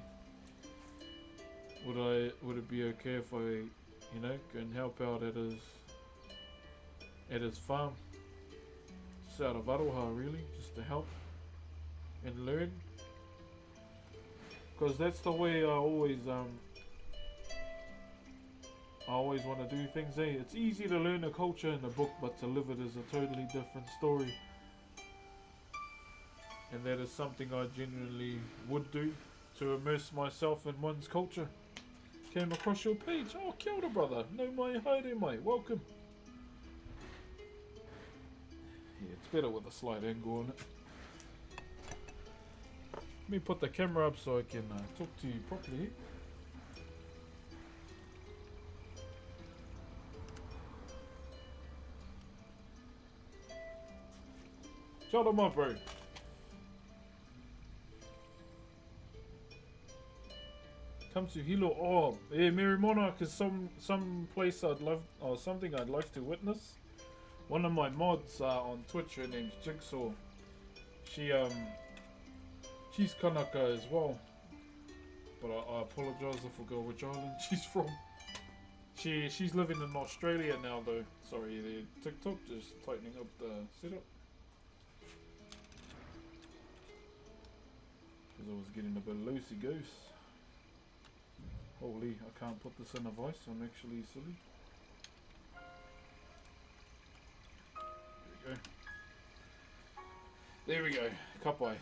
would it be okay if I, you know, go and help out at his farm, just out of Aroha really, just to help and learn, because that's the way I always want to do things. Eh? It's easy to learn a culture in a book, but to live it is a totally different story. And that is something I genuinely would do, to immerse myself in one's culture. Came across your page. Oh, kia ora, brother. No mai haere mai. Welcome. Yeah, it's better with a slight angle on it. Let me put the camera up so I can talk to you properly. Shut up, my bro. Come to Hilo. Oh, yeah, Mary Monarch is some place I'd love, or something I'd like to witness. One of my mods on Twitch, her name's Jigsaw. She's Kanaka as well. But I apologise, I forgot which island she's from. She's living in Australia now though. Sorry, the TikTok just tightening up the setup. Because I was getting a bit loosey-goose. Holy, I can't put this in a voice, I'm actually silly. There we go. Kapai.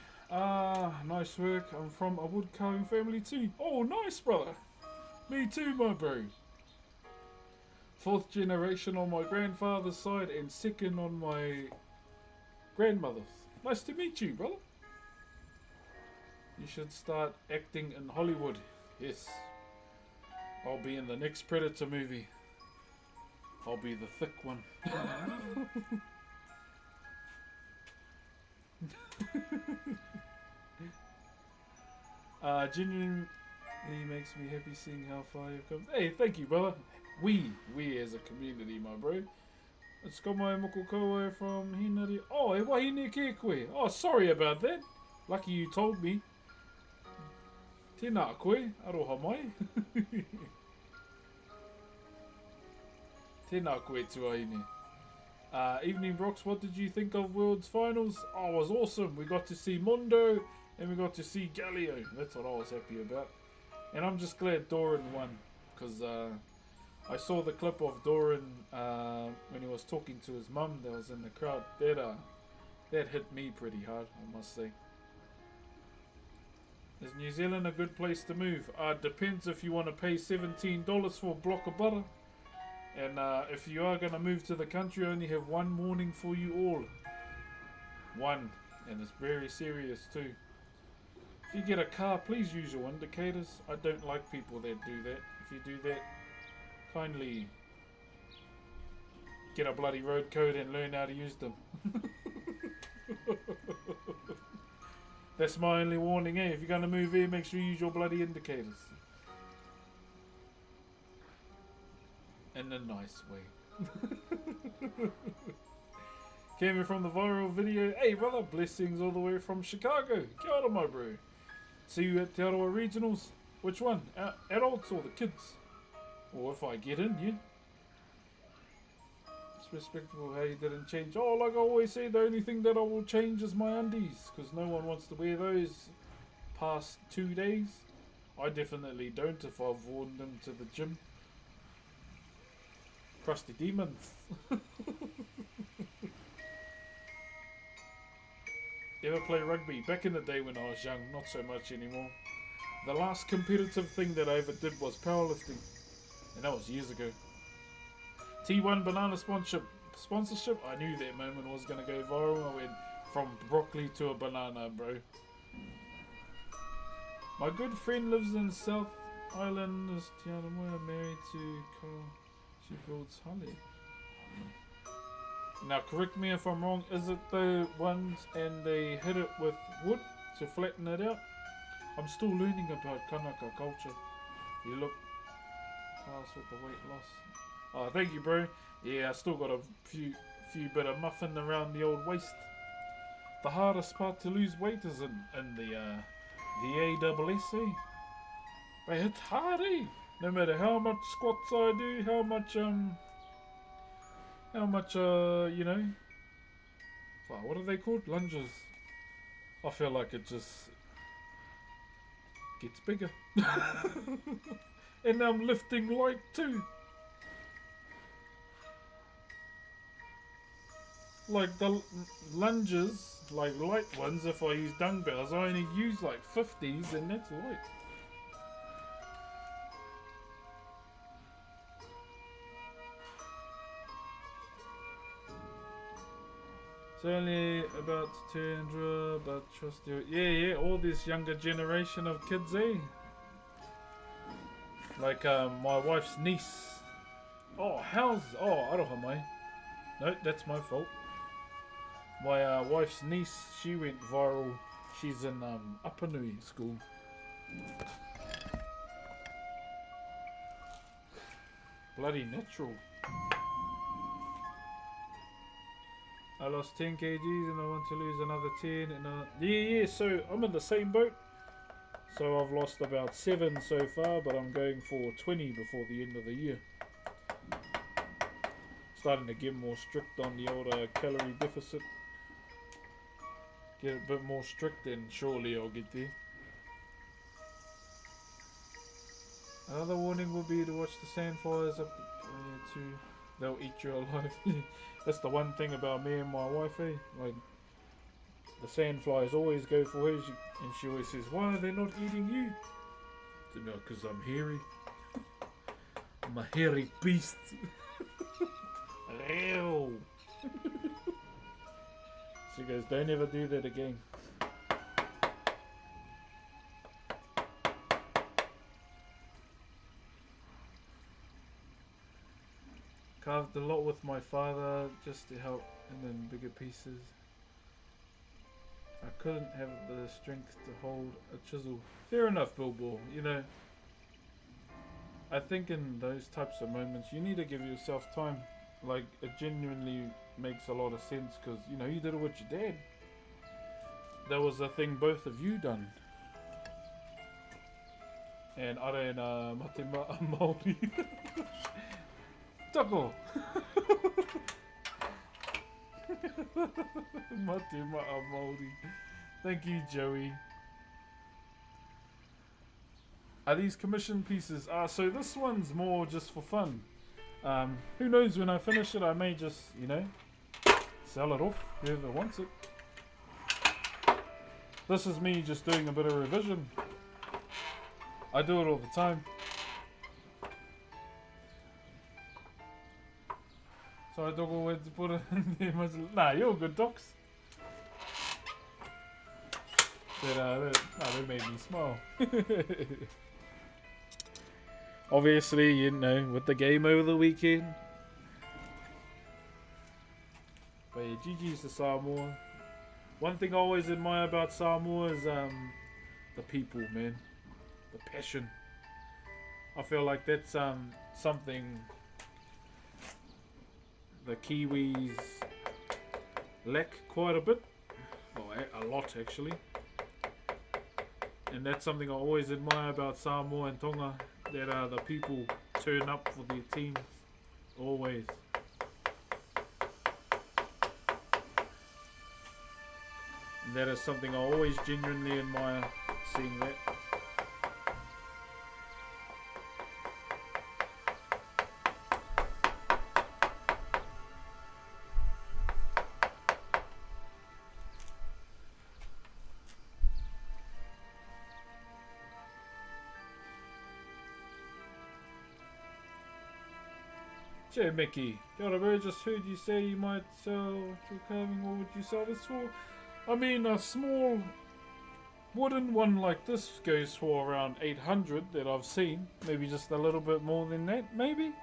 Nice work. I'm from a woodcarving family too. Oh, nice, brother. Me too, my bro. 4th generation on my grandfather's side and 2nd on my grandmother's. Nice to meet you, brother. You should start acting in Hollywood. Yes. I'll be in the next Predator movie. I'll be the thick one. Genuinely makes me happy seeing how far you've come. Hey, thank you, brother. We as a community, my bro. It's got my moko kaua from Hinari. Oh, e wahine ke koe. Oh, sorry about that. Lucky you told me. Tēnā koe, aroha mai. Tēnā koe tuaine. Evening Brox, what did you think of World's Finals? Oh, it was awesome. We got to see Mondo and we got to see Galio. That's what I was happy about. And I'm just glad Doran won. Because I saw the clip of Doran when he was talking to his mum that was in the crowd. That hit me pretty hard, I must say. Is New Zealand a good place to move? Depends if you want to pay $17 for a block of butter. And if you are going to move to the country, I only have one warning for you all. One. And it's very serious too. If you get a car, please use your indicators. I don't like people that do that. If you do that, kindly get a bloody road code and learn how to use them. That's my only warning, eh? If you're going to move here, make sure you use your bloody indicators. In a nice way. Came in from the viral video. Hey brother, blessings all the way from Chicago. Kia ora, my bro. See you at Te Aroa Regionals. Which one? Adults or the kids? Or if I get in, yeah. It's respectable how you didn't change. Oh, like I always say, the only thing that I will change is my undies. Because no one wants to wear those past 2 days. I definitely don't if I've worn them to the gym. Crusty demons. Ever play rugby? Back in the day when I was young, not so much anymore. The last competitive thing that I ever did was powerlifting. And that was years ago. T1 banana sponsorship. I knew that moment was going to go viral. I went from broccoli to a banana, bro. My good friend lives in South Island. Is Tiana Moya married to Carl? She builds honey. Now correct me if I'm wrong. Is it the ones and they hit it with wood to flatten it out? I'm still learning about Kanaka culture. You look past with the weight loss. Oh, thank you, bro. Yeah, I still got a few bit of muffin around the old waist. The hardest part to lose weight is in the ASS. But it's hard, eh? No matter how much squats I do, how much you know, what are they called? Lunges. I feel like it just gets bigger. And I'm lifting light too. Like the lunges, like light ones, if I use dumbbells, I only use like 50s and that's light. It's only about to turn, but trust you. Yeah, all this younger generation of kids, eh? Like my wife's niece. Oh, aroha mai. No, that's my fault. My wife's niece, she went viral. She's in Upanui school. Bloody natural. I lost 10 kgs and I want to lose another 10. And yeah, so I'm in the same boat. So I've lost about 7 so far, but I'm going for 20 before the end of the year. Starting to get more strict on the old calorie deficit. Get a bit more strict and surely I'll get there. Another warning will be to watch the sandflies up to they'll eat you alive. That's the one thing about me and my wife, eh? Like, the sandflies always go for her, and she always says, why are they not eating you? No, because I'm hairy. I'm a hairy beast. Ew. She goes, don't ever do that again. Carved a lot with my father just to help him in bigger pieces. I couldn't have the strength to hold a chisel. Fair enough, Bilbo, you know. I think in those types of moments you need to give yourself time. Like, it genuinely makes a lot of sense because, you know, you did it with your dad. That was a thing both of you done. And I don't mate Maori. Tako. Mate ma'a Maori. Thank you, Joey. Are these commission pieces? So this one's more just for fun. Who knows, when I finish it, I may just, you know, sell it off, whoever wants it. This is me just doing a bit of revision. I do it all the time. So I don't know where to put it in there. Nah, you're good, Docs. They made me smile. Obviously, you know, with the game over the weekend. But yeah, GG's to Samoa. One thing I always admire about Samoa is the people, man. The passion. I feel like that's something the Kiwis lack quite a bit. Well, a lot actually. And that's something I always admire about Samoa and Tonga. That the people turn up for their teams. Always. And that is something I always genuinely admire, seeing that. Jay Mickey, Kia ora, bro, just heard you say you might sell your carving. What would you sell this for? I mean, a small wooden one like this goes for around 800 that I've seen. Maybe just a little bit more than that, maybe.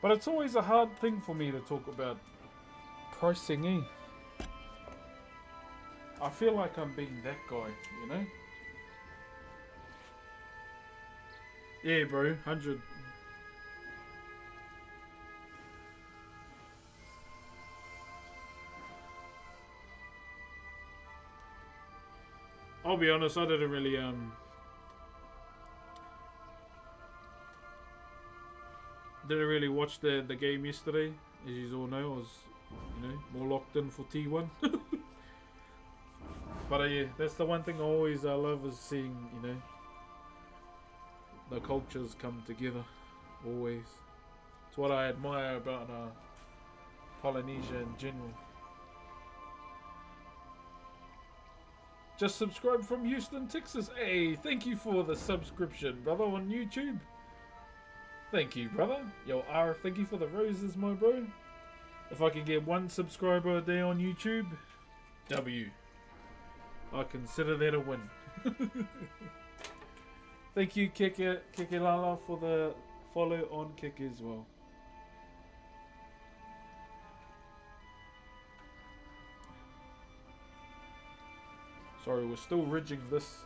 But it's always a hard thing for me to talk about pricing, eh? I feel like I'm being that guy, you know? Yeah, bro, 100. I'll be honest, I didn't really watch the game yesterday. As you all know, I was, you know, more locked in for T1. But yeah, that's the one thing I always love, is seeing, you know, the cultures come together. Always. It's what I admire about Polynesia in general. Just subscribe from Houston, Texas. Hey, thank you for the subscription, brother, on YouTube. Thank you, brother. Yo, R, thank you for the roses, my bro. If I can get 1 subscriber a day on YouTube, W. I consider that a win. Thank you, Keke for the follow on Kick as well. Sorry, we're still ridging this.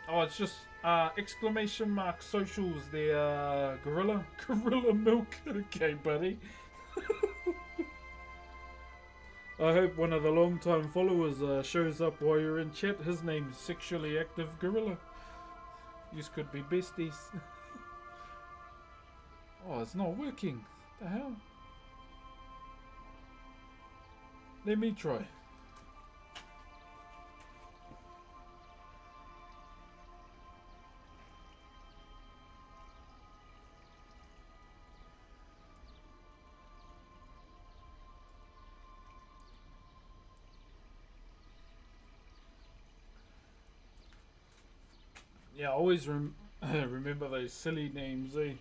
Oh, it's just exclamation mark socials there, Gorilla Milk. Okay, buddy. I hope one of the long-time followers shows up while you're in chat. His name's Sexually Active Gorilla. These could be besties. Oh, it's not working. What the hell? Let me try. Yeah, I always remember those silly names, eh?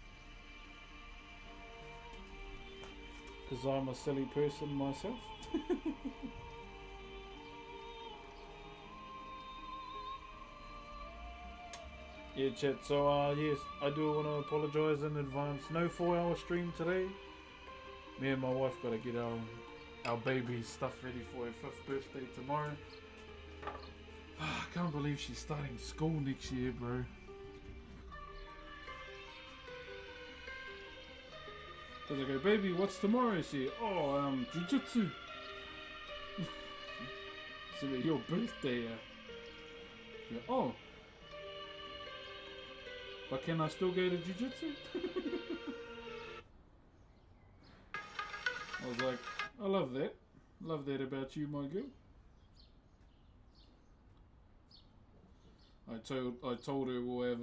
Because I'm a silly person myself. Yeah, chat. So, yes, I do want to apologise in advance. No 4-hour stream today. Me and my wife got to get our baby stuff ready for her 5th birthday tomorrow. I can't believe she's starting school next year, bro. Cause I go, baby, what's tomorrow? She, oh, jiu-jitsu. So your birthday, yeah, oh. But can I still go to jiu-jitsu? I was like, I love that. Love that about you, my girl. I told her we'll have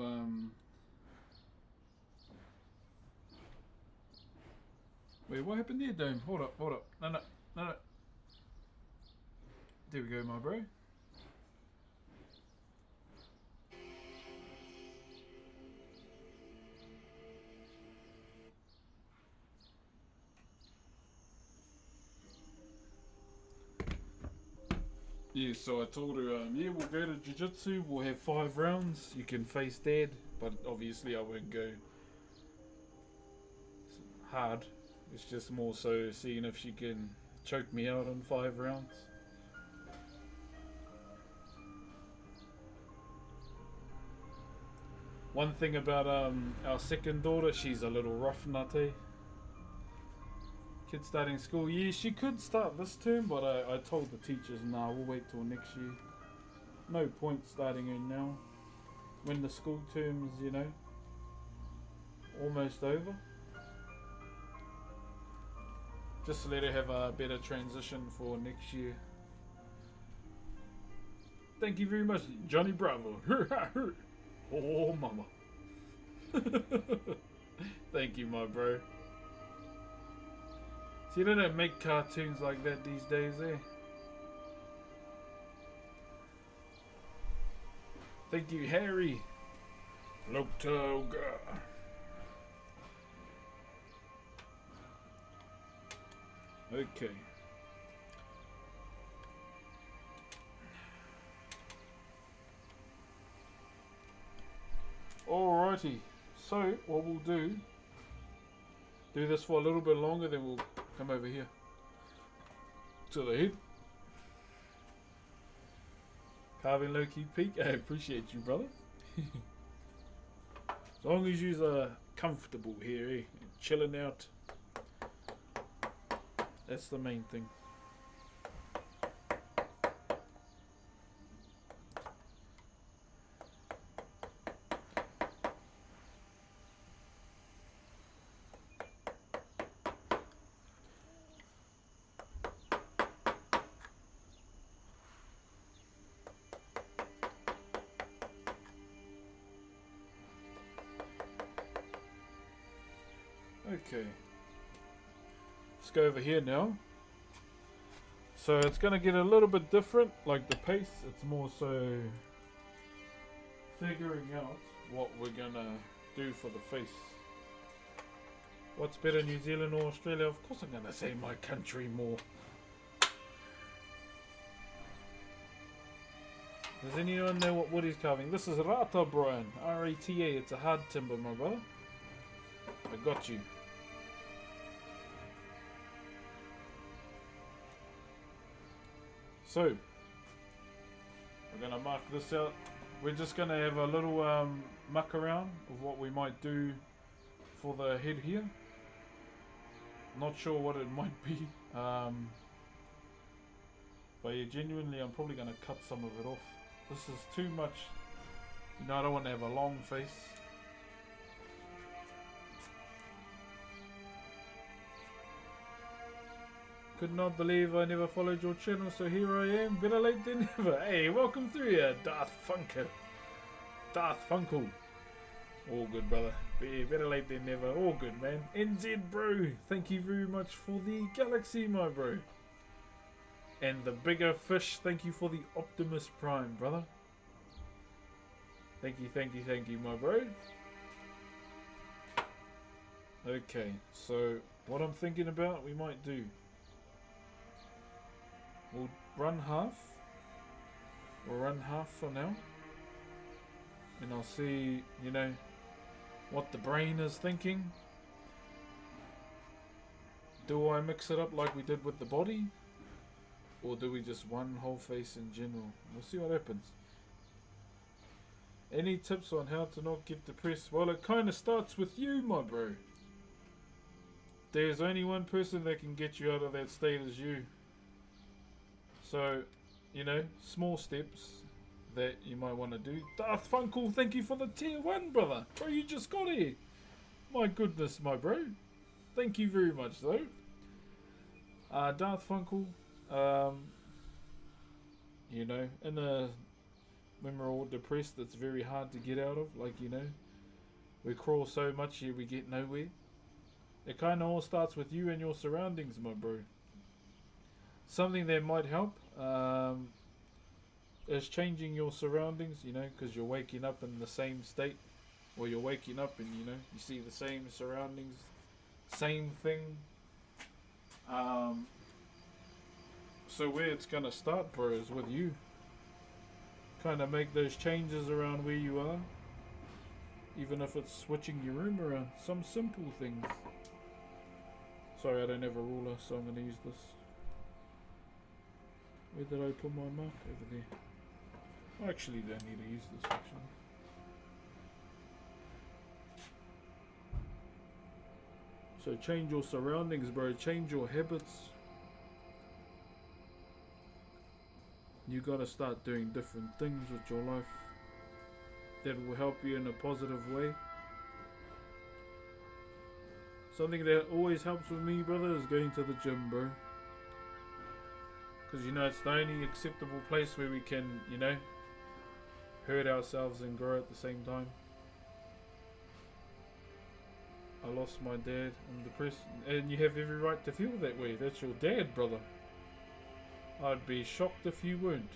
Wait, what happened there, Dome? Hold up. No. There we go, my bro. Yeah, so I told her, yeah, we'll go to jiu-jitsu, we'll have 5 rounds, you can face Dad, but obviously I won't go hard. It's just more so seeing if she can choke me out in 5 rounds. One thing about our second daughter, she's a little rough nutty. Kid starting school, yeah, she could start this term, but I told the teachers, nah, we'll wait till next year. No point starting her now, when the school term's, you know, almost over. Just to let her have a better transition for next year. Thank you very much, Johnny Bravo. Oh, mama. Thank you, my bro. See, they don't make cartoons like that these days, eh? Thank you, Harry. Lotoga. Okay. Alrighty. So, what we'll do this for a little bit longer, then we'll come over here to the head. Carving low-key peak. I appreciate you, brother. As long as you're comfortable here, eh? Chilling out. That's the main thing. Okay. Let's go over here now. So it's going to get a little bit different, like the pace. It's more so figuring out what we're going to do for the face. What's better, New Zealand or Australia? Of course I'm going to say my country more. Does anyone know what wood he's carving? This is Rata, Brian. R-A-T-A. It's a hard timber, my brother. I got you. So, we're going to mark this out. We're just going to have a little muck around of what we might do for the head here. Not sure what it might be. But yeah, genuinely, I'm probably going to cut some of it off. This is too much. You know, I don't want to have a long face. Could not believe I never followed your channel, so here I am. Better late than never. Hey, welcome through here, Darth Funkle. All good, brother. Better late than never. All good, man. NZ, bro. Thank you very much for the galaxy, my bro. And the bigger fish, thank you for the Optimus Prime, brother. Thank you, my bro. Okay, so what I'm thinking about, we might do. We'll run half. We'll run half for now. And I'll see, you know, what the brain is thinking. Do I mix it up like we did with the body? Or do we just one whole face in general? We'll see what happens. Any tips on how to not get depressed? Well, it kind of starts with you, my bro. There's only one person that can get you out of that state as you. So, you know, small steps. that you might want to do. Darth Funkle, thank you for the tier 1, brother. Bro, you just got here. My goodness, my bro. Thank you very much, though. Darth Funkle, you know, when we're all depressed, it's very hard to get out of. Like, you know, we crawl so much here, we get nowhere. It kind of all starts with you and your surroundings, my bro. Something that might help is changing your surroundings, you know, because you're waking up in the same state. Or you're waking up and, you know, you see the same surroundings, same thing. So where it's going to start, bro, is with you. Kind of make those changes around where you are. Even if it's switching your room around. Some simple things. Sorry, I don't have a ruler, so I'm going to use this. Where did I put my mark? Over there. I actually don't need to use this, actually. So change your surroundings, bro. Change your habits. You gotta start doing different things with your life that will help you in a positive way. Something that always helps with me, brother, is going to the gym, bro. Because, you know, it's the only acceptable place where we can, you know, hurt ourselves and grow at the same time. I lost my dad. I'm depressed. And you have every right to feel that way. That's your dad, brother. I'd be shocked if you weren't.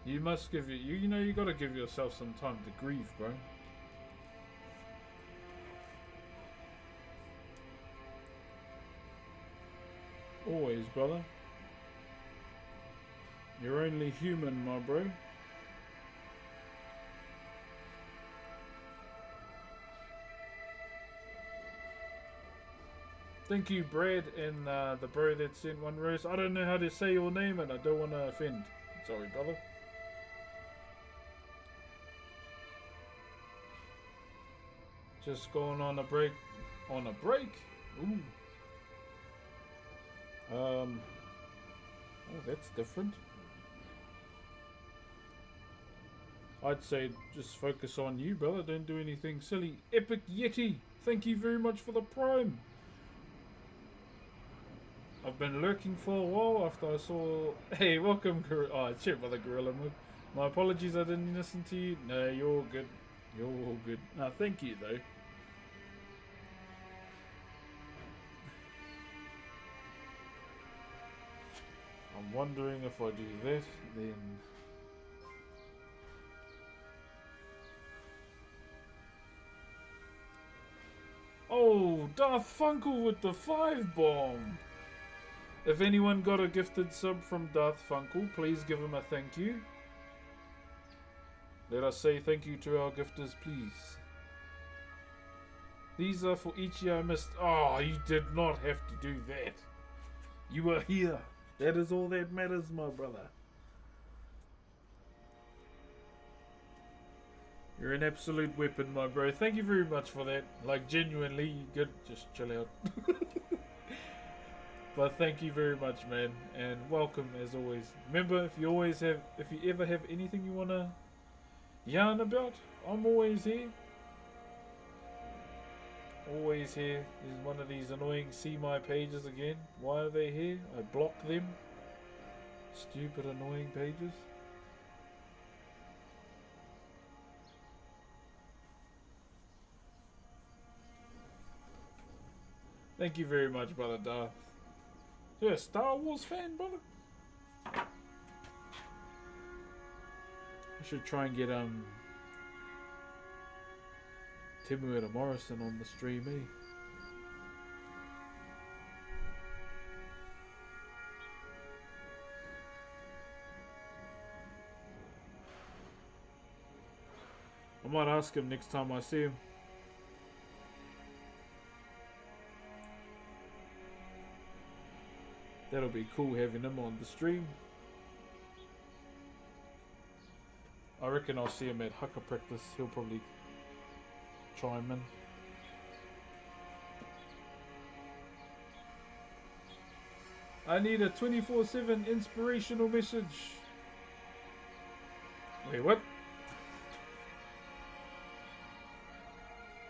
You must give it. You know, you gotta give yourself some time to grieve, bro. Always, brother. You're only human, my bro. Thank you, Brad, and the bro that sent one rose. I don't know how to say your name, and I don't want to offend. Sorry, brother. Just going on a break. On a break? Ooh. Oh, that's different. I'd say just focus on you, brother. Don't do anything silly. Epic Yeti, thank you very much for the prime. I've been lurking for a while after I saw... Hey, welcome, oh, shit, brother Gorilla Mug. My apologies, I didn't listen to you. No, you're all good. You're all good. No, thank you, though. I'm wondering if I do that, then... Oh, Darth Funkle with the 5 bomb! If anyone got a gifted sub from Darth Funkle, please give him a thank you. Let us say thank you to our gifters, please. These are for each year I missed. Oh, you did not have to do that. You were here. That is all that matters, my brother. You're an absolute weapon, my bro. Thank you very much for that. Like, genuinely, good. Just chill out. But thank you very much, man, and welcome as always. Remember, if you ever have anything you wanna yarn about, I'm always here. Always here. There's one of these annoying see my pages again. Why are they here? I blocked them. Stupid annoying pages. Thank you very much, brother Darth. You're a Star Wars fan, brother? I should try and get Timuera Morrison on the stream, eh? I might ask him next time I see him. That'll be cool having him on the stream. I reckon I'll see him at Haka practice. He'll probably chime in. I need a 24/7 inspirational message. Wait, what?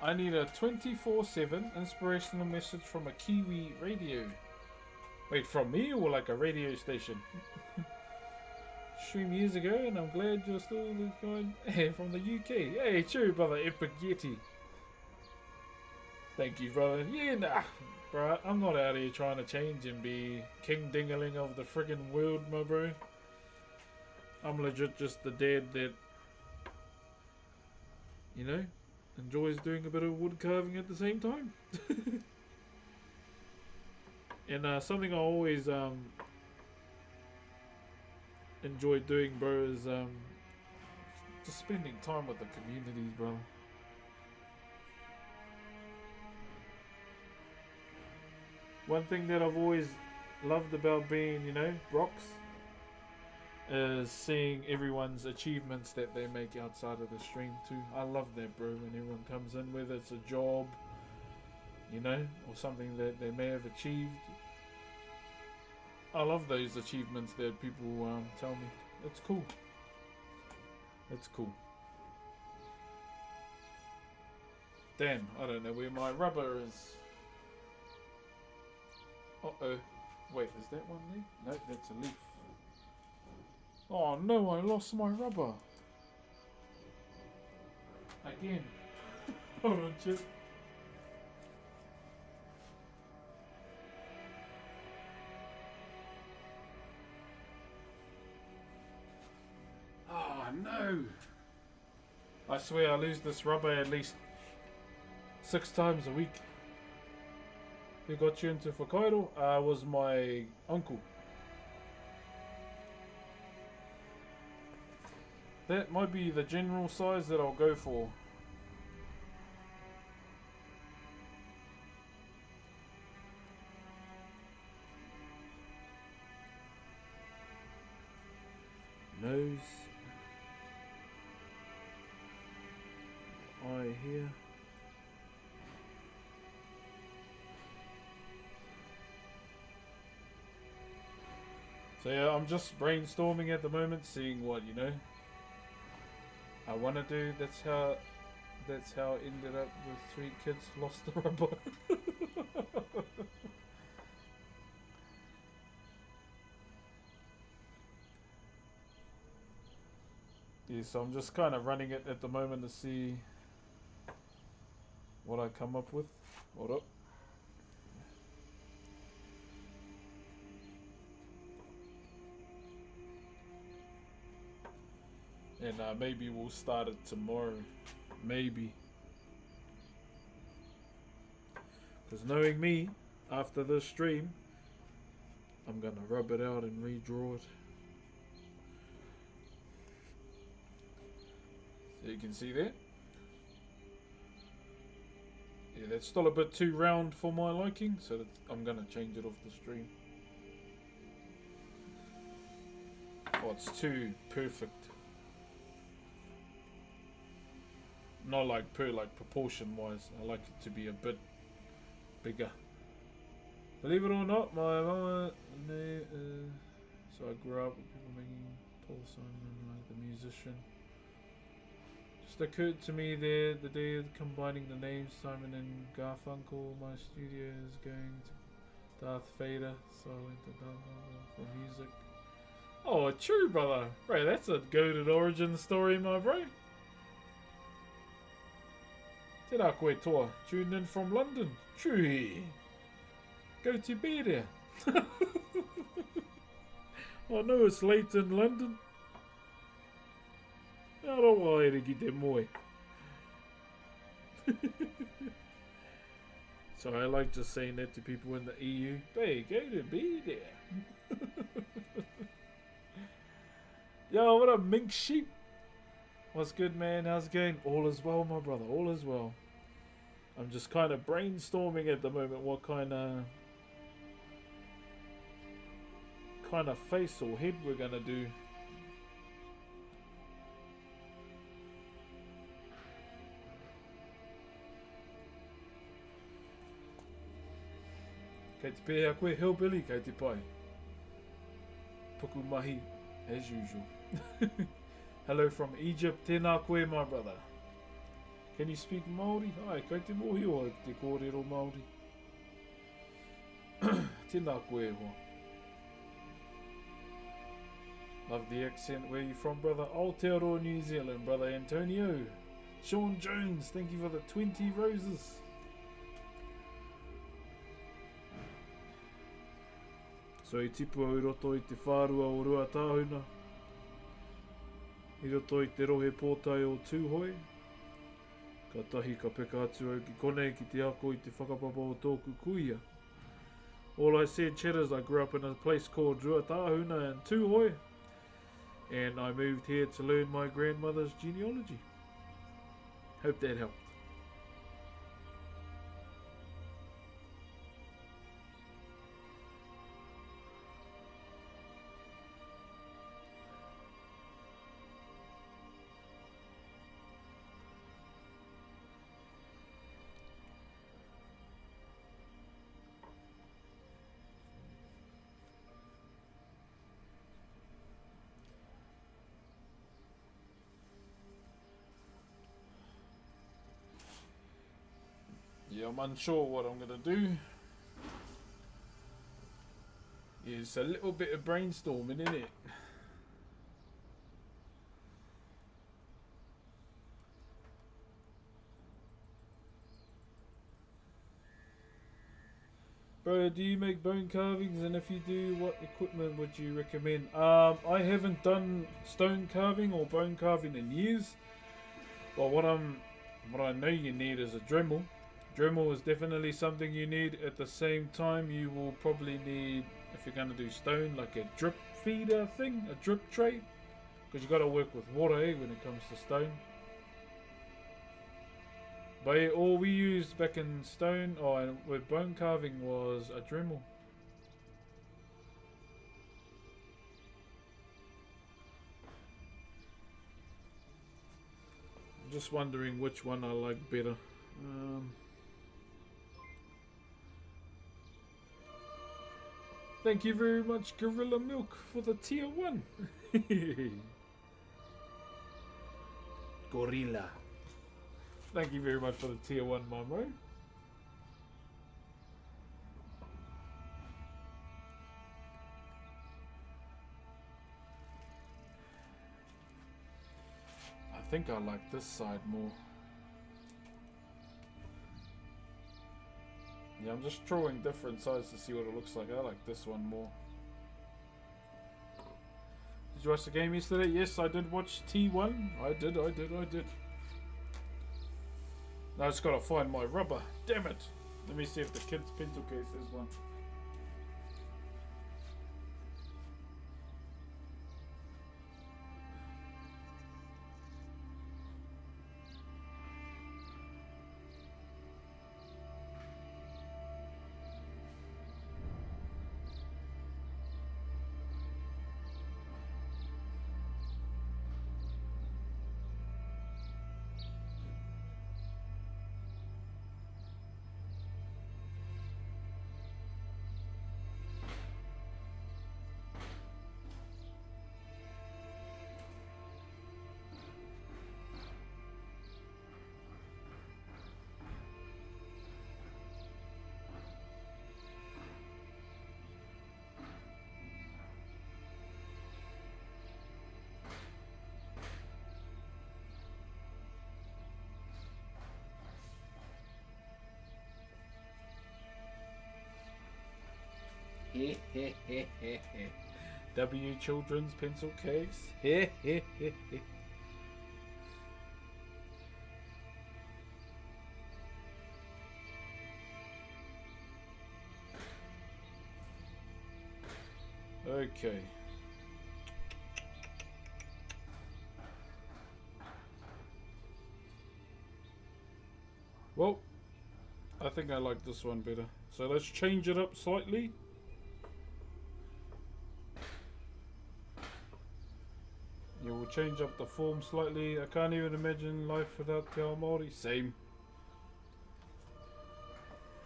I need a 24/7 inspirational message from a Kiwi radio. Wait, from me or like a radio station? Stream years ago, and I'm glad you're still going. Hey, from the UK. Hey, true, brother. Epic Yeti. Thank you, brother. Yeah, nah. Bro, I'm not out here trying to change and be king dingaling of the friggin' world, my bro. I'm legit just the dad that, you know, enjoys doing a bit of wood carving at the same time. And something I always enjoy doing, bro, is just spending time with the communities, bro. One thing that I've always loved about being, you know, Brox, is seeing everyone's achievements that they make outside of the stream too. I love that, bro, when everyone comes in, whether it's a job, you know, or something that they may have achieved. I love those achievements that people tell me. It's cool. It's cool. Damn, I don't know where my rubber is. Uh-oh. Wait, is that one there? No, that's a leaf. Oh no, I lost my rubber. Again. Hold on, Chip. Oh no. I swear I lose this rubber at least 6 times a week. Who got you into Whakairo? Was my uncle. That might be the general size that I'll go for. Nose. Eye here. So yeah, I'm just brainstorming at the moment, seeing what, you know, I want to do. That's how I ended up with 3 kids, lost the rubber. Yeah, so I'm just kind of running it at the moment to see what I come up with. Hold up. And maybe we'll start it tomorrow. Maybe. Because knowing me, after this stream, I'm going to rub it out and redraw it. So you can see there. Yeah, that's still a bit too round for my liking, so I'm going to change it off the stream. Oh, it's too perfect. Not like proportion wise. I like it to be a bit bigger. Believe it or not, my mama, so I grew up with people making Paul Simon like the musician. Just occurred to me there the day of combining the names Simon and Garfunkel. My studio is going to Darth Vader, so I went to Darth Vader for music. Oh, true, brother. Bro, that's a goated origin story, my bro. Tēnā koe toa, tuned in from London. True. Go to bed there. I know it's late in London. I don't want to get that moe. So I like just saying that to people in the EU. Hey, go to bed there. Yo, what up, mink sheep? What's good, man? How's it going? All is well, my brother. All is well. I'm just kind of brainstorming at the moment what kind of face or head we're gonna do. Kei te pēhea koe hillbilly, kei te pai. Puku mahi, as usual. Hello from Egypt. Tēnā koe, my brother. Can you speak Maori? Ai, kai te mohi o te kōrero Maori. Tēnā koe hoa. Love the accent. Where are you from, brother? Aotearoa, New Zealand, brother Antonio. Sean Jones, thank you for the 20 roses. So I tipu au roto I te whārua o Ruatahuna. I roto I te rohe pōtai o Tūhoi. Ka tahi ka peka atu au ki konei ki te ako I te whakapapa o tōku kuia. All I said, Chet, is I grew up in a place called Ruatahuna and Tūhoi. And I moved here to learn my grandmother's genealogy. Hope that helped. Yeah, I'm unsure what I'm going to do. It's a little bit of brainstorming, isn't it? Bro, do you make bone carvings? And if you do, what equipment would you recommend? I haven't done stone carving or bone carving in years. But what I know you need is a Dremel. Dremel is definitely something you need. At the same time, you will probably need, if you're going to do stone, like a drip feeder thing, a drip tray. Because you've got to work with water when it comes to stone. But yeah, all we used back in stone, and with bone carving, was a Dremel. I'm just wondering which one I like better. Thank you very much, Gorilla Milk, for the tier 1. Gorilla. Thank you very much for the tier 1, my bro. I think I like this side more. Yeah, I'm just drawing different sides to see what it looks like. I like this one more. Did you watch the game yesterday? Yes, I did watch T1. I did. Now I just gotta find my rubber. Damn it! Let me see if the kid's pencil case has one. W Children's pencil case. Okay. Well, I think I like this one better. So let's change it up slightly. Yeah, we'll change up the form slightly. I can't even imagine life without Te Ao Māori. Same.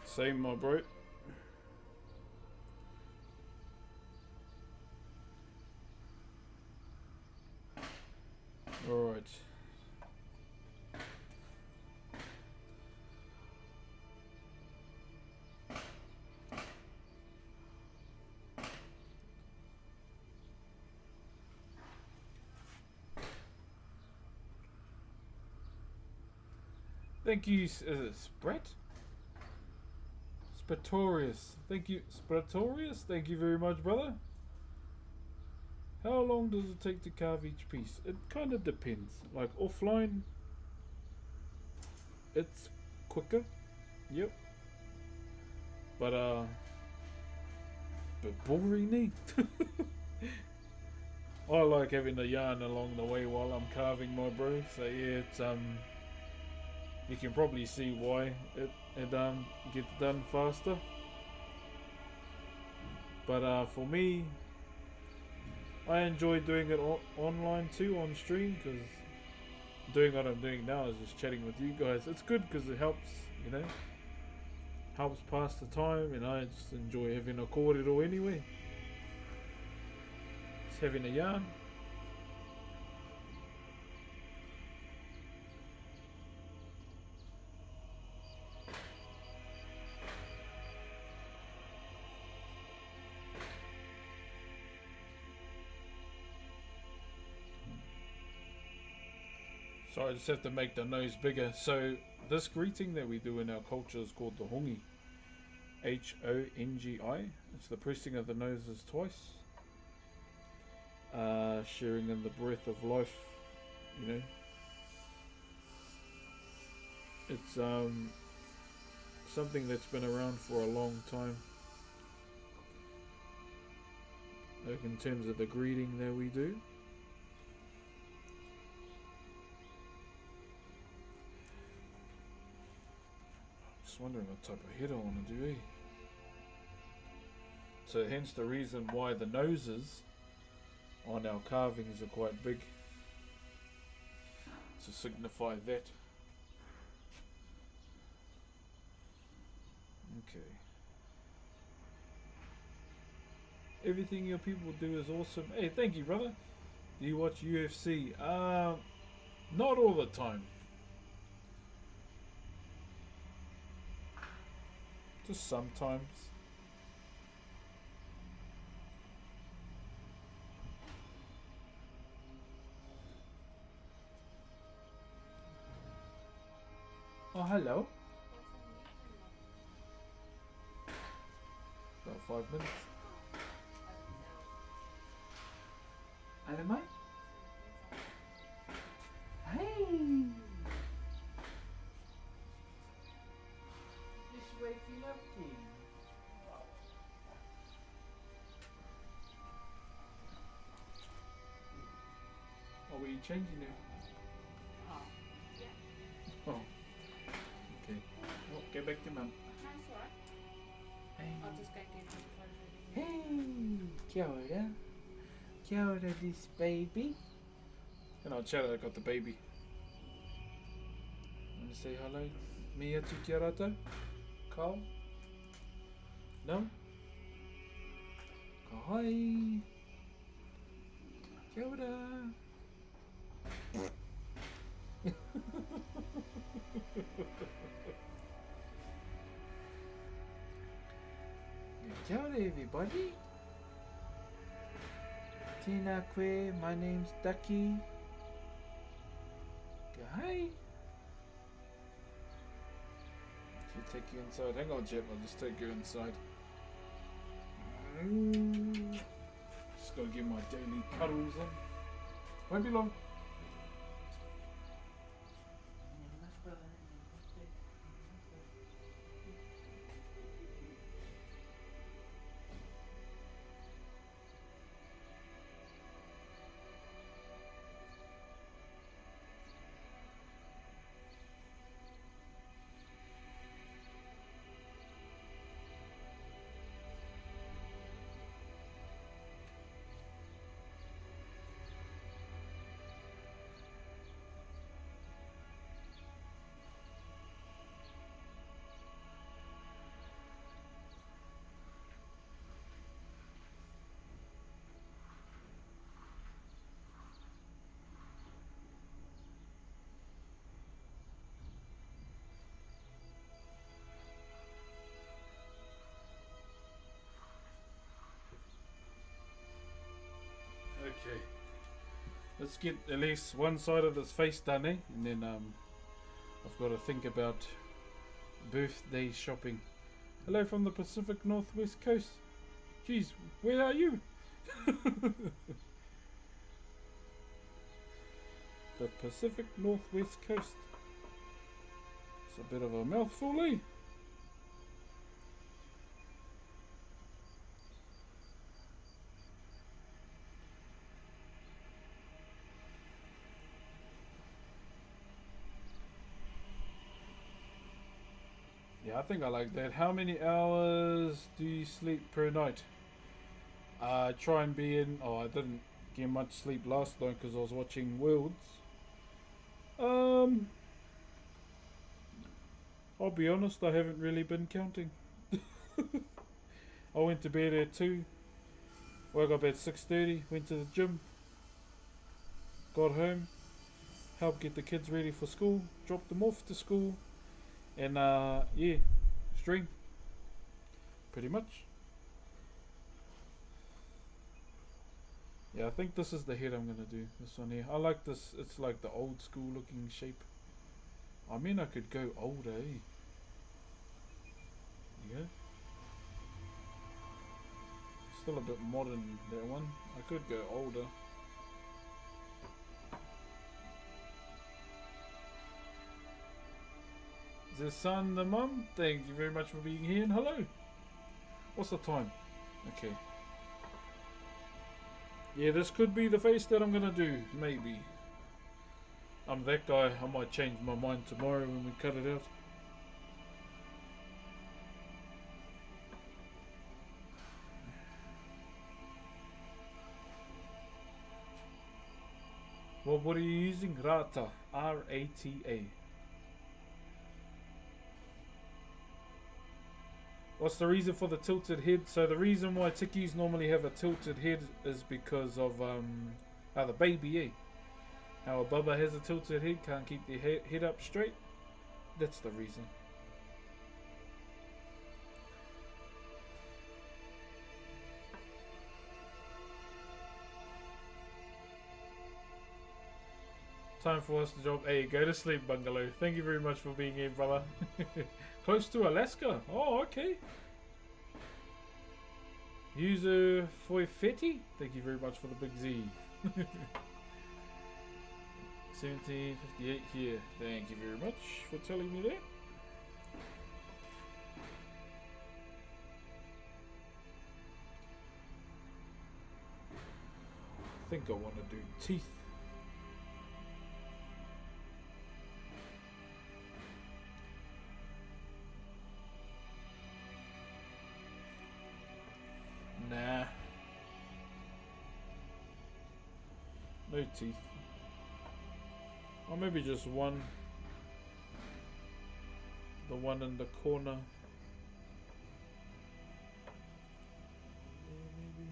Same, my bro. Alright. Thank you, is it Sprat? Spratorius. Thank you, Spratorius. Thank you very much, brother. How long does it take to carve each piece? It kind of depends. Like offline, it's quicker. Yep. But boring, eh? I like having a yarn along the way while I'm carving my bro. So yeah, it's you can probably see why it gets done faster. But for me, I enjoy doing it online too, on stream, because doing what I'm doing now is just chatting with you guys. It's good because it helps, you know, helps pass the time, and I just enjoy having a cordial anyway. Just having a yarn. So I just have to make the nose bigger. So this greeting that we do in our culture is called the hongi. Hongi. It's the pressing of the noses twice. Sharing in the breath of life, you know. It's something that's been around for a long time. Like in terms of the greeting that we do. Just wondering what type of head I want to do, eh? So hence the reason why the noses on our carvings are quite big, to signify that. Okay. Everything your people do is awesome. Hey, thank you, brother. Do you watch UFC? Not all the time. Just sometimes. Oh, hello. About 5 minutes. Anime? Hey! Just waking up here. Oh, were you changing it? Oh, yeah. Oh. Okay. Oh, go back to mum. That's alright. Hey. I'll just go get some clothes. Hey! Kia ora. Kia ora, this baby. And I'll chat I got the baby. Want to say hello? Mia tu kia rata? Carl? No? Kahai. Kia ora. Kia ora, everybody. Tina koe, my name's Ducky. Hi. Should take you inside. Hang on, Jet. I'll just take you inside. Just gotta get my daily cuddles in. Won't be long. Let's get at least one side of this face done, eh? And then I've got to think about birthday shopping. Hello from the Pacific Northwest Coast. Jeez, where are you? The Pacific Northwest Coast. It's a bit of a mouthful, eh? Yeah, I think I like that. How many hours do you sleep per night? I try and be in... Oh, I didn't get much sleep last night because I was watching Worlds. I'll be honest, I haven't really been counting. I went to bed at 2. Woke up at 6:30. Went to the gym. Got home. Helped get the kids ready for school. Dropped them off to school. And yeah, stream. Pretty much. Yeah, I think this is the head I'm gonna do. This one here. I like this. It's like the old school looking shape. I mean, I could go older, eh? Yeah. Still a bit modern, that one. I could go older. Is this son the mum? Thank you very much for being here and hello. What's the time? Okay. Yeah, this could be the face that I'm gonna do, maybe. I'm that guy. I might change my mind tomorrow when we cut it out. Well, what are you using? Rata. R-A-T-A. What's the reason for the tilted head? So the reason why tikis normally have a tilted head is because of how the baby, eh? How a bubba has a tilted head, can't keep their head up straight. That's the reason. Time for us to drop. Hey, go to sleep, Bungalow. Thank you very much for being here, brother. Close to Alaska. Oh, okay. User Foifetti. Thank you very much for the big Z. 1758 here. Thank you very much for telling me that. I think I want to do teeth. Nah. No teeth. Or maybe just one. The one in the corner. Maybe.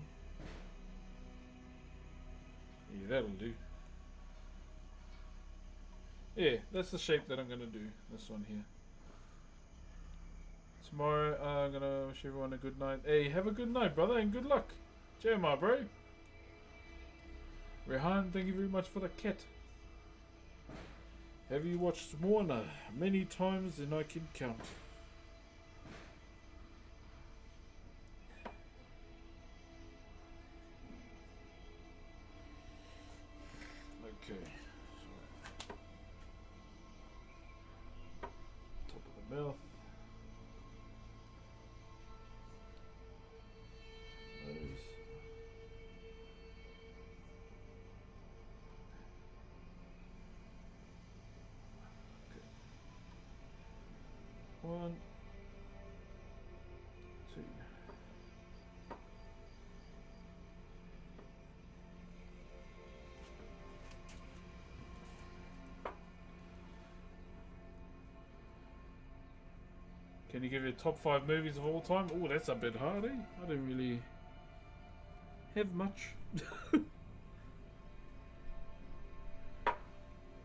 Yeah, that'll do. Yeah, that's the shape that I'm gonna do. This one here. Tomorrow, I'm gonna wish everyone a good night. Hey, have a good night, brother, and good luck. Jeremiah, bro. Rehan, thank you very much for the cat. Have you watched Moana many times than I can count? Okay. Top of the mouth. Nose. One, two. Can you give your top 5 movies of all time? Oh, that's a bit hard, eh? I don't really have much.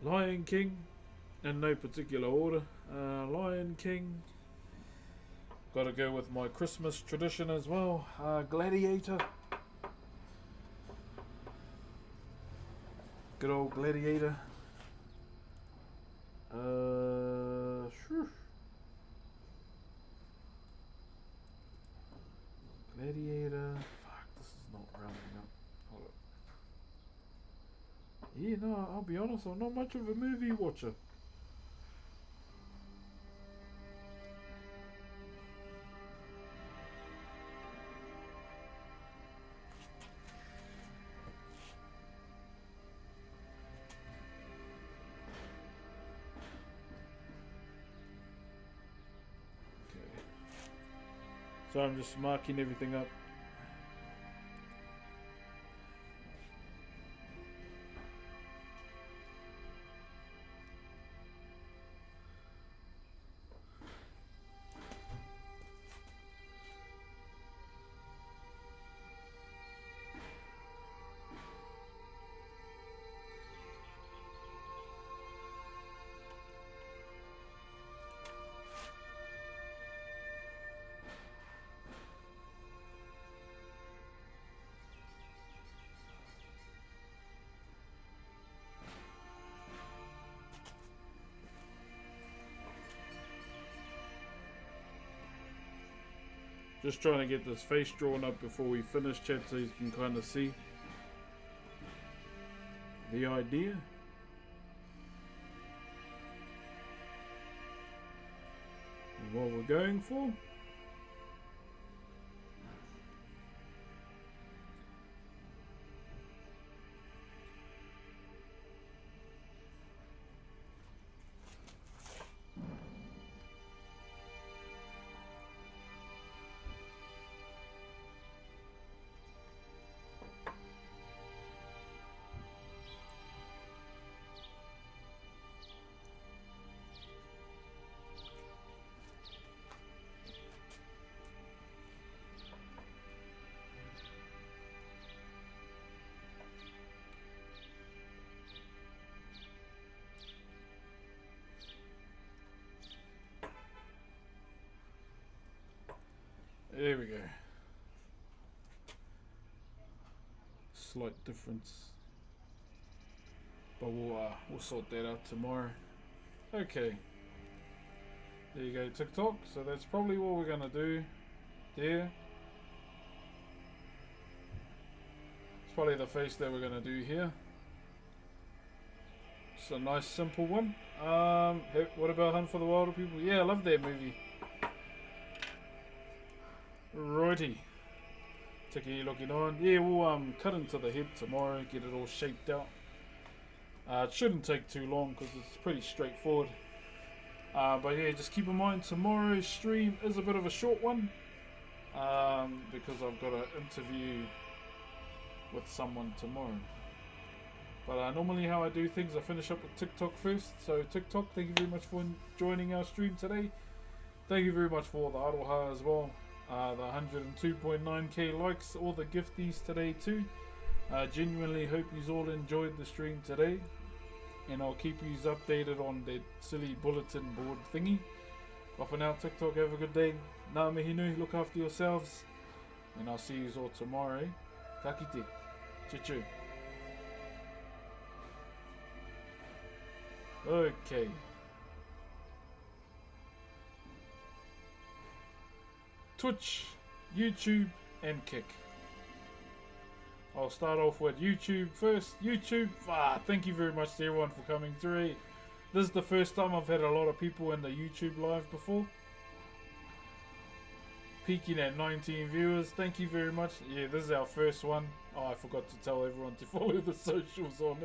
Lion King, in no particular order. Lion King. Gotta go with my Christmas tradition as well. Gladiator. Good old Gladiator. Sure. Gladiator. Fuck, this is not rounding up. Hold up. Yeah, no, I'll be honest, I'm not much of a movie watcher. So I'm just marking everything up. Just trying to get this face drawn up before we finish, chat, so you can kind of see the idea. And what we're going for. There we go. Slight difference, but we'll sort that out tomorrow. Okay. There you go, TikTok. So that's probably what we're gonna do there. It's probably the face that we're gonna do here. It's a nice simple one. Hey, what about Hunt for the Wilder People? Yeah, I love that movie. Righty. Tiki looking on. Yeah, we'll cut into the head tomorrow, get it all shaped out. It shouldn't take too long because it's pretty straightforward. But yeah, just keep in mind tomorrow's stream is a bit of a short one. Because I've got an interview with someone tomorrow. But normally how I do things, I finish up with TikTok first. So TikTok, thank you very much for joining our stream today. Thank you very much for the Aroha as well. The 102.9k likes, all the gifties today too. Genuinely hope you all enjoyed the stream today. And I'll keep you updated on that silly bulletin board thingy. But for now, TikTok, have a good day. Ngā mihi nui, look after yourselves. And I'll see you all tomorrow. Ka kite. Chichu. Okay. Twitch, YouTube, and Kick. I'll start off with YouTube first. YouTube, thank you very much to everyone for coming through. This is the first time I've had a lot of people in the YouTube live before. Peaking at 19 viewers. Thank you very much. Yeah, this is our first one. Oh, I forgot to tell everyone to follow the socials on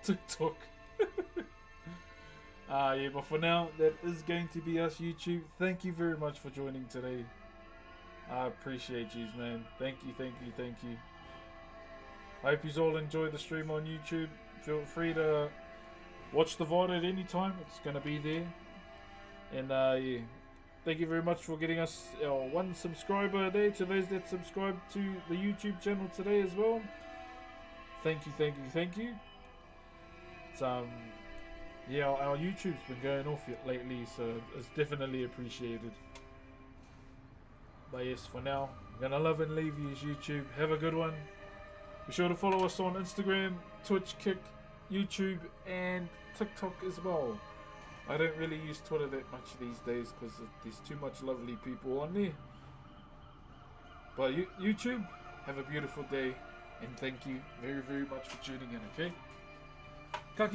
TikTok. Yeah, but for now, that is going to be us, YouTube. Thank you very much for joining today. I appreciate you, man. Thank you, thank you, thank you. I hope you all enjoyed the stream on YouTube. Feel free to watch the VOD at any time. It's going to be there. And yeah, thank you very much for getting us our 1 subscriber there. To those that subscribe to the YouTube channel today as well. Thank you, thank you, thank you. It's yeah, our YouTube's been going off lately, so it's definitely appreciated. But yes, for now, I'm gonna love and leave you, YouTube. Have a good one. Be sure to follow us on Instagram, Twitch, Kick, YouTube, and TikTok as well. I don't really use Twitter that much these days because there's too much lovely people on there. But YouTube, have a beautiful day, and thank you very, very much for tuning in, okay? Ka kite.